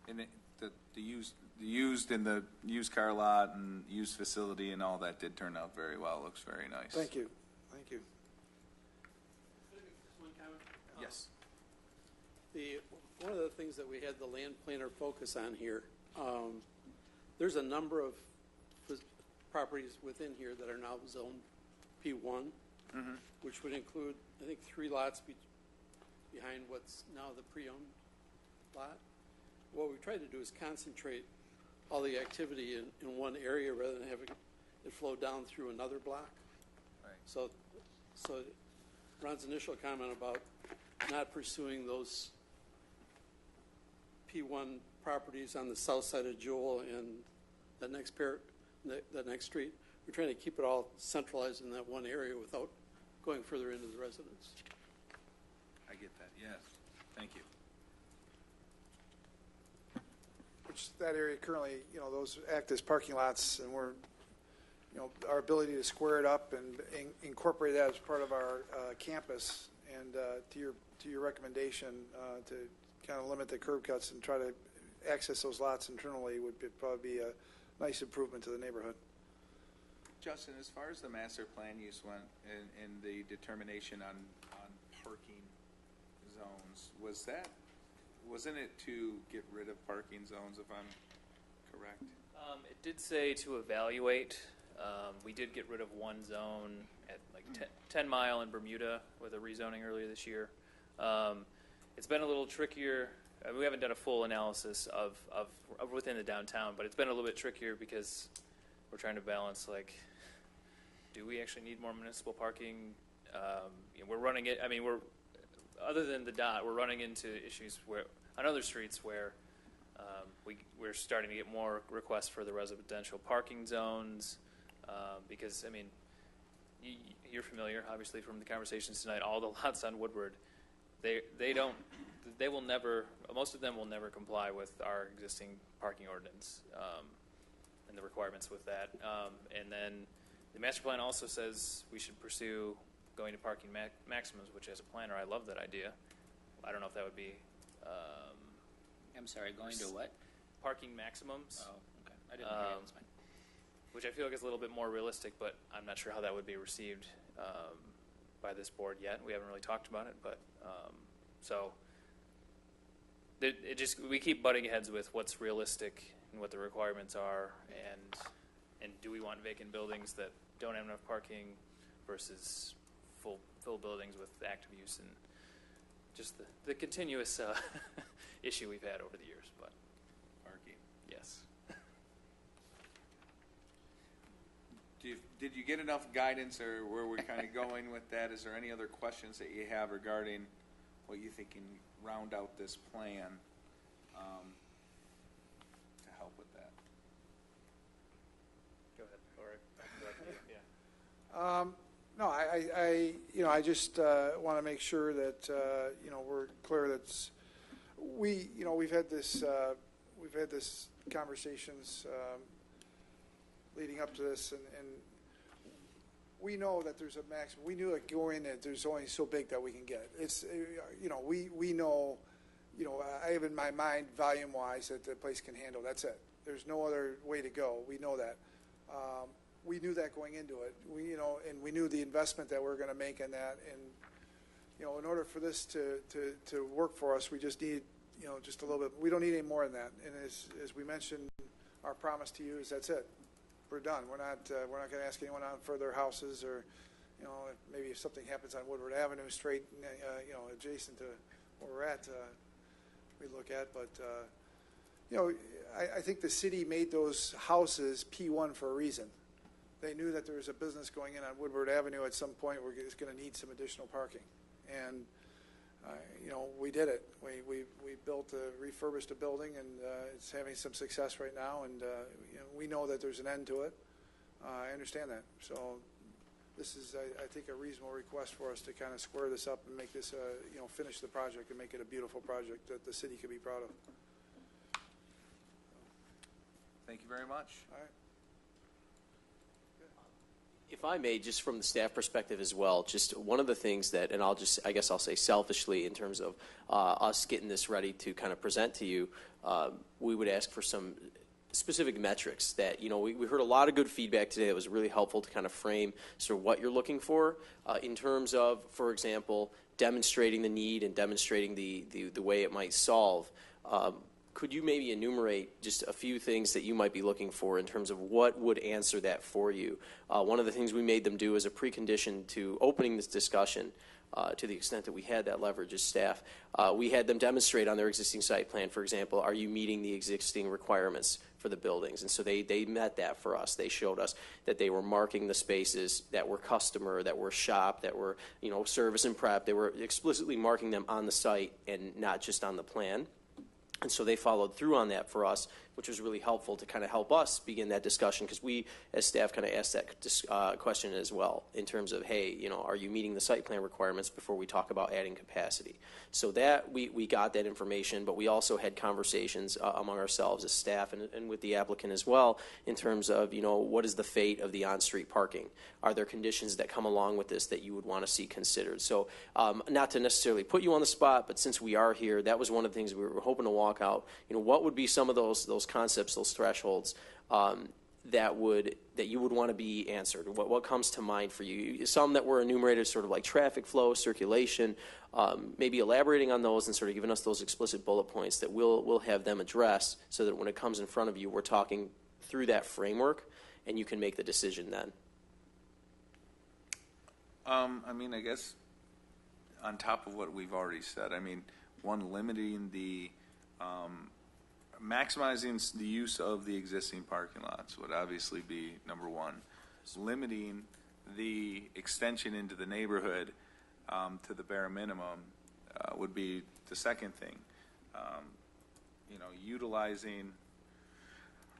And the used in the used car lot and used facility and all that did turn out very well. It looks very nice. Thank you. Thank you. One comment? Yes. One of the things that we had the land planner focus on here, there's a number of properties within here that are now zoned P1, which would include, I think, 3 lots behind what's now the pre-owned lot. What we tried to do is concentrate all the activity in one area rather than having it flow down through another block. Right. So Ron's initial comment about not pursuing those P1 properties on the south side of Jewel and the next street, we're trying to keep it all centralized in that one area without going further into the residence. I get that. Yes. Thank you. Which that area currently, those act as parking lots, and we're, our ability to square it up and incorporate that as part of our campus. And to your recommendation to kind of limit the curb cuts and try to access those lots internally would probably be a nice improvement to the neighborhood. Justin, as far as the master plan use went and the determination on parking zones, wasn't it to get rid of parking zones, if I'm correct? It did say to evaluate. We did get rid of one zone at 10 Mile in Bermuda with a rezoning earlier this year. It's been a little trickier. We haven't done a full analysis of within the downtown, but it's been a little bit trickier because we're trying to balance, do we actually need more municipal parking? We're running it. We're other than the dot, we're running into issues where on other streets where we're starting to get more requests for the residential parking zones because you're familiar, obviously, from the conversations tonight. All the lots on Woodward, they will never. Most of them will never comply with our existing parking ordinance and the requirements with that. And then the master plan also says we should pursue going to parking maximums, which as a planner, I love that idea. I don't know if that would be. I'm sorry, going to what? Parking maximums. Oh, okay. I didn't hear you. That's fine. Which I feel like is a little bit more realistic, but I'm not sure how that would be received by this board yet. We haven't really talked about it, but we keep butting heads with what's realistic and what the requirements are, and do we want vacant buildings that don't have enough parking versus full buildings with active use, and just the continuous issue we've had over the years. But parking, yes. Did you get enough guidance, or where we're kind of going with that? Is there any other questions that you have regarding what you think can round out this plan to help with that? Go ahead. All right. No, I just want to make sure that we're clear that we've had this conversations leading up to this, and we know that there's a maximum. We knew it going that there's only so big that we can get. It's we know. I have in my mind volume-wise that the place can handle. That's it. There's no other way to go. We know that. We knew that going into it. And we knew the investment that we're going to make in that. And in order for this to work for us, we just need just a little bit. We don't need any more than that. And as we mentioned, our promise to you is that's it. We're done. We're not going to ask anyone on for their houses or maybe if something happens on Woodward Avenue, straight adjacent to where we're at, we look at. But I think the city made those houses P1 for a reason. They knew that there was a business going in on Woodward Avenue at some point where it's going to need some additional parking. And, we did it. We refurbished a building, and it's having some success right now. And, we know that there's an end to it. I understand that. So this is, I think, a reasonable request for us to kind of square this up and make this, finish the project and make it a beautiful project that the city can be proud of. Thank you very much. All right. If I may, just from the staff perspective as well, just one of the things that, and I guess I'll say selfishly in terms of us getting this ready to kind of present to you, we would ask for some specific metrics that, we heard a lot of good feedback today that was really helpful to kind of frame sort of what you're looking for in terms of, for example, demonstrating the need and demonstrating the way it might solve. Could you maybe enumerate just a few things that you might be looking for in terms of what would answer that for you? One of the things we made them do as a precondition to opening this discussion, to the extent that we had that leverage as staff, we had them demonstrate on their existing site plan, for example, are you meeting the existing requirements for the buildings? And so they met that for us. They showed us that they were marking the spaces that were customer, that were shop, that were service and prep. They were explicitly marking them on the site and not just on the plan. And so they followed through on that for us, which was really helpful to kind of help us begin that discussion, because we, as staff, kind of asked that question as well in terms of, hey, are you meeting the site plan requirements before we talk about adding capacity? So that we got that information, but we also had conversations among ourselves as staff and with the applicant as well in terms of, what is the fate of the on-street parking? Are there conditions that come along with this that you would want to see considered? So not to necessarily put you on the spot, but since we are here, that was one of the things we were hoping to walk out. What would be some of those concepts, those thresholds that you would want to be answered? What comes to mind for you? Some that were enumerated, sort of like traffic flow, circulation, maybe elaborating on those and sort of giving us those explicit bullet points that we'll have them address, so that when it comes in front of you, we're talking through that framework and you can make the decision then. I guess on top of what we've already said, one, limiting the maximizing the use of the existing parking lots would obviously be number one. Limiting the extension into the neighborhood to the bare minimum would be the second thing. Utilizing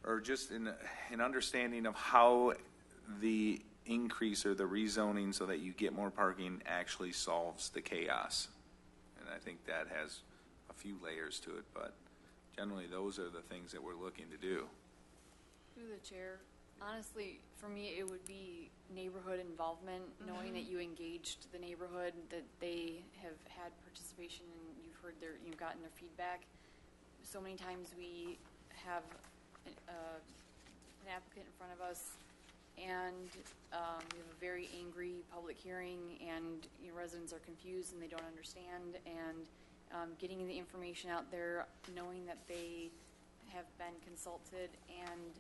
or just an understanding of how the increase or the rezoning so that you get more parking actually solves the chaos. And I think that has a few layers to it, but generally those are the things that we're looking to do. Through the chair, honestly, for me, it would be neighborhood involvement, knowing that you engaged the neighborhood, that they have had participation, and you've gotten their feedback. So many times we have an applicant in front of us, and we have a very angry public hearing, and residents are confused and they don't understand, and getting the information out there, knowing that they have been consulted, and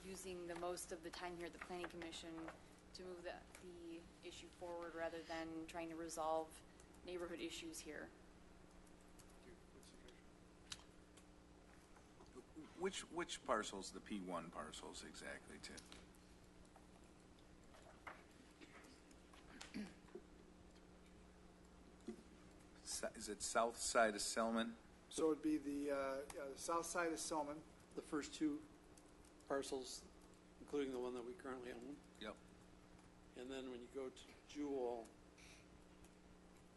using the most of the time here at the Planning Commission to move the issue forward rather than trying to resolve neighborhood issues here. Which parcels, the P1 parcels exactly, Tim? Is it south side of Selman? So it would be the south side of Selman. The first two parcels, including the one that we currently own. Yep. And then when you go to Jewel,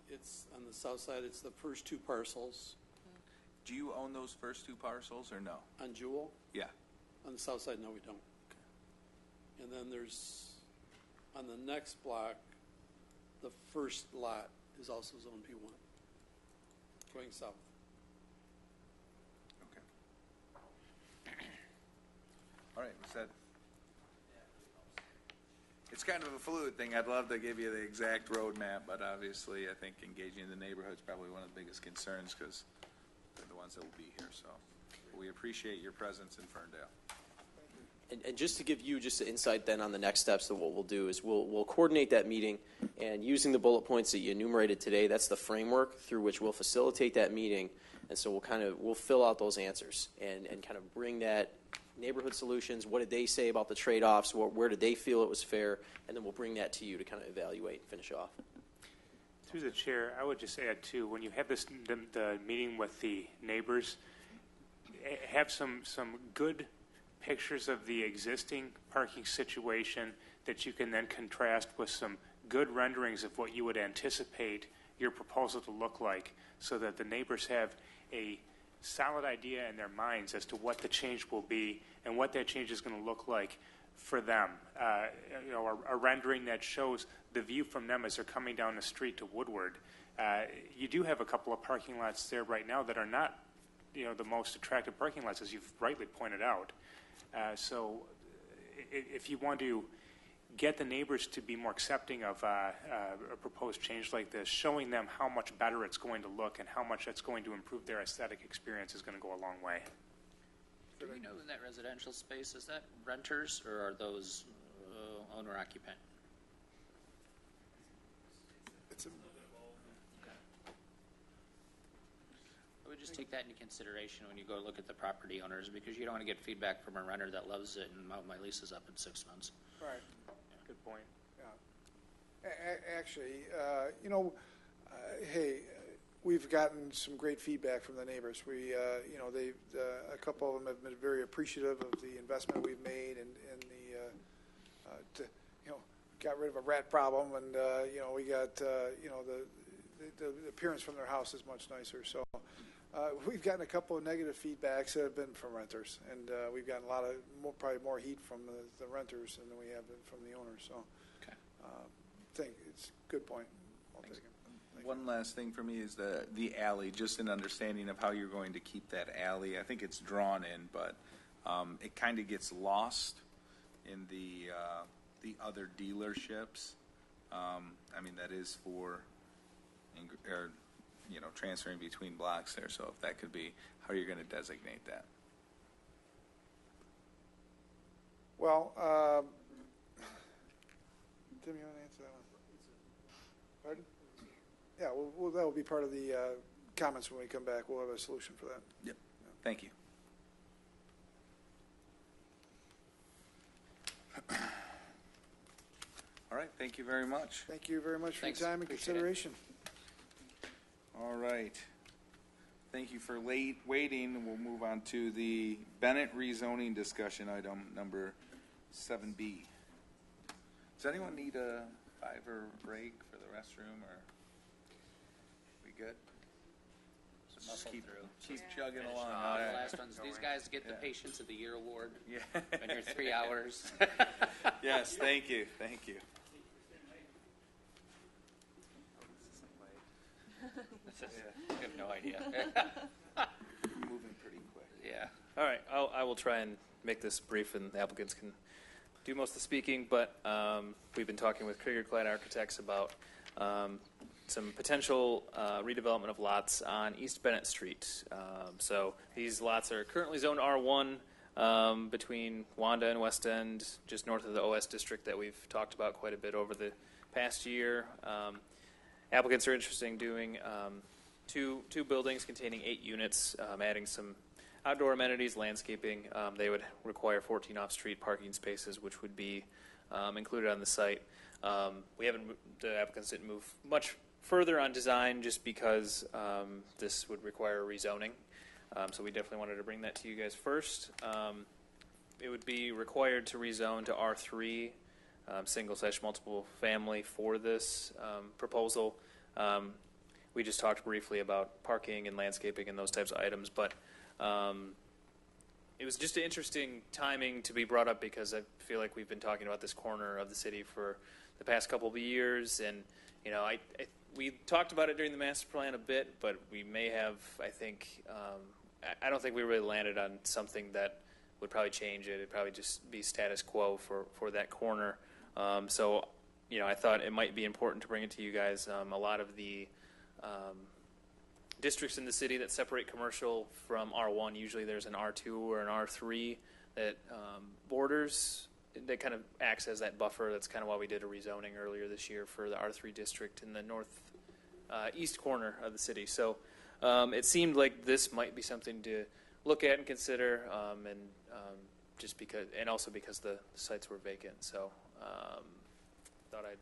it's on the south side, it's the first two parcels. Do you own those first two parcels or no? On Jewel? Yeah. On the south side, no, we don't. And then there's, on the next block, the first lot is also Zone P1, going south. All right, was that? It's kind of a fluid thing. I'd love to give you the exact roadmap, but obviously I think engaging the neighborhood is probably one of the biggest concerns because they're the ones that will be here. So we appreciate your presence in Ferndale. And just to give you just an insight then on the next steps, that what we'll do is we'll coordinate that meeting, and using the bullet points that you enumerated today, that's the framework through which we'll facilitate that meeting. And so we'll fill out those answers and kind of bring that neighborhood solutions. What did they say about the trade-offs? Where did they feel it was fair? And then we'll bring that to you to kind of evaluate and finish off. Through the chair, I would just add too, when you have the meeting with the neighbors, have some good pictures of the existing parking situation that you can then contrast with some good renderings of what you would anticipate your proposal to look like, so that the neighbors have a solid idea in their minds as to what the change will be and what that change is going to look like for them. A rendering that shows the view from them as they're coming down the street to Woodward. You do have a couple of parking lots there right now that are not, the most attractive parking lots, as you've rightly pointed out. So if you want to get the neighbors to be more accepting of a proposed change like this, showing them how much better it's going to look and how much it's going to improve their aesthetic experience is going to go a long way. Do we know in that residential space, is that renters or are those owner-occupant? I would just take that into consideration when you go look at the property owners, because you don't want to get feedback from a renter that loves it and my lease is up in 6 months. Right. Good point. Yeah. Actually, hey, we've gotten some great feedback from the neighbors. We, a couple of them have been very appreciative of the investment we've made and got rid of a rat problem, and we got the appearance from their house is much nicer. So we've gotten a couple of negative feedbacks that have been from renters, and we've gotten a lot of probably more heat from the renters than we have from the owners. So I think it's a good point. I'll take it. One last thing for me is the alley, just an understanding of how you're going to keep that alley. I think it's drawn in, but it kind of gets lost in the other dealerships. That is for transferring between blocks there. So if that could be how you're going to designate that. Well, Tim, you want to answer that one? Pardon? Yeah, well, that will be part of the comments when we come back. We'll have a solution for that. Yep. Thank you. All right. Thank you very much. Thank you very much for your time and Appreciate consideration. All right. Thank you for waiting. We'll move on to the Bennett rezoning discussion item number 7B. Does anyone need a 5-hour break for the restroom, or we good? Just keep chugging along. All right. The last ones. These guys get the Patience of the Year award. Yeah. When you're 3 hours. Yes. Thank you. Thank you. You have no idea. Moving pretty quick. Yeah. All right, I will try and make this brief, and the applicants can do most of the speaking. But we've been talking with Krieger Klein Architects about some potential redevelopment of lots on East Bennett Street. So these lots are currently zoned R1 between Wanda and West End, just north of the OS district that we've talked about quite a bit over the past year. Applicants are interested in doing two buildings containing 8 units, adding some outdoor amenities, landscaping. They would require 14 off-street parking spaces, which would be included on the site. The applicants didn't move much further on design just because this would require rezoning. So we definitely wanted to bring that to you guys first. It would be required to rezone to R3 single/multiple family for this proposal. We just talked briefly about parking and landscaping and those types of items, but it was just an interesting timing to be brought up because I feel like we've been talking about this corner of the city for the past couple of years, and we talked about it during the master plan a bit, but we may have, I don't think we really landed on something that would probably change it. It'd probably just be status quo for that corner. So I thought it might be important to bring it to you guys. A lot of the districts in the city that separate commercial from R1, usually there's an R2 or an R3 that borders, that kind of acts as that buffer. That's kind of why we did a rezoning earlier this year for the R3 district in the east corner of the city. So it seemed like this might be something to look at and consider, just because, and also because the sites were vacant. So thought I'd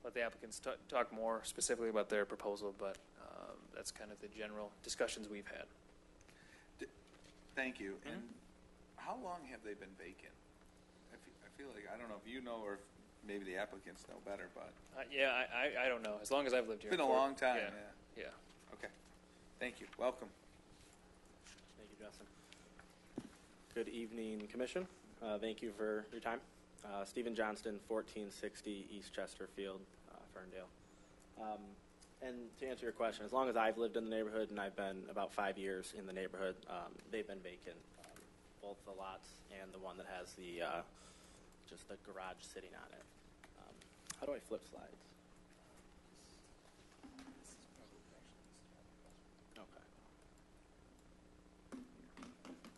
let the applicants talk more specifically about their proposal, but that's kind of the general discussions we've had. Thank you. And how long have they been vacant? I feel like, I don't know if you know or if maybe the applicants know better, but. I don't know. As long as I've lived here. It's been a long time, yeah. Okay. Thank you. Welcome. Thank you, Justin. Good evening, Commission. Thank you for your time. Stephen Johnston, 1460 East Chesterfield, Ferndale. And to answer your question, as long as I've lived in the neighborhood, and I've been about 5 years in the neighborhood, they've been vacant, both the lots and the one that has the just the garage sitting on it. How do I flip slides? Okay.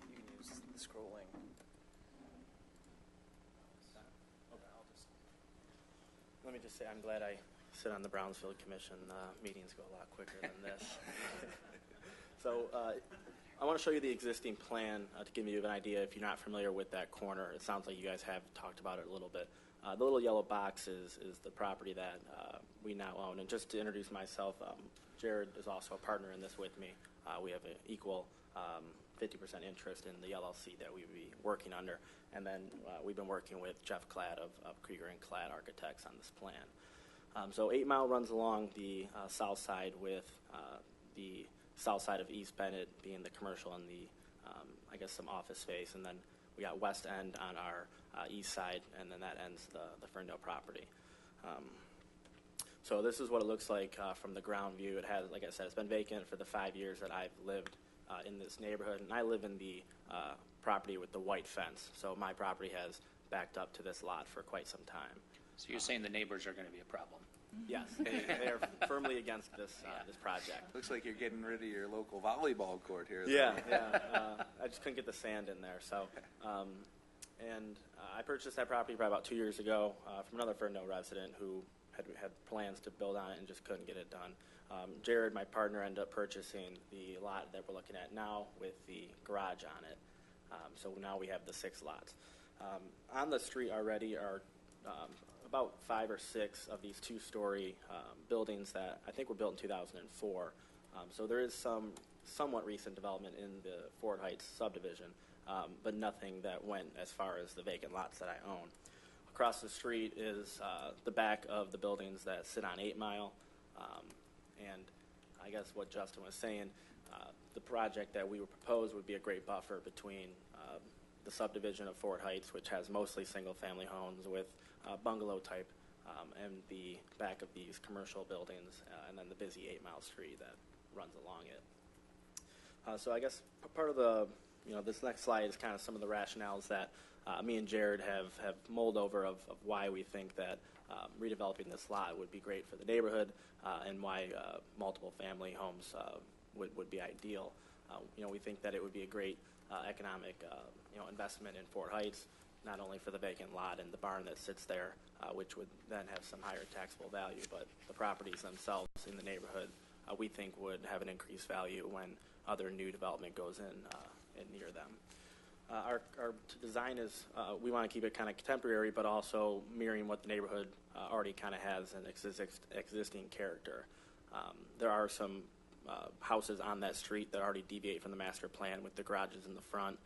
You can use the scrolling. Let me just say, I'm glad I sit on the Brownsfield Commission. Meetings go a lot quicker than this. So I want to show you the existing plan to give you an idea if you're not familiar with that corner. It sounds like you guys have talked about it a little bit. The little yellow box is the property that we now own. And just to introduce myself, Jared is also a partner in this with me. We have an equal 50% interest in the LLC that we would be working under. And then we've been working with Jeff Klatt of Krieger and Klatt Architects on this plan. So 8 Mile runs along the south side with the south side of East Bennett being the commercial and the, I guess, some office space. And then we got West End on our east side, and then that ends the Ferndale property. So this is what it looks like from the ground view. It has, like I said, it's been vacant for the 5 years that I've lived in this neighborhood. And I live in the property with the white fence. So my property has backed up to this lot for quite some time. So you're saying the neighbors are going to be a problem? Yes, they are firmly against this this project. Looks like you're getting rid of your local volleyball court here. Yeah. I just couldn't get the sand in there. So, I purchased that property probably about 2 years ago from another Ferndale resident who had plans to build on it and just couldn't get it done. Jared, my partner, ended up purchasing the lot that we're looking at now with the garage on it. So now we have the 6 lots. On the street already are about 5 or 6 of these 2-story buildings that I think were built in 2004. So there is some somewhat recent development in the Ford Heights subdivision, but nothing that went as far as the vacant lots that I own. Across the street is the back of the buildings that sit on 8 Mile. And I guess what Justin was saying, the project that we would propose would be a great buffer between the subdivision of Ford Heights, which has mostly single-family homes with bungalow type, and the back of these commercial buildings, and then the busy 8 Mile street that runs along it. So I guess part of the, this next slide is kind of some of the rationales that me and Jared have mulled over of why we think that redeveloping this lot would be great for the neighborhood, and why multiple family homes would be ideal. We think that it would be a great economic investment in Fort Heights, not only for the vacant lot and the barn that sits there, which would then have some higher taxable value, but the properties themselves in the neighborhood we think would have an increased value when other new development goes in near them. Our design is, we want to keep it kind of contemporary, but also mirroring what the neighborhood already kind of has an existing character. There are some houses on that street that already deviate from the master plan with the garages in the front,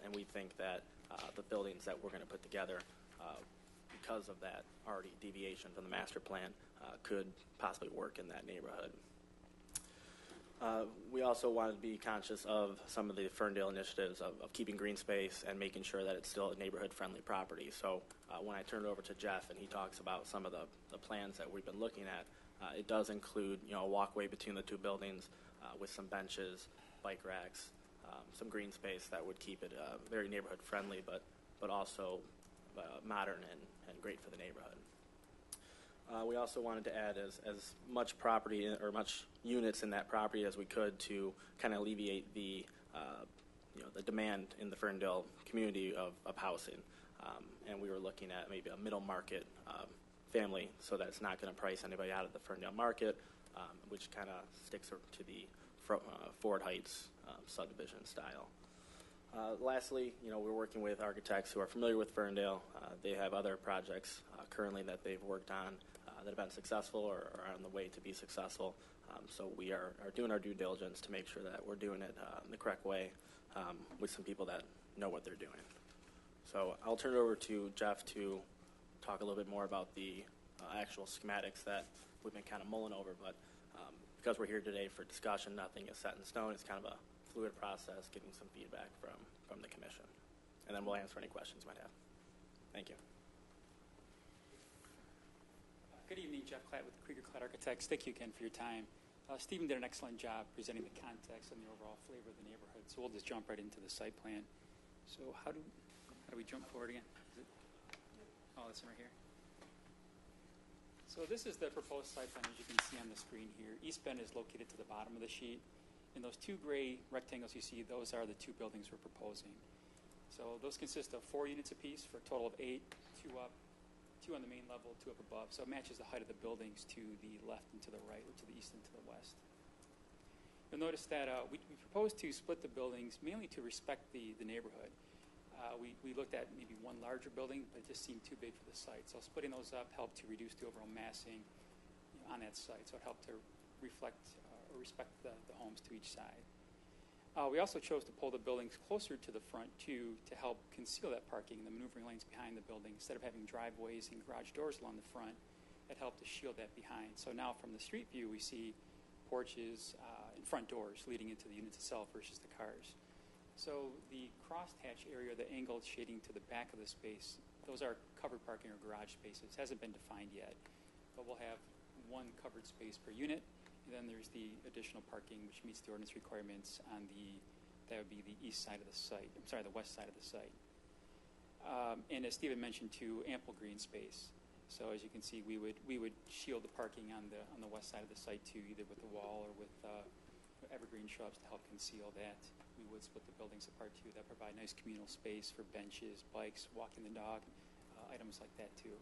and we think that the buildings that we're going to put together because of that already deviation from the master plan, could possibly work in that neighborhood. We also wanted to be conscious of some of the Ferndale initiatives of keeping green space and making sure that it's still a neighborhood-friendly property. So when I turn it over to Jeff and he talks about some of the plans that we've been looking at, it does include, a walkway between the two buildings with some benches, bike racks, some green space that would keep it very neighborhood-friendly, but also modern and great for the neighborhood. We also wanted to add as much property or much units in that property as we could to kind of alleviate the demand in the Ferndale community of housing. And we were looking at maybe a middle market family so that it's not going to price anybody out of the Ferndale market, which kind of sticks to the Ford Heights subdivision style. Lastly, we're working with architects who are familiar with Ferndale. They have other projects currently that they've worked on that have been successful or are on the way to be successful. So we are doing our due diligence to make sure that we're doing it in the correct way with some people that know what they're doing. So I'll turn it over to Jeff to talk a little bit more about the actual schematics that we've been kind of mulling over. But because we're here today for discussion, nothing is set in stone. It's kind of a fluid process, getting some feedback from the commission. And then we'll answer any questions you might have. Thank you. Good evening, Jeff Klatt with Krieger Klatt Architects. Thank you again for your time. Stephen did an excellent job presenting the context and the overall flavor of the neighborhood, so we'll just jump right into the site plan. So how do we jump forward again? Oh, this one right here. So this is the proposed site plan, as you can see on the screen here. East Bend is located to the bottom of the sheet. And those two gray rectangles you see, those are the two buildings we're proposing. So those consist of 4 units apiece for a total of 8, 2 up, 2 on the main level, 2 up above. So it matches the height of the buildings to the left and to the right, or to the east and to the west. You'll notice that we proposed to split the buildings mainly to respect the neighborhood. We looked at maybe one larger building, but it just seemed too big for the site. So splitting those up helped to reduce the overall massing on that site. So it helped to reflect or respect the homes to each side. We also chose to pull the buildings closer to the front, too, to help conceal that parking and the maneuvering lanes behind the building. Instead of having driveways and garage doors along the front, it helped to shield that behind. So now from the street view, we see porches and front doors leading into the units itself versus the cars. So the crosshatch area, the angled shading to the back of the space, those are covered parking or garage spaces. Hasn't been defined yet, but we'll have one covered space per unit. And then there's the additional parking, which meets the ordinance requirements on that would be the east side of the site. I'm sorry, the west side of the site. And as Stephen mentioned, too, ample green space. So as you can see, we would shield the parking on the west side of the site too, either with the wall or with evergreen shrubs to help conceal that. We would split the buildings apart too. That provide nice communal space for benches, bikes, walking the dog, items like that too.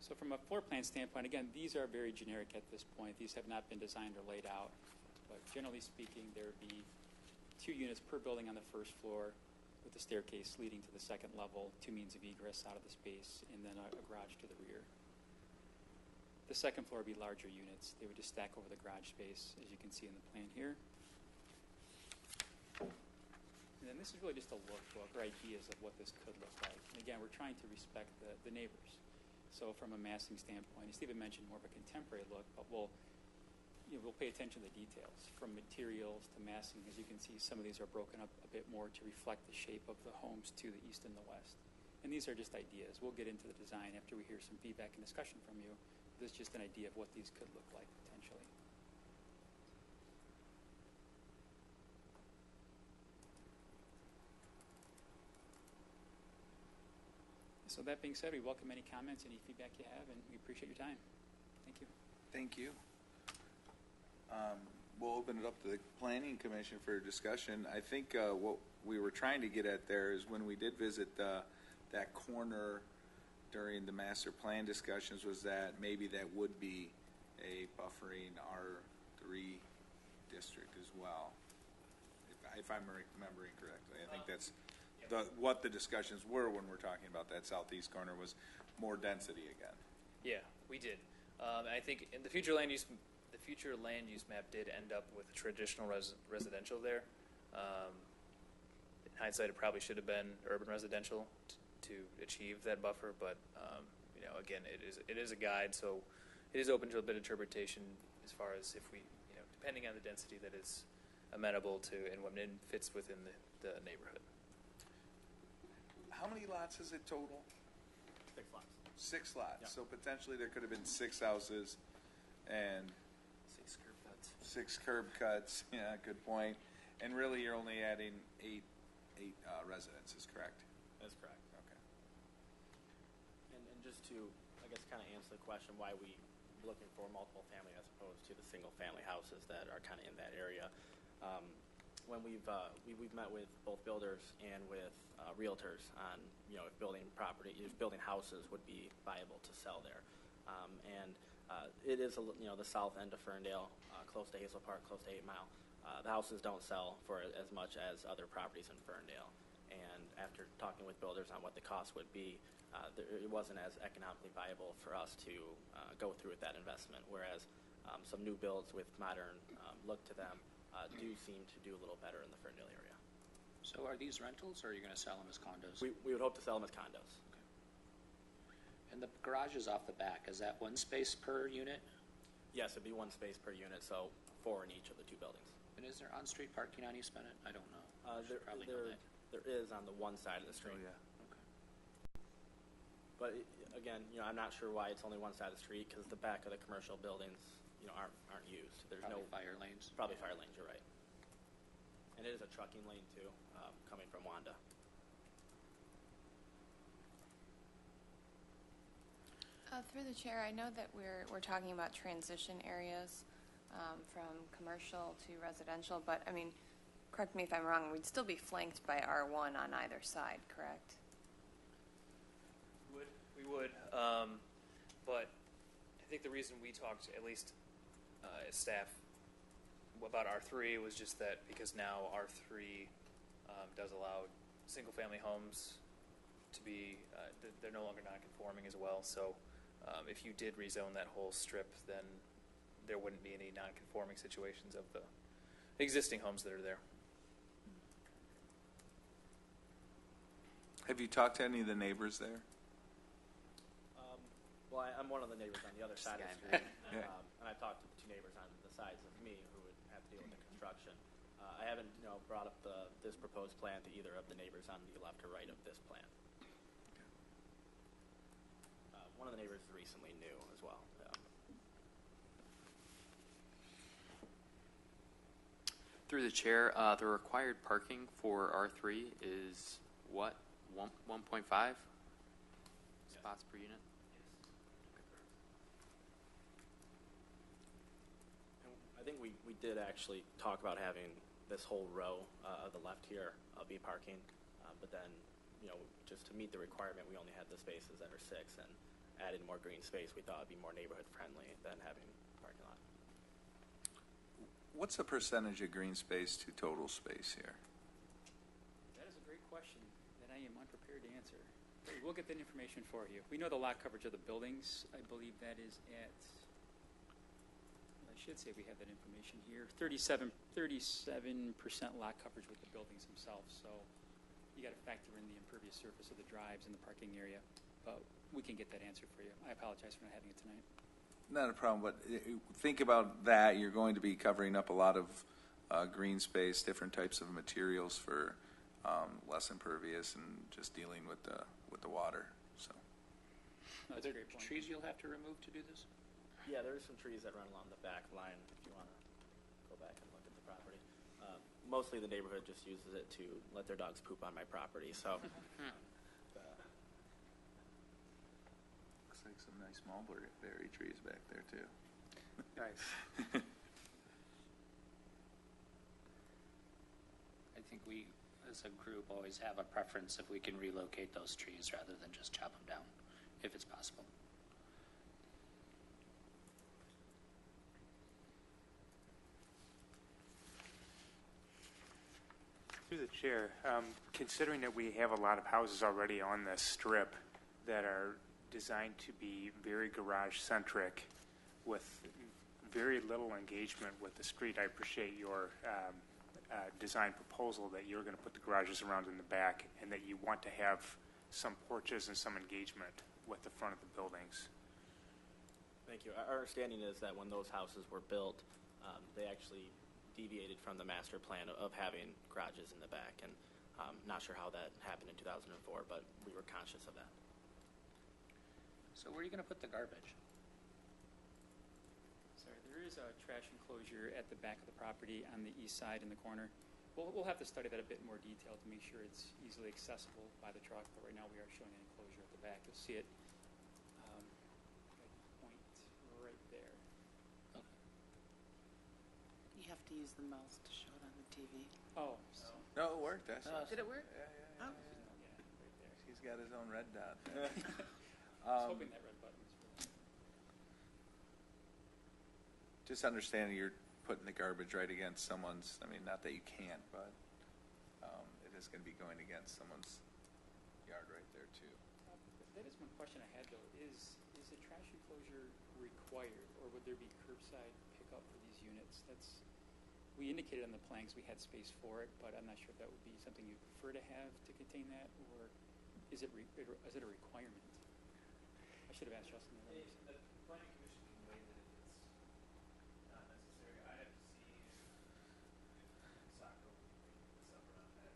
So from a floor plan standpoint, again, these are very generic at this point. These have not been designed or laid out. But generally speaking, there would be 2 units per building on the first floor with a staircase leading to the second level, 2 means of egress out of the space, and then a garage to the rear. The second floor would be larger units. They would just stack over the garage space, as you can see in the plan here. And then this is really just a lookbook or ideas of what this could look like. And again, we're trying to respect the neighbors. So from a massing standpoint, as Stephen mentioned, more of a contemporary look, but we'll pay attention to the details, from materials to massing. As you can see, some of these are broken up a bit more to reflect the shape of the homes to the east and the west. And these are just ideas. We'll get into the design after we hear some feedback and discussion from you. This is just an idea of what these could look like potentially. So that being said, we welcome any comments, any feedback you have, and we appreciate your time. Thank you. Thank you. We'll open it up to the Planning Commission for discussion. I think what we were trying to get at there is when we did visit that corner during the master plan discussions was that maybe that would be a buffering R3 district as well, if I'm remembering correctly. I think that's what the discussions were when we're talking about that southeast corner was more density again. Yeah, we did. I think in the future land use map did end up with traditional residential there. in hindsight, it probably should have been urban residential to achieve that buffer, but, again, it is a guide, so it is open to a bit of interpretation as far as if we, depending on the density that is amenable to and when it fits within the neighborhood. How many lots is it total? 6 lots. 6 lots. Yeah. So potentially there could have been 6 houses and 6 curb cuts. 6 curb cuts. Yeah, good point. And really, you're only adding eight residences, correct? That's correct. Okay. And just to, I guess, kind of answer the question why we looking for multiple family as opposed to the single family houses that are kind of in that area. When we've met with both builders and with realtors on if building houses would be viable to sell there, and it is the south end of Ferndale, close to Hazel Park, close to 8 Mile. The houses don't sell for as much as other properties in Ferndale, and after talking with builders on what the cost would be, it wasn't as economically viable for us to go through with that investment, whereas some new builds with modern look to them do seem to do a little better in the Ferndale area. So are these rentals, or are you going to sell them as condos? We would hope to sell them as condos. Okay. And the garage is off the back. Is that 1 space per unit? Yes, it'd be 1 space per unit, so 4 in each of the 2 buildings. And is there on-street parking on East Bennett? I don't know. Probably know that. There is on the one side of the street. Oh, yeah. Okay. But again, I'm not sure why it's only one side of the street because the back of the commercial buildings, aren't used. There's Probably no fire lanes. Probably fire lanes. You're right. And it is a trucking lane too, coming from Wanda. Through the chair, I know that we're talking about transition areas from commercial to residential, but I mean, correct me if I'm wrong, we'd still be flanked by R1 on either side, correct? We would, but I think the reason we talked, at least as staff, about R3 was just that because now R3 does allow single-family homes to be, they're no longer non-conforming as well, so if you did rezone that whole strip, then there wouldn't be any non-conforming situations of the existing homes that are there. Have you talked to any of the neighbors there? Well, I'm one of the neighbors on the other side of the street, Yeah. and I've talked to the 2 neighbors on the sides of me who would have to deal with the construction. I haven't, brought up this proposed plan to either of the neighbors on the left or right of this plan. One of the neighbors is recently new as well. Through the chair, the required parking for R3 is what? 1.5 spots per unit? I think we did actually talk about having this whole row of the left here be parking, but then, just to meet the requirement, we only had the spaces that are 6, and adding more green space, we thought would be more neighborhood friendly than having a parking lot. What's the percentage of green space to total space here? That is a great question that I am unprepared to answer. We'll get that information for you. We know the lot coverage of the buildings. I believe that is at, I should say we have that information here, 37% lot coverage with the buildings themselves. So you got to factor in the impervious surface of the drives and the parking area. But we can get that answer for you. I apologize for not having it tonight. Not a problem, but think about that. You're going to be covering up a lot of green space, different types of materials for less impervious, and just dealing with the water. So, Are there trees you'll have to remove to do this? Yeah, there's some trees that run along the back line if you want to go back and look at the property. Mostly the neighborhood just uses it to let their dogs poop on my property. So. Looks like some nice mulberry trees back there too. Nice. I think we, as a group, always have a preference if we can relocate those trees rather than just chop them down, if it's possible. Through the chair, considering that we have a lot of houses already on the strip that are designed to be very garage-centric with very little engagement with the street, I appreciate your design proposal that you're going to put the garages around in the back and that you want to have some porches and some engagement with the front of the buildings. Thank you. Our understanding is that when those houses were built, they actually deviated from the master plan of having garages in the back, and not sure how that happened in 2004, but we were conscious of that. So where are you going to put the garbage? Sorry, there is a trash enclosure at the back of the property on the east side in the corner. We'll have to study that a bit more detail to make sure it's easily accessible by the truck, but right now we are showing an enclosure at the back. You'll see it point right there. You have to use the mouse to show it on the TV. Oh, so. No, it worked. That's Did it work? Yeah. Oh. He's got his own red dot. I was hoping that red button was for Just understanding you're putting the garbage right against someone's, I mean, not that you can't, but it is going to be going against someone's yard right there too. That is one question I had, though. Is a trash enclosure required, or would there be curbside pickup for these units? We indicated on the plans we had space for it, but I'm not sure if that would be something you'd prefer to have to contain that, or is it a requirement? I should have asked Justin. The planning commission can weigh that if it's not necessary. I have to see soccer separate on that.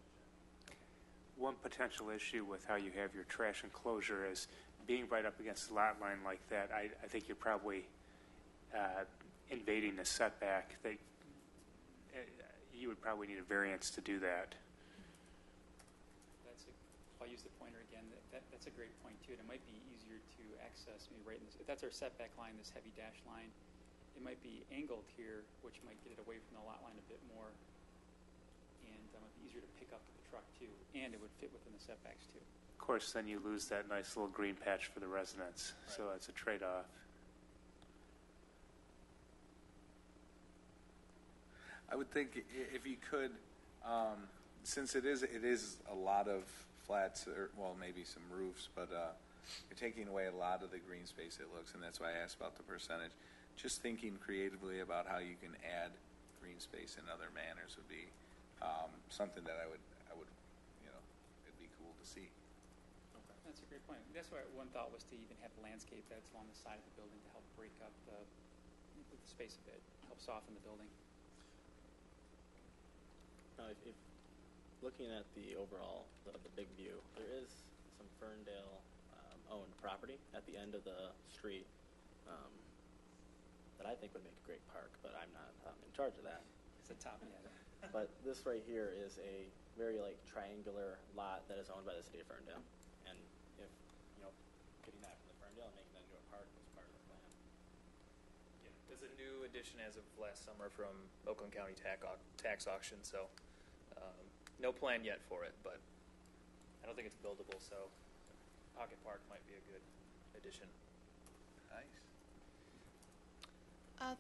One potential issue with how you have your trash enclosure is being right up against the lot line like that. I think you're probably invading the setback. That you would probably need a variance to do that. I'll use the pointer again. That's a great point too. And it might be easier to access maybe right in this. If that's our setback line, this heavy dash line, it might be angled here, which might get it away from the lot line a bit more, and it might be easier to pick up the truck too. And it would fit within the setbacks too. Of course, then you lose that nice little green patch for the residents. Right. So it's a trade-off. I would think if you could, since it is a lot of flats, or well, maybe some roofs, but you're taking away a lot of the green space it looks, and that's why I asked about the percentage. Just thinking creatively about how you can add green space in other manners would be something that I would, it'd be cool to see. Okay. That's a great point. That's why one thought was to even have landscape that's along the side of the building to help break up the space a bit, help soften the building. If looking at the overall, the big view, there is some Ferndale owned property at the end of the street that I think would make a great park, but I'm not in charge of that. It's a top end. But this right here is a very triangular lot that is owned by the city of Ferndale, and if getting that from the Ferndale and making that into a park was part of the plan. Yeah, it's a new addition as of last summer from Oakland County tax auction, so no plan yet for it, but I don't think it's buildable, so Pocket Park might be a good addition. Nice.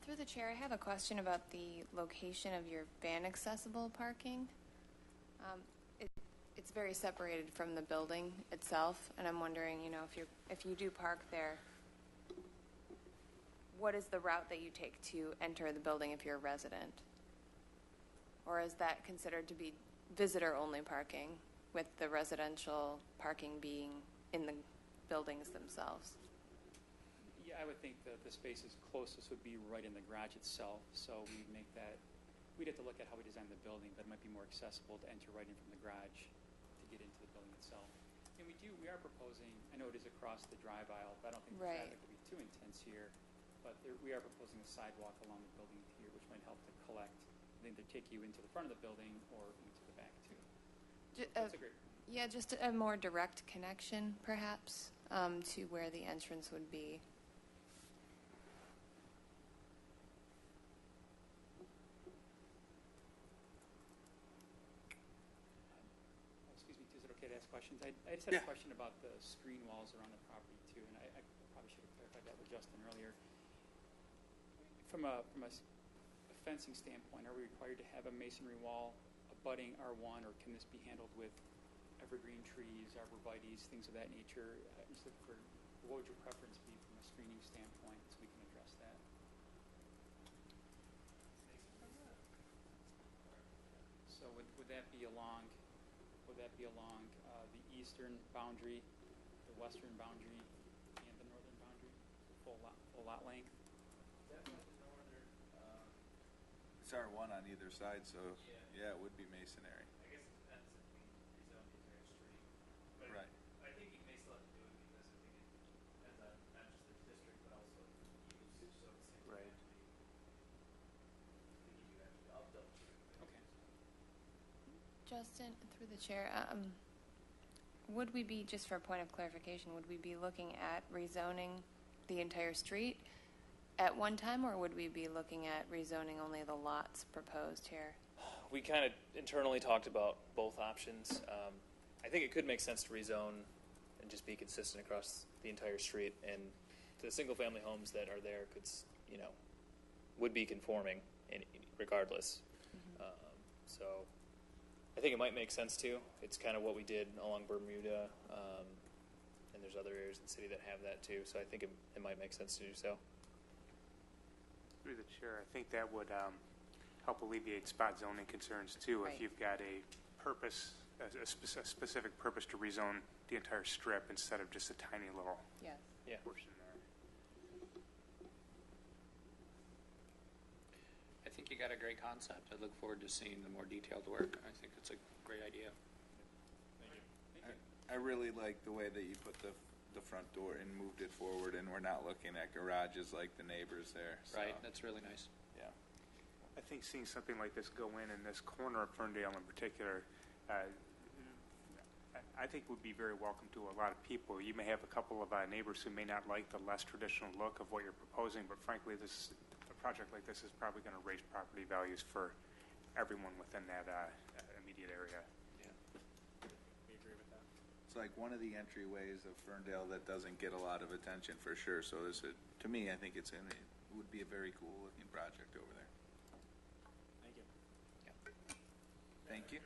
Through the chair, I have a question about the location of your van accessible parking. It's very separated from the building itself, and I'm wondering, if you do park there, what is the route that you take to enter the building if you're a resident? Or is that considered to be visitor-only parking, with the residential parking being in the buildings themselves? Yeah, I would think that the spaces closest would be right in the garage itself, so we'd make that, we'd have to look at how we design the building, but it might be more accessible to enter right in from the garage to get into the building itself. And we are proposing, I know it is across the drive aisle, but I don't think the traffic will be too intense here, but we are proposing a sidewalk along the building here, which might help to collect, either take you into the front of the building or into the back too. That's a great point. Yeah, just a more direct connection, perhaps, to where the entrance would be. Excuse me, is it okay to ask questions? I just had a question about the screen walls around the property too, and I probably should have clarified that with Justin earlier. From a fencing standpoint, are we required to have a masonry wall abutting R1, or can this be handled with evergreen trees, arborvitaes, things of that nature? Just looking for, what would your preference be from a screening standpoint, so we can address that? be along, would that be along the eastern boundary, the western boundary, and the northern boundary, full lot length? It's R1 on either side, so yeah, it would be masonry. I guess it depends if we rezone the entire street. But Right. I think you may still have to do it because I think it depends on not just the district, but also use, so it seems Right. to be. I think you actually, I'll double check. Okay. Justin, through the chair, would we be, just for a point of clarification, would we be looking at rezoning the entire street at one time, or would we be looking at rezoning only the lots proposed here? We kind of internally talked about both options. I think it could make sense to rezone and just be consistent across the entire street, and the single-family homes that are there could, would be conforming regardless. So I think it might make sense to. It's kind of what we did along Bermuda, and there's other areas in the city that have that too. So I think it might make sense to do so. Through the chair, I think that would help alleviate spot zoning concerns too. Right. If you've got a purpose, a specific purpose to rezone the entire strip instead of just a tiny little Yes. Yeah. portion there. I think you got a great concept. I look forward to seeing the more detailed work. I think it's a great idea. I really like the way that you put the front door and moved it forward, and we're not looking at garages like the neighbors there. So, Right, that's really nice. yeah. I think seeing something like this go in this corner of Ferndale in particular, I think would be very welcome to a lot of people. You may have a couple of neighbors who may not like the less traditional look of what you're proposing, but frankly, a project like this is probably going to raise property values for everyone within that immediate area. We agree with that. It's like one of the entryways of Ferndale that doesn't get a lot of attention for sure. So to me, I think it would be a very cool looking project over there. Thank you. Thank you.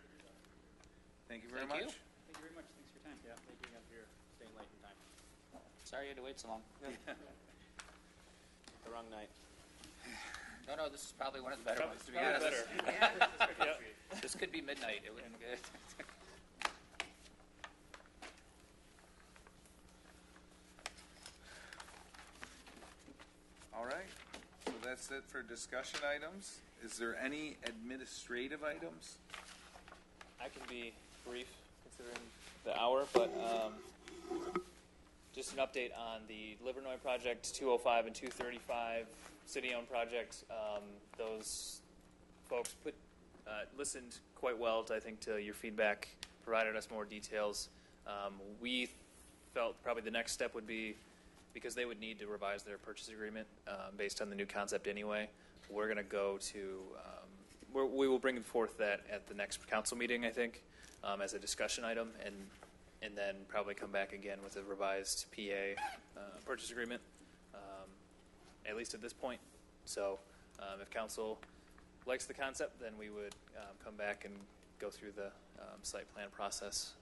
Thank you very Thank much. you. Thank you very much. Thanks for your time. Yeah, thank you again for your staying late in time. Sorry you had to wait so long. The wrong night. No, this is probably one of the better ones, to be Probably honest. better. This could be midnight. It wouldn't be good. All right. So that's it for discussion items. Is there any administrative items? I can be brief considering the hour, but just an update on the Livernois project, 205 and 235, city-owned project. Those folks listened quite well, I think, to your feedback, provided us more details. We felt probably the next step would be, because they would need to revise their purchase agreement based on the new concept anyway, we're going to go to, we will bring forth that at the next council meeting, I think, as a discussion item, and then probably come back again with a revised PA purchase agreement, at least at this point. So if council likes the concept, then we would come back and go through the site plan process.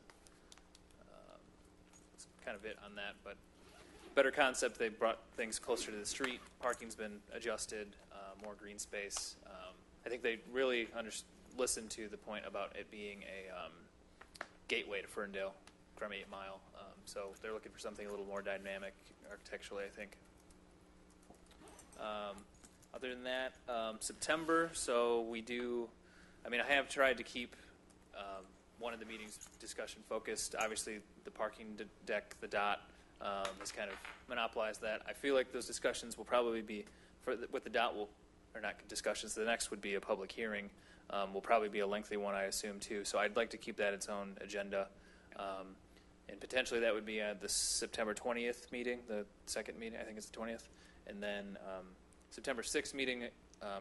That's kind of it on that, but better concept. They brought things closer to the street. Parking's been adjusted, more green space. I think they really listened to the point about it being a gateway to Ferndale from 8 Mile. So they're looking for something a little more dynamic architecturally, I think. Other than that, September, so we do, I have tried to keep one of the meetings discussion focused. Obviously, the parking deck, the DOT, has kind of monopolized that. I feel like those discussions will probably be, with the DOT, or not discussions, the next would be a public hearing. Will probably be a lengthy one, I assume, too. So I'd like to keep that its own agenda. And potentially that would be at the September 20th meeting, the second meeting, I think it's the 20th. And then September 6th meeting,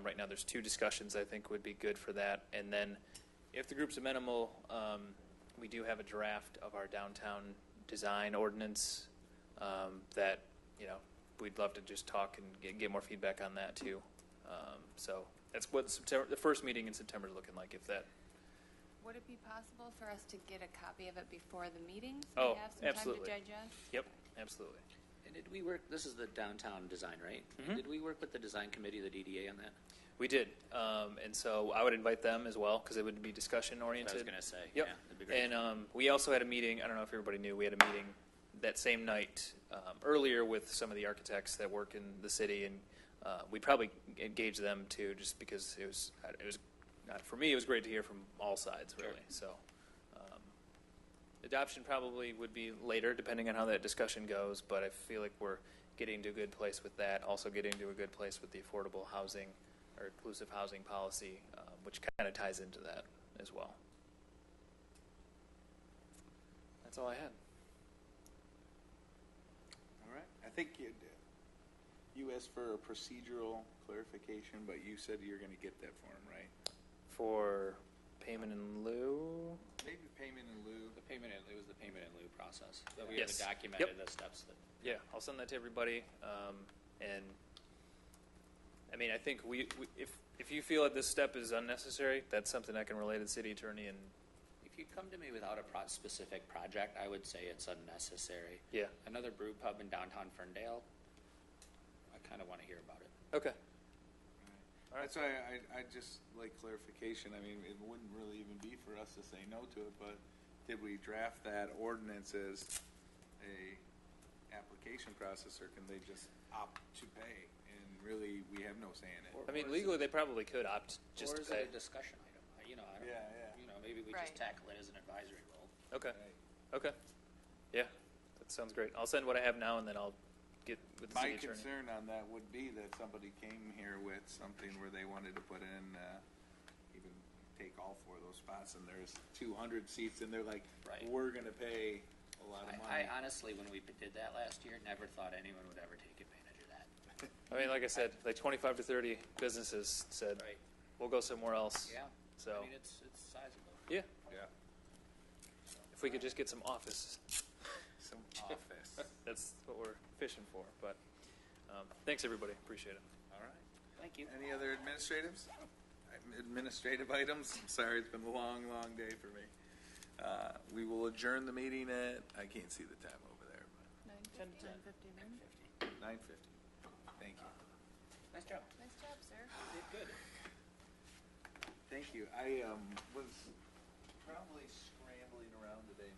right now there's 2 discussions I think would be good for that. And then if the group's amenable, we do have a draft of our downtown design ordinance that, we'd love to just talk and get more feedback on that too. So that's what the first meeting in September is looking like, if that. Would it be possible for us to get a copy of it before the meeting? Oh, we have some absolutely. time to digest? Yep, absolutely. And did we work, this is the downtown design, right? Mhm. Did we work with the design committee, the DDA, on that? We did, and so I would invite them as well because it would be discussion oriented. I was going to say, Yep. yeah, that'd be great. And we also had a meeting. I don't know if everybody knew we had a meeting that same night earlier with some of the architects that work in the city, and we probably engaged them too, just because it was for me. It was great to hear from all sides, really. Sure. So adoption probably would be later, depending on how that discussion goes. But I feel like we're getting to a good place with that. Also, getting to a good place with the affordable housing or inclusive housing policy, which kind of ties into that as well. That's all I had. All right. I think you asked for a procedural clarification, but you said you're going to get that for him, right? For payment in lieu? Maybe payment in lieu. It was the payment in lieu process. But we Yes. have documented Yep. the steps that. Yeah, I'll send that to everybody. And I mean, I think if you feel that this step is unnecessary, that's something I can relay to the city attorney. And If you come to me without a specific project, I would say it's unnecessary. yeah, Another brew pub in downtown Ferndale, I kind of want to hear about it. okay. That's why I just like clarification. I mean, it wouldn't really even be for us to say no to it, but did we draft that ordinance as a application process, or can they just opt to pay? And really, we have no say in it. I mean, legally, they probably could opt just Or to is pay. it a discussion item? I don't. Yeah. Maybe we Right. just tackle it as an advisory role. Okay. Okay. Yeah, that sounds great. I'll send what I have now, and then I'll get with the My city attorney. concern on that would be that somebody came here with something where they wanted to put in, even take all 4 of those spots, and there's 200 seats, and they're like, Right. we're going to pay a lot of money. I honestly, when we did that last year, never thought anyone would ever take advantage of that. I mean, like I said, like 25 to 30 businesses said, Right. we'll go somewhere else. Yeah. So I mean, it's sizable. yeah, Yeah. if we could just get some office, Some office. that's what we're fishing for. But thanks, everybody. Appreciate it. All right. Thank you. Any other administrative items? I'm sorry, it's been a long, long day for me. We will adjourn the meeting at, I can't see the time over there, but 10:59. 9:50. Thank you. Nice job. Nice job, sir. You did good. Thank you. I was probably scrambling around today